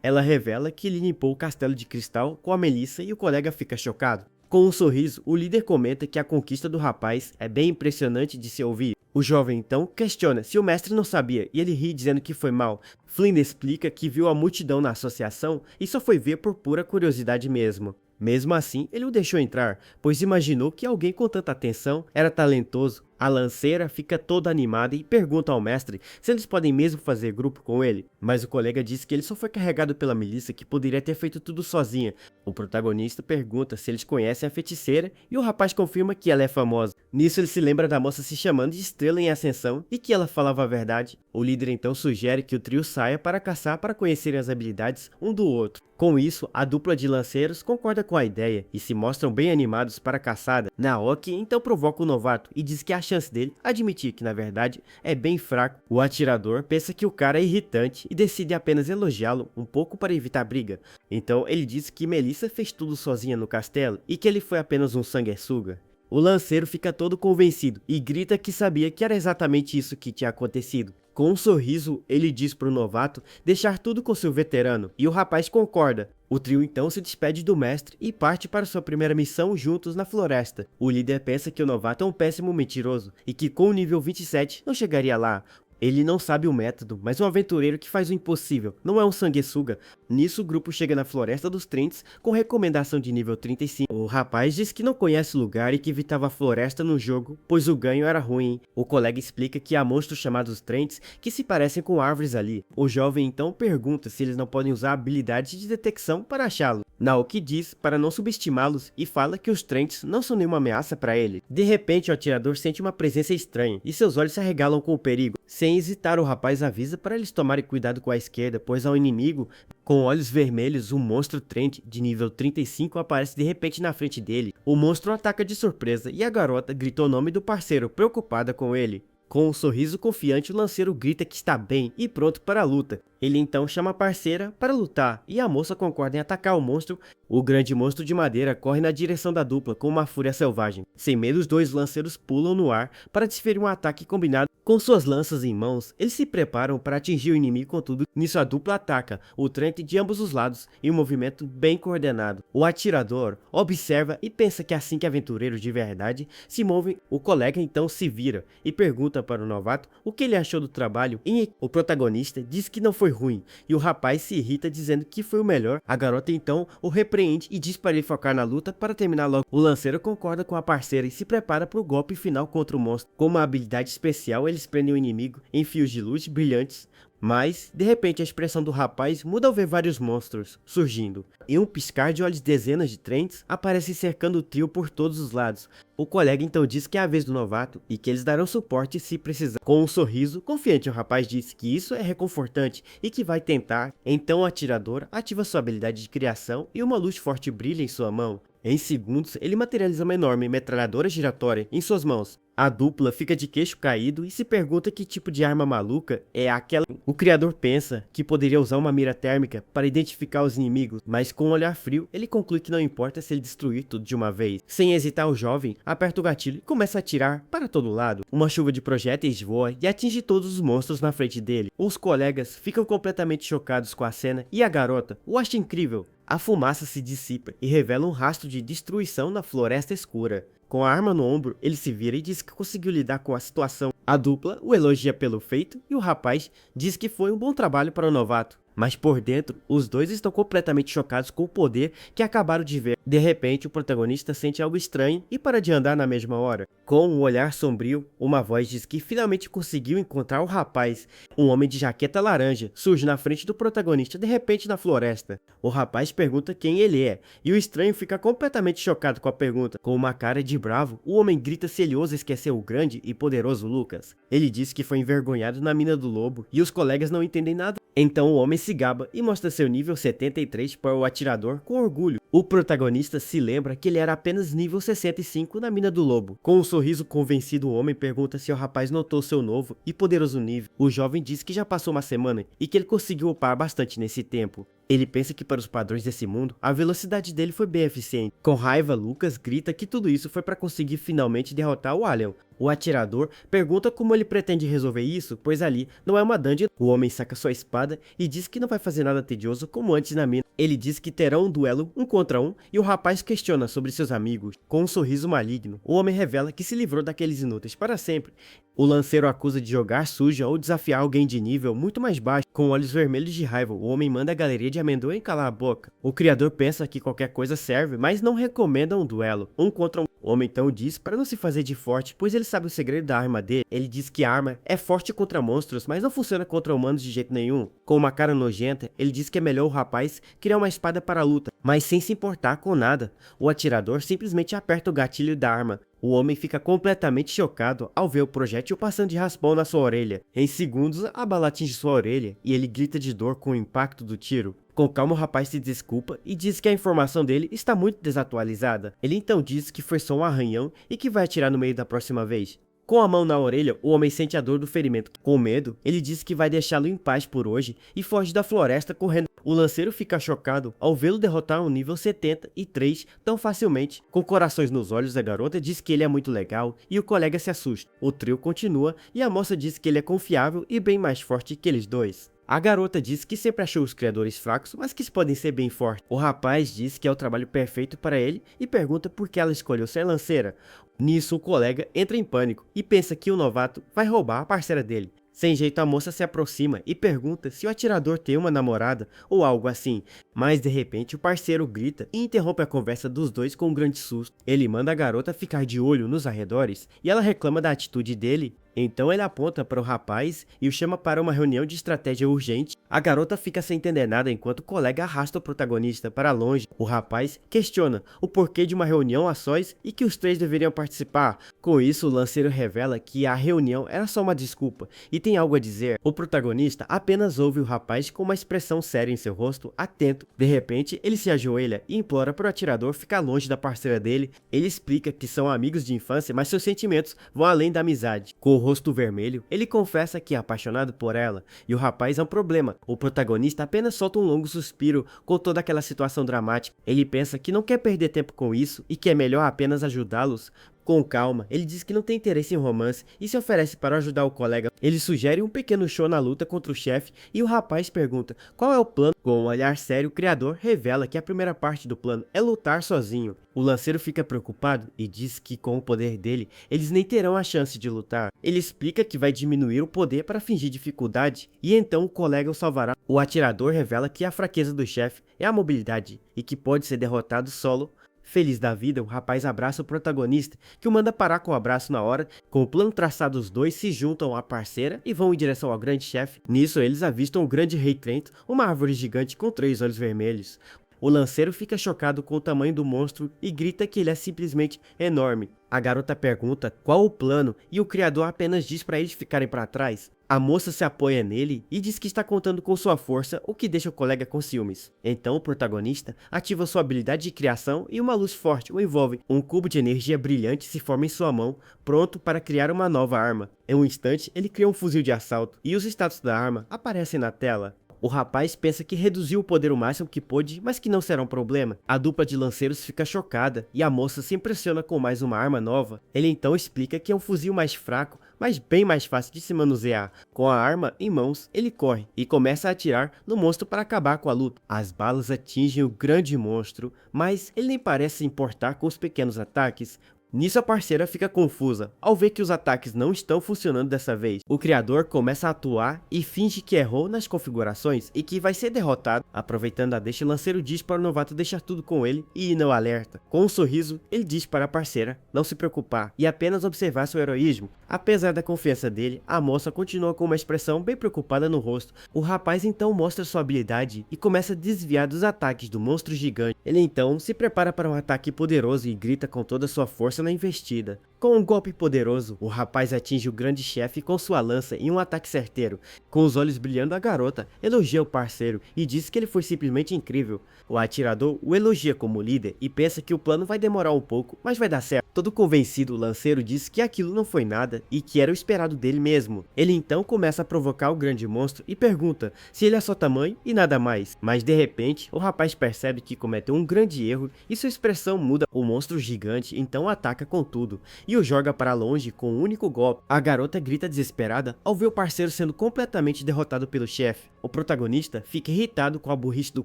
Ela revela que ele limpou o castelo de cristal com a Melissa e o colega fica chocado. Com um sorriso, o líder comenta que a conquista do rapaz é bem impressionante de se ouvir. O jovem então questiona se o mestre não sabia e ele ri dizendo que foi mal. Flynn explica que viu a multidão na associação e só foi ver por pura curiosidade mesmo. Mesmo assim, ele o deixou entrar, pois imaginou que alguém com tanta atenção era talentoso. A lanceira fica toda animada e pergunta ao mestre se eles podem mesmo fazer grupo com ele, mas o colega diz que ele só foi carregado pela milícia que poderia ter feito tudo sozinha. O protagonista pergunta se eles conhecem a feiticeira e o rapaz confirma que ela é famosa. Nisso ele se lembra da moça se chamando de Estrela em Ascensão e que ela falava a verdade. O líder então sugere que o trio saia para caçar para conhecerem as habilidades um do outro. Com isso, a dupla de lanceiros concorda com a ideia e se mostram bem animados para a caçada. Naoki então provoca o novato e diz que a chance dele admitir que na verdade é bem fraco. O atirador pensa que o cara é irritante e decide apenas elogiá-lo um pouco para evitar briga. Então ele diz que Melissa fez tudo sozinha no castelo e que ele foi apenas um sanguessuga. O lanceiro fica todo convencido e grita que sabia que era exatamente isso que tinha acontecido. Com um sorriso, ele diz para o novato deixar tudo com seu veterano, e o rapaz concorda. O trio então se despede do mestre e parte para sua primeira missão juntos na floresta. O líder pensa que o novato é um péssimo mentiroso, e que com o nível 27 não chegaria lá. Ele não sabe o método, mas um aventureiro que faz o impossível, não é um sanguessuga. Nisso o grupo chega na Floresta dos Trentes com recomendação de nível 35. O rapaz diz que não conhece o lugar e que evitava a floresta no jogo, pois o ganho era ruim. O colega explica que há monstros chamados Trentes que se parecem com árvores ali. O jovem então pergunta se eles não podem usar habilidades de detecção para achá-lo. Naoki diz para não subestimá-los e fala que os Trentes não são nenhuma ameaça para ele. De repente o atirador sente uma presença estranha e seus olhos se arregalam com o perigo. Sem hesitar, o rapaz avisa para eles tomarem cuidado com a esquerda, pois ao inimigo, com olhos vermelhos, um monstro Trent de nível 35 aparece de repente na frente dele. O monstro ataca de surpresa e a garota grita o nome do parceiro, preocupada com ele. Com um sorriso confiante, o lanceiro grita que está bem e pronto para a luta. Ele então chama a parceira para lutar e a moça concorda em atacar o monstro. O grande monstro de madeira corre na direção da dupla com uma fúria selvagem. Sem medo, os dois lanceiros pulam no ar para desferir um ataque combinado. Com suas lanças em mãos, eles se preparam para atingir o inimigo, contudo, nisso a dupla ataca o Trent de ambos os lados em um movimento bem coordenado. O atirador observa e pensa que assim que aventureiros de verdade se movem, o colega então se vira e pergunta para o novato o que ele achou do trabalho. O protagonista diz que não foi ruim e o rapaz se irrita dizendo que foi o melhor. A garota então o repreende e diz para ele focar na luta para terminar logo. O lanceiro concorda com a parceira e se prepara para o golpe final contra o monstro. Com uma habilidade especial, eles prendem o inimigo em fios de luz brilhantes. Mas, de repente, a expressão do rapaz muda ao ver vários monstros surgindo. Em um piscar de olhos, dezenas de Trents aparecem cercando o trio por todos os lados. O colega então diz que é a vez do novato e que eles darão suporte se precisar. Com um sorriso confiante, o rapaz diz que isso é reconfortante e que vai tentar. Então o atirador ativa sua habilidade de criação e uma luz forte brilha em sua mão. Em segundos, ele materializa uma enorme metralhadora giratória em suas mãos. A dupla fica de queixo caído e se pergunta que tipo de arma maluca é aquela. O criador pensa que poderia usar uma mira térmica para identificar os inimigos, mas com um olhar frio, ele conclui que não importa se ele destruir tudo de uma vez. Sem hesitar, o jovem aperta o gatilho e começa a atirar para todo lado. Uma chuva de projéteis voa e atinge todos os monstros na frente dele. Os colegas ficam completamente chocados com a cena e a garota o acha incrível. A fumaça se dissipa e revela um rastro de destruição na floresta escura. Com a arma no ombro, ele se vira e diz que conseguiu lidar com a situação. A dupla o elogia pelo feito e o rapaz diz que foi um bom trabalho para o novato. Mas por dentro, os dois estão completamente chocados com o poder que acabaram de ver. De repente, o protagonista sente algo estranho e para de andar na mesma hora. Com um olhar sombrio, uma voz diz que finalmente conseguiu encontrar o rapaz. Um homem de jaqueta laranja surge na frente do protagonista de repente na floresta. O rapaz pergunta quem ele é, e o estranho fica completamente chocado com a pergunta. Com uma cara de bravo, o homem grita se ele ousa esquecer o grande e poderoso Lucas. Ele diz que foi envergonhado na mina do lobo e os colegas não entendem nada. Então o homem se gaba e mostra seu nível 73 para o atirador com orgulho. O protagonista se lembra que ele era apenas nível 65 na mina do lobo. Com um sorriso convencido, o homem pergunta se o rapaz notou seu novo e poderoso nível. O jovem diz que já passou uma semana e que ele conseguiu upar bastante nesse tempo. Ele pensa que para os padrões desse mundo, a velocidade dele foi bem eficiente. Com raiva, Lucas grita que tudo isso foi para conseguir finalmente derrotar o Alien. O atirador pergunta como ele pretende resolver isso, pois ali não é uma dungeon. O homem saca sua espada e diz que não vai fazer nada tedioso como antes na mina. Ele diz que terão um duelo 1 contra 1 e o rapaz questiona sobre seus amigos. Com um sorriso maligno, o homem revela que se livrou daqueles inúteis para sempre. O lanceiro acusa de jogar suja ou desafiar alguém de nível muito mais baixo. Com olhos vermelhos de raiva, o homem manda a galeria de de amendoim calar a boca. O criador pensa que qualquer coisa serve, mas não recomenda um duelo, um contra um. O homem então diz para não se fazer de forte, pois ele sabe o segredo da arma dele. Ele diz que a arma é forte contra monstros, mas não funciona contra humanos de jeito nenhum. Com uma cara nojenta, ele diz que é melhor o rapaz criar uma espada para a luta, mas sem se importar com nada. O atirador simplesmente aperta o gatilho da arma. O homem fica completamente chocado ao ver o projétil passando de raspão na sua orelha. Em segundos, a bala atinge sua orelha e ele grita de dor com o impacto do tiro. Com calma, o rapaz se desculpa e diz que a informação dele está muito desatualizada. Ele então diz que foi só um arranhão e que vai atirar no meio da próxima vez. Com a mão na orelha, o homem sente a dor do ferimento. Com medo, ele diz que vai deixá-lo em paz por hoje e foge da floresta correndo. O lanceiro fica chocado ao vê-lo derrotar um nível 73 tão facilmente. Com corações nos olhos, a garota diz que ele é muito legal e o colega se assusta. O trio continua e a moça diz que ele é confiável e bem mais forte que eles dois. A garota diz que sempre achou os criadores fracos, mas que podem ser bem fortes. O rapaz diz que é o trabalho perfeito para ele e pergunta por que ela escolheu ser lanceira. Nisso, o colega entra em pânico e pensa que o novato vai roubar a parceira dele. Sem jeito, a moça se aproxima e pergunta se o atirador tem uma namorada ou algo assim, mas de repente o parceiro grita e interrompe a conversa dos dois com um grande susto. Ele manda a garota ficar de olho nos arredores e ela reclama da atitude dele. Então ele aponta para o rapaz e o chama para uma reunião de estratégia urgente. A garota fica sem entender nada enquanto o colega arrasta o protagonista para longe. O rapaz questiona o porquê de uma reunião a sós e que os três deveriam participar. Com isso, o lanceiro revela que a reunião era só uma desculpa e tem algo a dizer. O protagonista apenas ouve o rapaz com uma expressão séria em seu rosto, atento. De repente, ele se ajoelha e implora para o atirador ficar longe da parceira dele. Ele explica que são amigos de infância, mas seus sentimentos vão além da amizade. Com o rosto vermelho, ele confessa que é apaixonado por ela, e o rapaz é um problema. O protagonista apenas solta um longo suspiro com toda aquela situação dramática. Ele pensa que não quer perder tempo com isso e que é melhor apenas ajudá-los. Com calma, ele diz que não tem interesse em romance e se oferece para ajudar o colega. Ele sugere um pequeno show na luta contra o chefe e o rapaz pergunta qual é o plano. Com um olhar sério, o criador revela que a primeira parte do plano é lutar sozinho. O lanceiro fica preocupado e diz que com o poder dele, eles nem terão a chance de lutar. Ele explica que vai diminuir o poder para fingir dificuldade e então o colega o salvará. O atirador revela que a fraqueza do chefe é a mobilidade e que pode ser derrotado solo. Feliz da vida, o rapaz abraça o protagonista, que o manda parar com o abraço na hora. Com o plano traçado, os dois se juntam à parceira e vão em direção ao grande chefe. Nisso, eles avistam o grande rei Trento, uma árvore gigante com 3 olhos vermelhos. O lanceiro fica chocado com o tamanho do monstro e grita que ele é simplesmente enorme. A garota pergunta qual o plano e o criador apenas diz para eles ficarem para trás. A moça se apoia nele e diz que está contando com sua força, o que deixa o colega com ciúmes. Então o protagonista ativa sua habilidade de criação e uma luz forte o envolve. Um cubo de energia brilhante se forma em sua mão, pronto para criar uma nova arma. Em um instante, ele cria um fuzil de assalto e os status da arma aparecem na tela. O rapaz pensa que reduziu o poder o máximo que pôde, mas que não será um problema. A dupla de lanceiros fica chocada e a moça se impressiona com mais uma arma nova. Ele então explica que é um fuzil mais fraco, mas bem mais fácil de se manusear. Com a arma em mãos, ele corre e começa a atirar no monstro para acabar com a luta. As balas atingem o grande monstro, mas ele nem parece se importar com os pequenos ataques. Nisso a parceira fica confusa, ao ver que os ataques não estão funcionando dessa vez. O criador começa a atuar e finge que errou nas configurações e que vai ser derrotado. Aproveitando a deixa, o lanceiro diz para o novato deixar tudo com ele e ir no alerta. Com um sorriso, ele diz para a parceira não se preocupar e apenas observar seu heroísmo. Apesar da confiança dele, a moça continua com uma expressão bem preocupada no rosto. O rapaz então mostra sua habilidade e começa a desviar dos ataques do monstro gigante. Ele então se prepara para um ataque poderoso e grita com toda sua força na investida. Com um golpe poderoso, o rapaz atinge o grande chefe com sua lança em um ataque certeiro. Com os olhos brilhando, a garota elogia o parceiro e diz que ele foi simplesmente incrível. O atirador o elogia como líder e pensa que o plano vai demorar um pouco, mas vai dar certo. Todo convencido, o lanceiro diz que aquilo não foi nada e que era o esperado dele mesmo. Ele então começa a provocar o grande monstro e pergunta se ele é só tamanho e nada mais. Mas de repente, o rapaz percebe que cometeu um grande erro e sua expressão muda. O monstro gigante então ataca com tudo e o joga para longe com um único golpe. A garota grita desesperada ao ver o parceiro sendo completamente derrotado pelo chefe. O protagonista fica irritado com a burrice do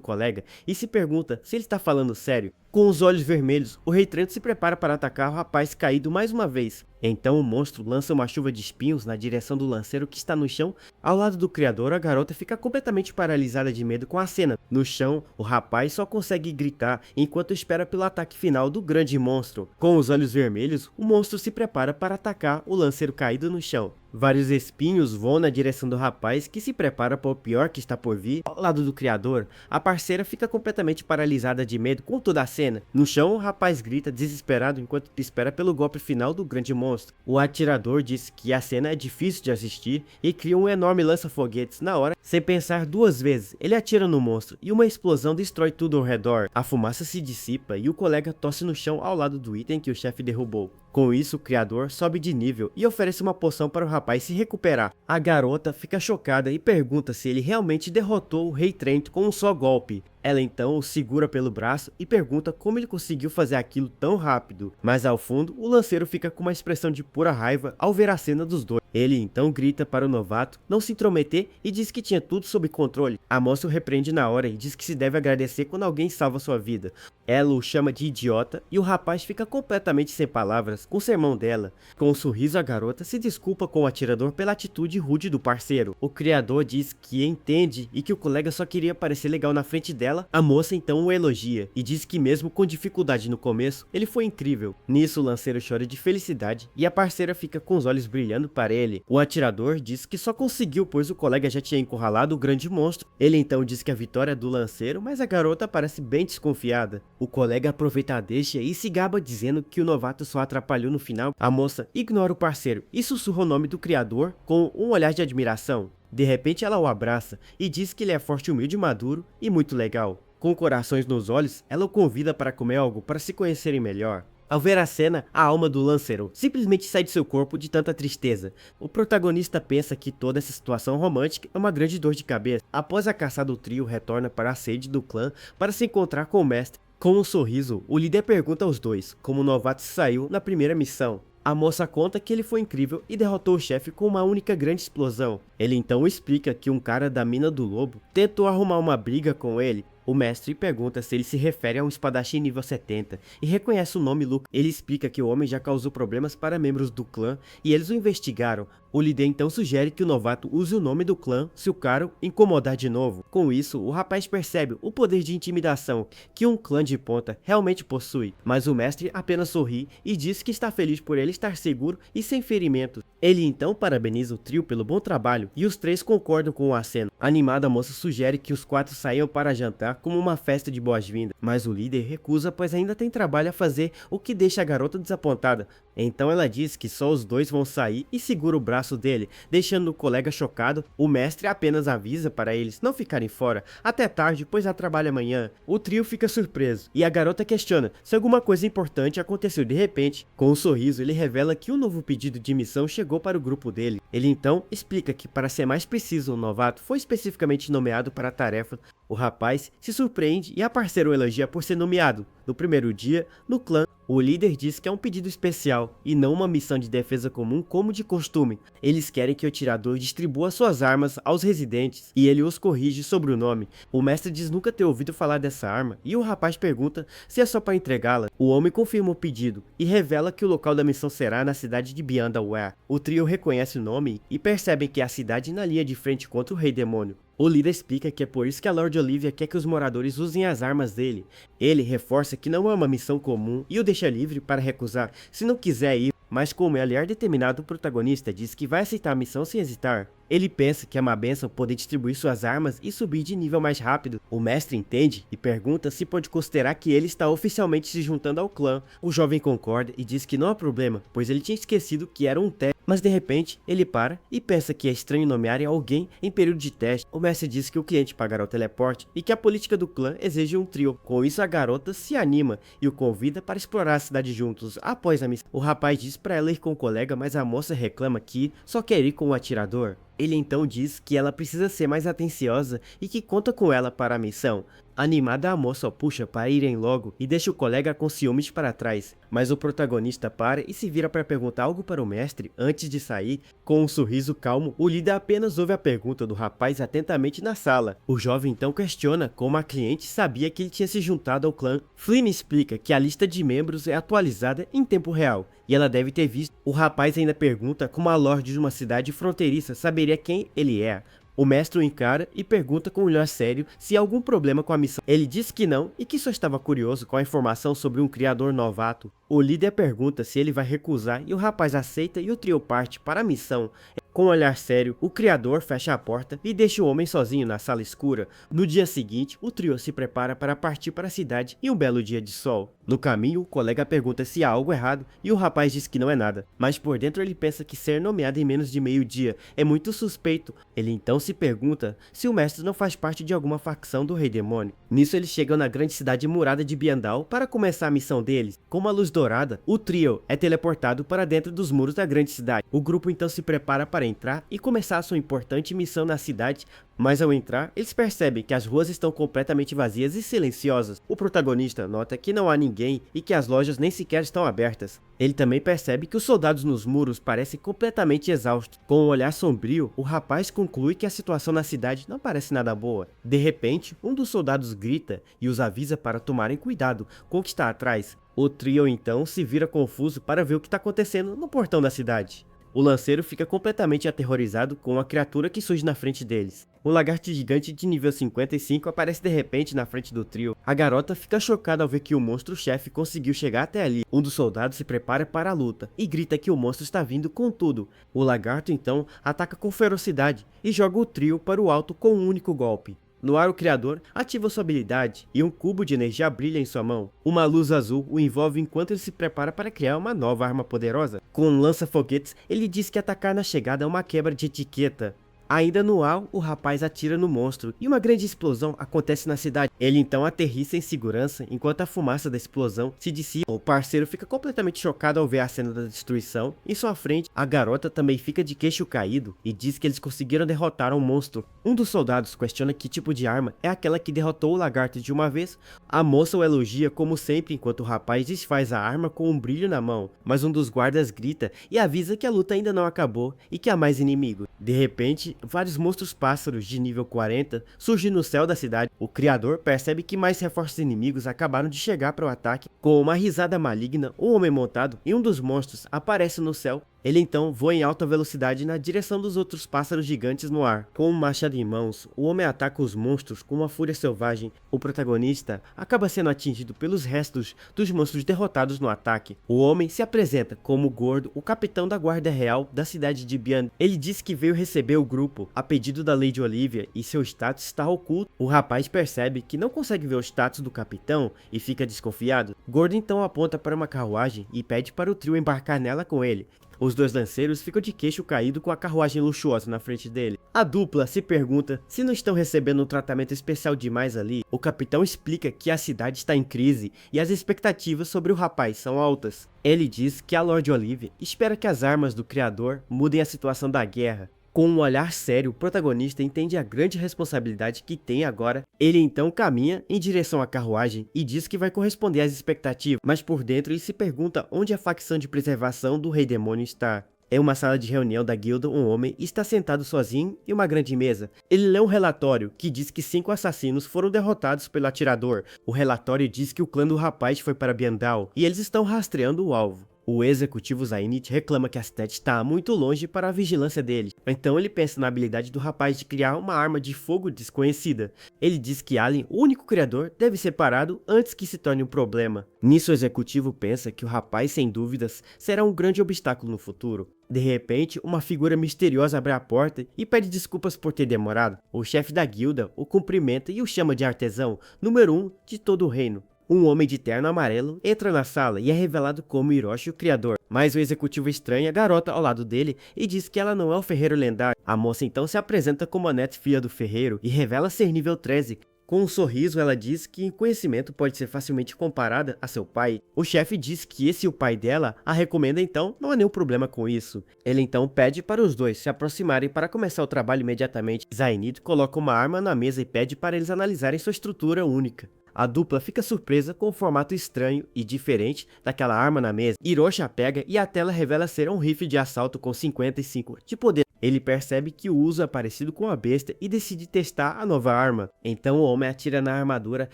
colega e se pergunta se ele está falando sério. Com os olhos vermelhos, o Rei Trento se prepara para atacar o rapaz caído mais uma vez. Então o monstro lança uma chuva de espinhos na direção do lanceiro que está no chão. Ao lado do criador, a garota fica completamente paralisada de medo com a cena. No chão, o rapaz só consegue gritar enquanto espera pelo ataque final do grande monstro. Com os olhos vermelhos, o monstro se prepara para atacar o lanceiro caído no chão. Vários espinhos voam na direção do rapaz, que se prepara para o pior que está por vir. Ao lado do criador, a parceira fica completamente paralisada de medo com toda a cena. No chão, o rapaz grita desesperado enquanto espera pelo golpe final do grande monstro. O atirador diz que a cena é difícil de assistir e cria um enorme lança-foguetes na hora. Sem pensar duas vezes, ele atira no monstro e uma explosão destrói tudo ao redor. A fumaça se dissipa e o colega tosse no chão ao lado do item que o chefe derrubou. Com isso, o criador sobe de nível e oferece uma poção para o rapaz se recuperar. A garota fica chocada e pergunta se ele realmente derrotou o Rei Trento com um só golpe. Ela então o segura pelo braço e pergunta como ele conseguiu fazer aquilo tão rápido. Mas ao fundo, o lanceiro fica com uma expressão de pura raiva ao ver a cena dos dois. Ele então grita para o novato não se intrometer e diz que tinha tudo sob controle. A moça o repreende na hora e diz que se deve agradecer quando alguém salva sua vida. Ela o chama de idiota e o rapaz fica completamente sem palavras com o sermão dela. Com um sorriso, a garota se desculpa com o atirador pela atitude rude do parceiro. O criador diz que entende e que o colega só queria parecer legal na frente dela. A moça então o elogia e diz que mesmo com dificuldade no começo, ele foi incrível. Nisso, o lanceiro chora de felicidade e a parceira fica com os olhos brilhando para ele. O atirador diz que só conseguiu pois o colega já tinha encurralado o grande monstro. Ele então diz que a vitória é do lanceiro, mas a garota parece bem desconfiada. O colega aproveita a deixa e se gaba dizendo que o novato só atrapalhou no final. A moça ignora o parceiro e sussurra o nome do criador com um olhar de admiração. De repente ela o abraça e diz que ele é forte, humilde, maduro e muito legal. Com corações nos olhos, ela o convida para comer algo para se conhecerem melhor. Ao ver a cena, a alma do lanceiro simplesmente sai de seu corpo de tanta tristeza. O protagonista pensa que toda essa situação romântica é uma grande dor de cabeça. Após a caçada, o trio retorna para a sede do clã para se encontrar com o mestre. Com um sorriso, o líder pergunta aos dois como o novato saiu na primeira missão. A moça conta que ele foi incrível e derrotou o chefe com uma única grande explosão. Ele então explica que um cara da mina do lobo tentou arrumar uma briga com ele. O mestre pergunta se ele se refere a um espadachim nível 70 e reconhece o nome Luke. Ele explica que o homem já causou problemas para membros do clã e eles o investigaram. O líder então sugere que o novato use o nome do clã se o cara incomodar de novo. Com isso, o rapaz percebe o poder de intimidação que um clã de ponta realmente possui, mas o mestre apenas sorri e diz que está feliz por ele estar seguro e sem ferimentos. Ele então parabeniza o trio pelo bom trabalho e os três concordam com o aceno. Animada, a moça sugere que os quatro saiam para jantar como uma festa de boas-vindas, mas o líder recusa pois ainda tem trabalho a fazer, o que deixa a garota desapontada. Então ela diz que só os dois vão sair e segura o braço dele, deixando o colega chocado. O mestre apenas avisa para eles não ficarem fora até tarde, pois há trabalho amanhã. O trio fica surpreso e a garota questiona se alguma coisa importante aconteceu de repente. Com um sorriso, ele revela que um novo pedido de missão chegou para o grupo dele. Ele então explica que, para ser mais preciso, o novato foi especificamente nomeado para a tarefa. O rapaz se surpreende e a parceira o elogia por ser nomeado. No primeiro dia, no clã, o líder diz que é um pedido especial e não uma missão de defesa comum como de costume. Eles querem que o atirador distribua suas armas aos residentes e ele os corrige sobre o nome. O mestre diz nunca ter ouvido falar dessa arma e o rapaz pergunta se é só para entregá-la. O homem confirma o pedido e revela que o local da missão será na cidade de Beyond-Aware. O trio reconhece o nome e percebem que é a cidade na linha de frente contra o Rei Demônio. O líder explica que é por isso que a Lorde Olivia quer que os moradores usem as armas dele. Ele reforça que não é uma missão comum e o deixa livre para recusar se não quiser ir, mas como é aliar determinado, o protagonista diz que vai aceitar a missão sem hesitar. Ele pensa que é uma bênção poder distribuir suas armas e subir de nível mais rápido. O mestre entende e pergunta se pode considerar que ele está oficialmente se juntando ao clã. O jovem concorda e diz que não há problema, pois ele tinha esquecido que era um teste. Mas de repente, ele para e pensa que é estranho nomearem alguém em período de teste. O mestre diz que o cliente pagará o teleporte e que a política do clã exige um trio. Com isso, a garota se anima e o convida para explorar a cidade juntos após a missão. O rapaz diz para ela ir com o colega, mas a moça reclama que só quer ir com o atirador. Ele então diz que ela precisa ser mais atenciosa e que conta com ela para a missão. Animada, a moça o puxa para irem logo e deixa o colega com ciúmes para trás. Mas o protagonista para e se vira para perguntar algo para o mestre antes de sair. Com um sorriso calmo, o líder apenas ouve a pergunta do rapaz atentamente na sala. O jovem então questiona como a cliente sabia que ele tinha se juntado ao clã. Flynn explica que a lista de membros é atualizada em tempo real e ela deve ter visto. O rapaz ainda pergunta como a lorde de uma cidade fronteiriça saberia quem ele é. O mestre o encara e pergunta com um olhar sério se há algum problema com a missão. Ele diz que não e que só estava curioso com a informação sobre um criador novato. O líder pergunta se ele vai recusar e o rapaz aceita e o trio parte para a missão. Com um olhar sério, o criador fecha a porta e deixa o homem sozinho na sala escura. No dia seguinte, o trio se prepara para partir para a cidade em um belo dia de sol. No caminho, o colega pergunta se há algo errado e o rapaz diz que não é nada. Mas por dentro ele pensa que ser nomeado em menos de meio-dia é muito suspeito. Ele então se pergunta se o mestre não faz parte de alguma facção do Rei Demônio. Nisso eles chegam na grande cidade murada de Biandal para começar a missão deles. Com uma luz dourada, o trio é teleportado para dentro dos muros da grande cidade. O grupo então se prepara para entrar e começar a sua importante missão na cidade, mas ao entrar, eles percebem que as ruas estão completamente vazias e silenciosas. O protagonista nota que não há ninguém e que as lojas nem sequer estão abertas. Ele também percebe que os soldados nos muros parecem completamente exaustos. Com um olhar sombrio, o rapaz conclui que a situação na cidade não parece nada boa. De repente, um dos soldados grita e os avisa para tomarem cuidado com o que está atrás. O trio então se vira confuso para ver o que está acontecendo no portão da cidade. O lanceiro fica completamente aterrorizado com a criatura que surge na frente deles. Um lagarto gigante de nível 55 aparece de repente na frente do trio. A garota fica chocada ao ver que o monstro-chefe conseguiu chegar até ali. Um dos soldados se prepara para a luta e grita que o monstro está vindo com tudo. O lagarto então ataca com ferocidade e joga o trio para o alto com um único golpe. No ar, o criador ativa sua habilidade e um cubo de energia brilha em sua mão. Uma luz azul o envolve enquanto ele se prepara para criar uma nova arma poderosa. Com um lança-foguetes, ele diz que atacar na chegada é uma quebra de etiqueta. Ainda no ar, o rapaz atira no monstro e uma grande explosão acontece na cidade. Ele então aterrissa em segurança enquanto a fumaça da explosão se dissipa. O parceiro fica completamente chocado ao ver a cena da destruição. Em sua frente, a garota também fica de queixo caído e diz que eles conseguiram derrotar um monstro. Um dos soldados questiona que tipo de arma é aquela que derrotou o lagarto de uma vez. A moça o elogia como sempre enquanto o rapaz desfaz a arma com um brilho na mão. Mas um dos guardas grita e avisa que a luta ainda não acabou e que há mais inimigos. De repente, vários monstros pássaros de nível 40 surgem no céu da cidade. O criador percebe que mais reforços inimigos acabaram de chegar para o ataque. Com uma risada maligna, um homem montado e um dos monstros aparece no céu. Ele então voa em alta velocidade na direção dos outros pássaros gigantes no ar. Com um machado em mãos, o homem ataca os monstros com uma fúria selvagem. O protagonista acaba sendo atingido pelos restos dos monstros derrotados no ataque. O homem se apresenta como Gordo, o capitão da guarda real da cidade de Bian. Ele diz que veio receber o grupo a pedido da Lady Olivia e seu status está oculto. O rapaz percebe que não consegue ver o status do capitão e fica desconfiado. Gordo então aponta para uma carruagem e pede para o trio embarcar nela com ele. Os dois lanceiros ficam de queixo caído com a carruagem luxuosa na frente dele. A dupla se pergunta se não estão recebendo um tratamento especial demais ali. O capitão explica que a cidade está em crise e as expectativas sobre o rapaz são altas. Ele diz que a Lorde Olivia espera que as armas do criador mudem a situação da guerra. Com um olhar sério, o protagonista entende a grande responsabilidade que tem agora. Ele então caminha em direção à carruagem e diz que vai corresponder às expectativas, mas por dentro ele se pergunta onde a facção de preservação do Rei Demônio está. Em uma sala de reunião da guilda, um homem está sentado sozinho em uma grande mesa. Ele lê um relatório que diz que 5 assassinos foram derrotados pelo atirador. O relatório diz que o clã do rapaz foi para Biandal e eles estão rastreando o alvo. O executivo Zainit reclama que a cidade está muito longe para a vigilância dele. Então ele pensa na habilidade do rapaz de criar uma arma de fogo desconhecida. Ele diz que Alien, o único criador, deve ser parado antes que se torne um problema. Nisso o executivo pensa que o rapaz, sem dúvidas, será um grande obstáculo no futuro. De repente, uma figura misteriosa abre a porta e pede desculpas por ter demorado. O chefe da guilda o cumprimenta e o chama de artesão, número 1 de todo o reino. Um homem de terno amarelo entra na sala e é revelado como Hiroshi, o criador. Mas o executivo estranha a garota ao lado dele e diz que ela não é o ferreiro lendário. A moça então se apresenta como a neta filha do ferreiro e revela ser nível 13. Com um sorriso, ela diz que conhecimento pode ser facilmente comparada a seu pai. O chefe diz que esse o pai dela a recomenda, então não há nenhum problema com isso. Ele então pede para os dois se aproximarem para começar o trabalho imediatamente. Zainid coloca uma arma na mesa e pede para eles analisarem sua estrutura única. A dupla fica surpresa com o formato estranho e diferente daquela arma na mesa. Hiroshi a pega e a tela revela ser um rifle de assalto com 55 de poder. Ele percebe que o uso é parecido com a besta e decide testar a nova arma. Então o homem atira na armadura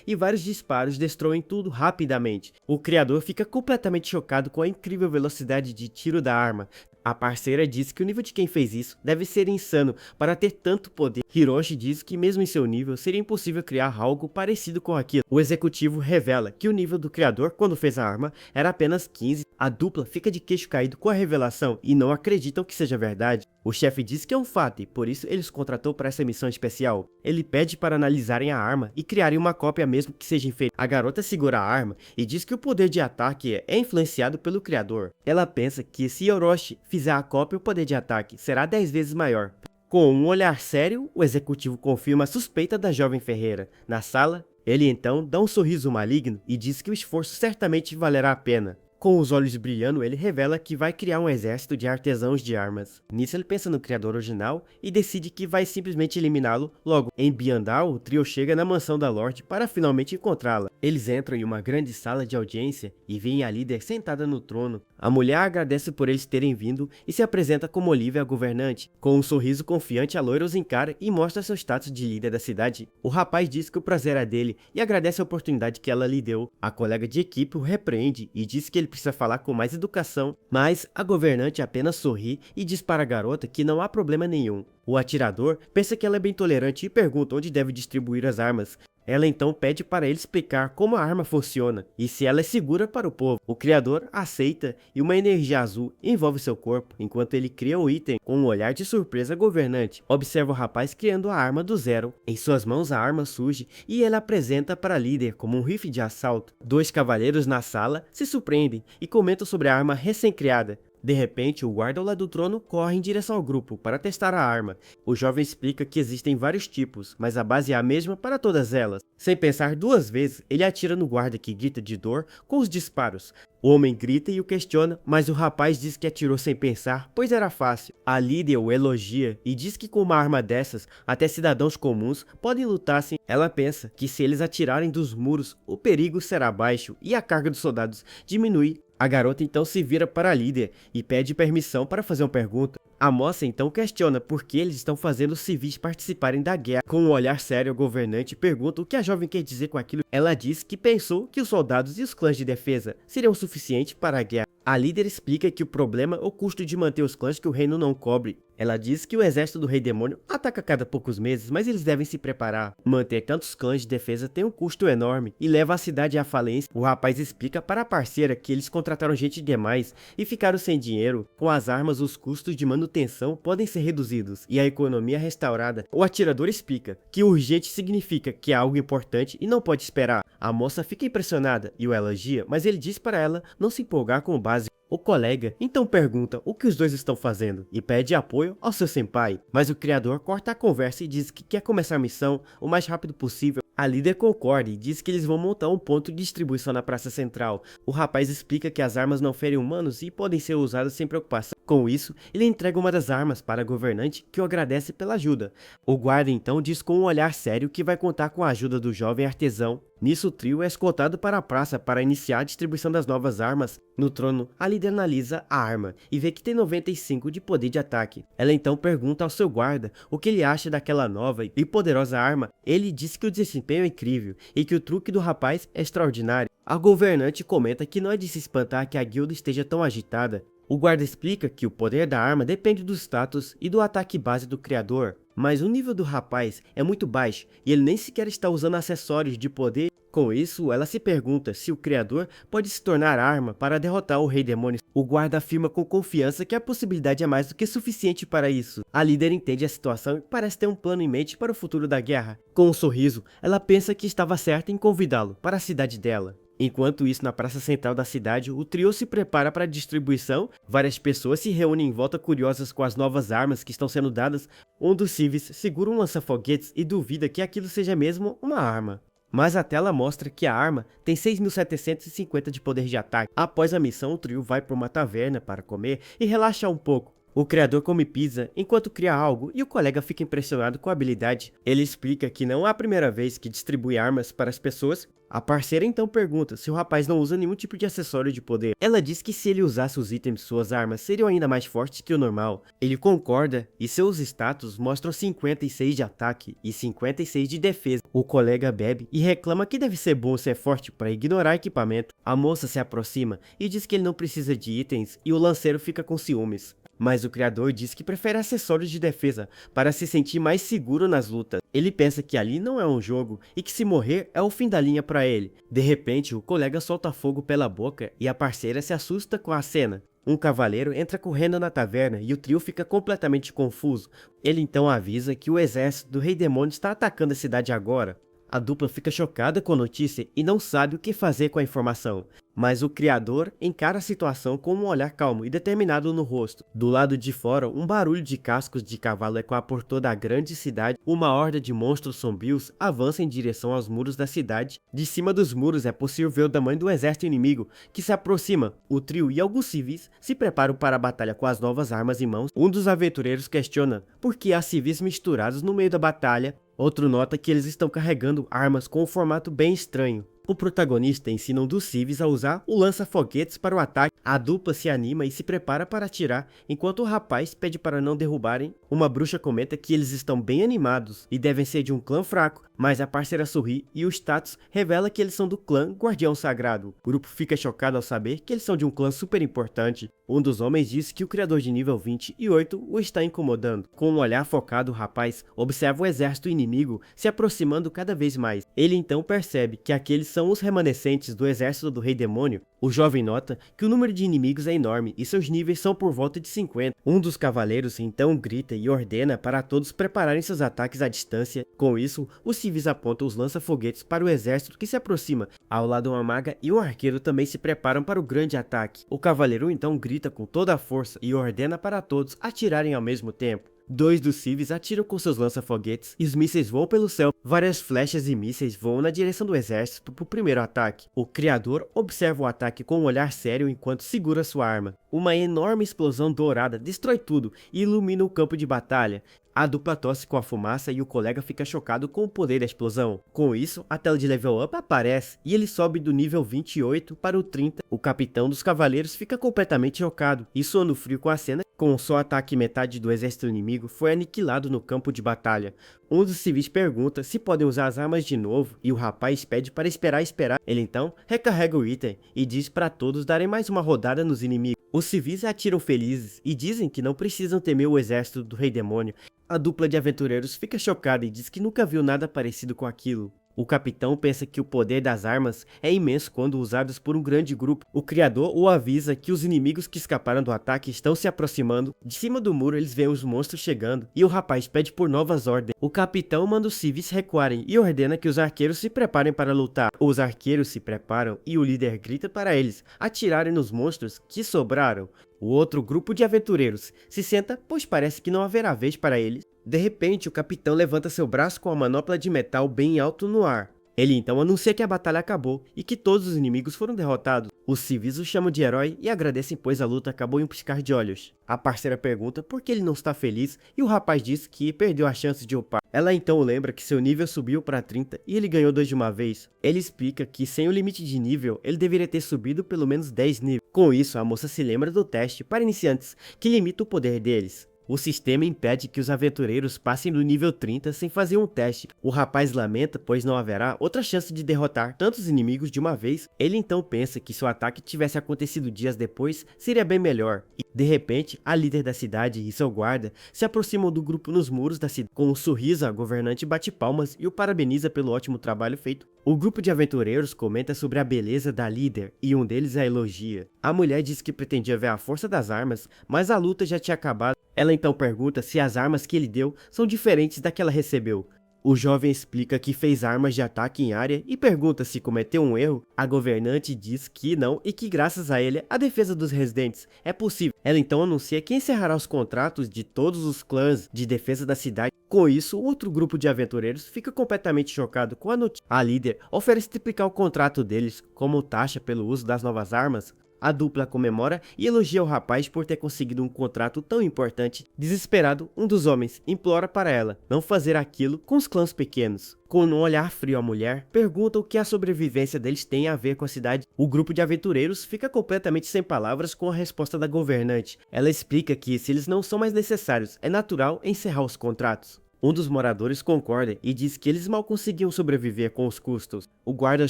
e vários disparos destroem tudo rapidamente. O criador fica completamente chocado com a incrível velocidade de tiro da arma. A parceira diz que o nível de quem fez isso deve ser insano para ter tanto poder. Hiroshi diz que mesmo em seu nível seria impossível criar algo parecido com aquilo. O executivo revela que o nível do criador quando fez a arma era apenas 15. A dupla fica de queixo caído com a revelação e não acreditam que seja verdade. O chefe diz que é um fato e por isso ele os contratou para essa missão especial. Ele pede para analisarem a arma e criarem uma cópia mesmo que seja feita. A garota segura a arma e diz que o poder de ataque é influenciado pelo criador. Ela pensa que se Hiroshi fizer a cópia, o poder de ataque será 10 vezes maior. Com um olhar sério, o executivo confirma a suspeita da jovem ferreira. Na sala, ele então dá um sorriso maligno e diz que o esforço certamente valerá a pena. Com os olhos brilhando, ele revela que vai criar um exército de artesãos de armas. Nisso ele pensa no criador original e decide que vai simplesmente eliminá-lo logo. Em Biandal, o trio chega na mansão da Lorde para finalmente encontrá-la. Eles entram em uma grande sala de audiência e veem a líder sentada no trono. A mulher agradece por eles terem vindo e se apresenta como Olivia, a governante. Com um sorriso confiante, a loira os encara e mostra seu status de líder da cidade. O rapaz diz que o prazer é dele e agradece a oportunidade que ela lhe deu. A colega de equipe o repreende e diz que ele precisa falar com mais educação, mas a governante apenas sorri e diz para a garota que não há problema nenhum. O atirador pensa que ela é bem tolerante e pergunta onde deve distribuir as armas. Ela então pede para ele explicar como a arma funciona e se ela é segura para o povo. O criador aceita e uma energia azul envolve seu corpo, enquanto ele cria o item com um olhar de surpresa governante. Observa o rapaz criando a arma do zero. Em suas mãos a arma surge e ele apresenta para a líder como um rifle de assalto. Dois cavaleiros na sala se surpreendem e comentam sobre a arma recém-criada. De repente, o guarda ao lado do trono corre em direção ao grupo para testar a arma. O jovem explica que existem vários tipos, mas a base é a mesma para todas elas. Sem pensar duas vezes, ele atira no guarda que grita de dor com os disparos. O homem grita e o questiona, mas o rapaz diz que atirou sem pensar, pois era fácil. A líder o elogia e diz que com uma arma dessas, até cidadãos comuns podem lutar sem. Ela pensa que se eles atirarem dos muros, o perigo será baixo e a carga dos soldados diminui. A garota então se vira para a líder e pede permissão para fazer uma pergunta. A moça então questiona por que eles estão fazendo os civis participarem da guerra. Com um olhar sério, o governante pergunta o que a jovem quer dizer com aquilo. Ela diz que pensou que os soldados e os clãs de defesa seriam suficientes para a guerra. A líder explica que o problema é o custo de manter os clãs que o reino não cobre. Ela diz que o exército do Rei Demônio ataca a cada poucos meses, mas eles devem se preparar. Manter tantos clãs de defesa tem um custo enorme e leva a cidade à falência. O rapaz explica para a parceira que eles contrataram gente demais e ficaram sem dinheiro. Com as armas, os custos de manutenção podem ser reduzidos e a economia restaurada. O atirador explica que urgente significa que é algo importante e não pode esperar. A moça fica impressionada e o elogia, mas ele diz para ela não se empolgar com o básico. O colega então pergunta o que os dois estão fazendo e pede apoio ao seu senpai, mas o criador corta a conversa e diz que quer começar a missão o mais rápido possível. A líder concorda e diz que eles vão montar um ponto de distribuição na praça central. O rapaz explica que as armas não ferem humanos e podem ser usadas sem preocupação. Com isso, ele entrega uma das armas para a governante, que o agradece pela ajuda. O guarda então diz com um olhar sério que vai contar com a ajuda do jovem artesão. Nisso, o trio é escoltado para a praça para iniciar a distribuição das novas armas. No trono, a líder analisa a arma e vê que tem 95 de poder de ataque. Ela então pergunta ao seu guarda o que ele acha daquela nova e poderosa arma. Ele diz que o desempenho é incrível e que o truque do rapaz é extraordinário. A governante comenta que não é de se espantar que a guilda esteja tão agitada. O guarda explica que o poder da arma depende do status e do ataque base do criador, mas o nível do rapaz é muito baixo e ele nem sequer está usando acessórios de poder. Com isso, ela se pergunta se o criador pode se tornar arma para derrotar o Rei Demônio. O guarda afirma com confiança que a possibilidade é mais do que suficiente para isso. A líder entende a situação e parece ter um plano em mente para o futuro da guerra. Com um sorriso, ela pensa que estava certa em convidá-lo para a cidade dela. Enquanto isso, na praça central da cidade, o trio se prepara para a distribuição. Várias pessoas se reúnem em volta curiosas com as novas armas que estão sendo dadas. Um dos civis segura um lança-foguetes e duvida que aquilo seja mesmo uma arma. Mas a tela mostra que a arma tem 6.750 de poder de ataque. Após a missão, o trio vai para uma taverna para comer e relaxar um pouco. O criador come pizza enquanto cria algo e o colega fica impressionado com a habilidade. Ele explica que não é a primeira vez que distribui armas para as pessoas. A parceira então pergunta se o rapaz não usa nenhum tipo de acessório de poder. Ela diz que se ele usasse os itens de suas armas seriam ainda mais fortes que o normal. Ele concorda e seus status mostram 56 de ataque e 56 de defesa. O colega bebe e reclama que deve ser bom ser forte para ignorar equipamento. A moça se aproxima e diz que ele não precisa de itens e o lanceiro fica com ciúmes. Mas o criador diz que prefere acessórios de defesa para se sentir mais seguro nas lutas. Ele pensa que ali não é um jogo e que se morrer é o fim da linha para ele. De repente, o colega solta fogo pela boca e a parceira se assusta com a cena. Um cavaleiro entra correndo na taverna e o trio fica completamente confuso. Ele então avisa que o exército do Rei Demônio está atacando a cidade agora. A dupla fica chocada com a notícia e não sabe o que fazer com a informação. Mas o criador encara a situação com um olhar calmo e determinado no rosto. Do lado de fora, um barulho de cascos de cavalo ecoa por toda a grande cidade. Uma horda de monstros sombrios avança em direção aos muros da cidade. De cima dos muros é possível ver o tamanho do exército inimigo que se aproxima. O trio e alguns civis se preparam para a batalha com as novas armas em mãos. Um dos aventureiros questiona por que há civis misturados no meio da batalha. Outro nota que eles estão carregando armas com um formato bem estranho. O protagonista ensina um dos civis a usar o lança-foguetes para o ataque. A dupla se anima e se prepara para atirar, enquanto o rapaz pede para não derrubarem. Uma bruxa comenta que eles estão bem animados e devem ser de um clã fraco, mas a parceira sorri e o status revela que eles são do clã Guardião Sagrado. O grupo fica chocado ao saber que eles são de um clã super importante. Um dos homens diz que o criador de nível 28 o está incomodando. Com um olhar focado, o rapaz observa o exército inimigo se aproximando cada vez mais. Ele então percebe que aqueles são os remanescentes do exército do Rei Demônio. O jovem nota que o número de inimigos é enorme e seus níveis são por volta de 50. Um dos cavaleiros então grita e ordena para todos prepararem seus ataques à distância. Com isso, os civis apontam os lança-foguetes para o exército que se aproxima. Ao lado, uma maga e um arqueiro também se preparam para o grande ataque. O cavaleiro então grita com toda a força e ordena para todos atirarem ao mesmo tempo. Dois dos civis atiram com seus lança-foguetes e os mísseis voam pelo céu. Várias flechas e mísseis voam na direção do exército para o primeiro ataque. O criador observa o ataque com um olhar sério enquanto segura sua arma. Uma enorme explosão dourada destrói tudo e ilumina o campo de batalha. A dupla tosse com a fumaça e o colega fica chocado com o poder da explosão. Com isso, a tela de level up aparece e ele sobe do nível 28 para o 30. O capitão dos cavaleiros fica completamente chocado e suando frio com a cena. Com o seu ataque, metade do exército inimigo foi aniquilado no campo de batalha. Um dos civis pergunta se podem usar as armas de novo e o rapaz pede para esperar. Ele então recarrega o item e diz para todos darem mais uma rodada nos inimigos. Os civis atiram felizes e dizem que não precisam temer o exército do Rei Demônio. A dupla de aventureiros fica chocada e diz que nunca viu nada parecido com aquilo. O capitão pensa que o poder das armas é imenso quando usados por um grande grupo. O criador o avisa que os inimigos que escaparam do ataque estão se aproximando. De cima do muro eles veem os monstros chegando e o rapaz pede por novas ordens. O capitão manda os civis recuarem e ordena que os arqueiros se preparem para lutar. Os arqueiros se preparam e o líder grita para eles atirarem nos monstros que sobraram. O outro grupo de aventureiros se senta, pois parece que não haverá vez para eles. De repente, o capitão levanta seu braço com a manopla de metal bem alto no ar. Ele então anuncia que a batalha acabou e que todos os inimigos foram derrotados. Os civis o chamam de herói e agradecem pois a luta acabou em um piscar de olhos. A parceira pergunta por que ele não está feliz e o rapaz diz que perdeu a chance de upar. Ela então lembra que seu nível subiu para 30 e ele ganhou 2 de uma vez. Ele explica que sem o limite de nível, ele deveria ter subido pelo menos 10 níveis. Com isso, a moça se lembra do teste para iniciantes que limita o poder deles. O sistema impede que os aventureiros passem do nível 30 sem fazer um teste. O rapaz lamenta, pois não haverá outra chance de derrotar tantos inimigos de uma vez. Ele então pensa que se o ataque tivesse acontecido dias depois, seria bem melhor. E, de repente, a líder da cidade e seu guarda se aproximam do grupo nos muros da cidade. Com um sorriso, a governante bate palmas e o parabeniza pelo ótimo trabalho feito. O grupo de aventureiros comenta sobre a beleza da líder e um deles a elogia. A mulher diz que pretendia ver a força das armas, mas a luta já tinha acabado. Ela então pergunta se as armas que ele deu são diferentes da que ela recebeu. O jovem explica que fez armas de ataque em área e pergunta se cometeu um erro. A governante diz que não e que graças a ele a defesa dos residentes é possível. Ela então anuncia que encerrará os contratos de todos os clãs de defesa da cidade. Com isso, outro grupo de aventureiros fica completamente chocado com a notícia. A líder oferece triplicar o contrato deles como taxa pelo uso das novas armas. A dupla comemora e elogia o rapaz por ter conseguido um contrato tão importante. Desesperado, um dos homens implora para ela não fazer aquilo com os clãs pequenos. Com um olhar frio à mulher, pergunta o que a sobrevivência deles tem a ver com a cidade. O grupo de aventureiros fica completamente sem palavras com a resposta da governante. Ela explica que se eles não são mais necessários, é natural encerrar os contratos. Um dos moradores concorda e diz que eles mal conseguiam sobreviver com os custos. O guarda os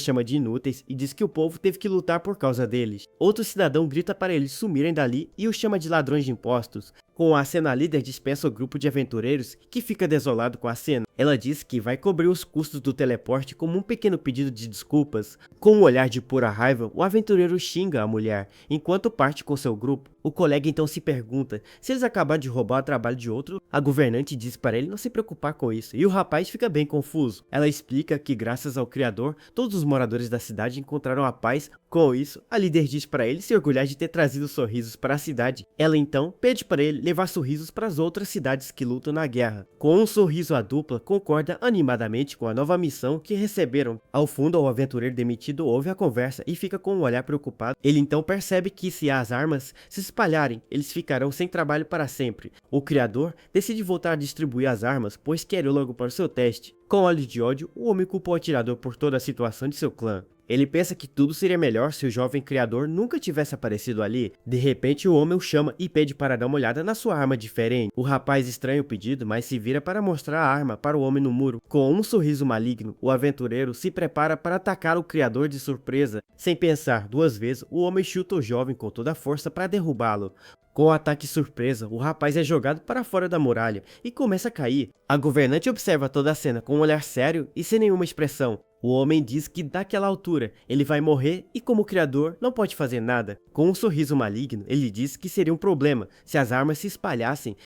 chama de inúteis e diz que o povo teve que lutar por causa deles. Outro cidadão grita para eles sumirem dali e os chama de ladrões de impostos. Com a cena, a líder dispensa o grupo de aventureiros, que fica desolado com a cena. Ela diz que vai cobrir os custos do teleporte como um pequeno pedido de desculpas. Com um olhar de pura raiva, o aventureiro xinga a mulher, enquanto parte com seu grupo. O colega então se pergunta se eles acabaram de roubar o trabalho de outro. A governante diz para ele não se preocupar com isso, e o rapaz fica bem confuso. Ela explica que graças ao Criador, todos os moradores da cidade encontraram a paz. Com isso, a líder diz para ele se orgulhar de ter trazido sorrisos para a cidade. Ela então pede para ele levar sorrisos para as outras cidades que lutam na guerra. Com um sorriso, a dupla concorda animadamente com a nova missão que receberam. Ao fundo, o aventureiro demitido ouve a conversa e fica com um olhar preocupado. Ele então percebe que se as armas se espalharem, eles ficarão sem trabalho para sempre. O criador decide voltar a distribuir as armas, pois quer ir logo para o seu teste. Com olhos de ódio, o homem culpa o atirador por toda a situação de seu clã. Ele pensa que tudo seria melhor se o jovem criador nunca tivesse aparecido ali. De repente, o homem o chama e pede para dar uma olhada na sua arma diferente. O rapaz estranha o pedido, mas se vira para mostrar a arma para o homem no muro. Com um sorriso maligno, o aventureiro se prepara para atacar o criador de surpresa. Sem pensar duas vezes, o homem chuta o jovem com toda a força para derrubá-lo. Com o ataque surpresa, o rapaz é jogado para fora da muralha e começa a cair. A governante observa toda a cena com um olhar sério e sem nenhuma expressão. O homem diz que daquela altura ele vai morrer e como criador não pode fazer nada. Com um sorriso maligno, ele diz que seria um problema se as armas se espalhassem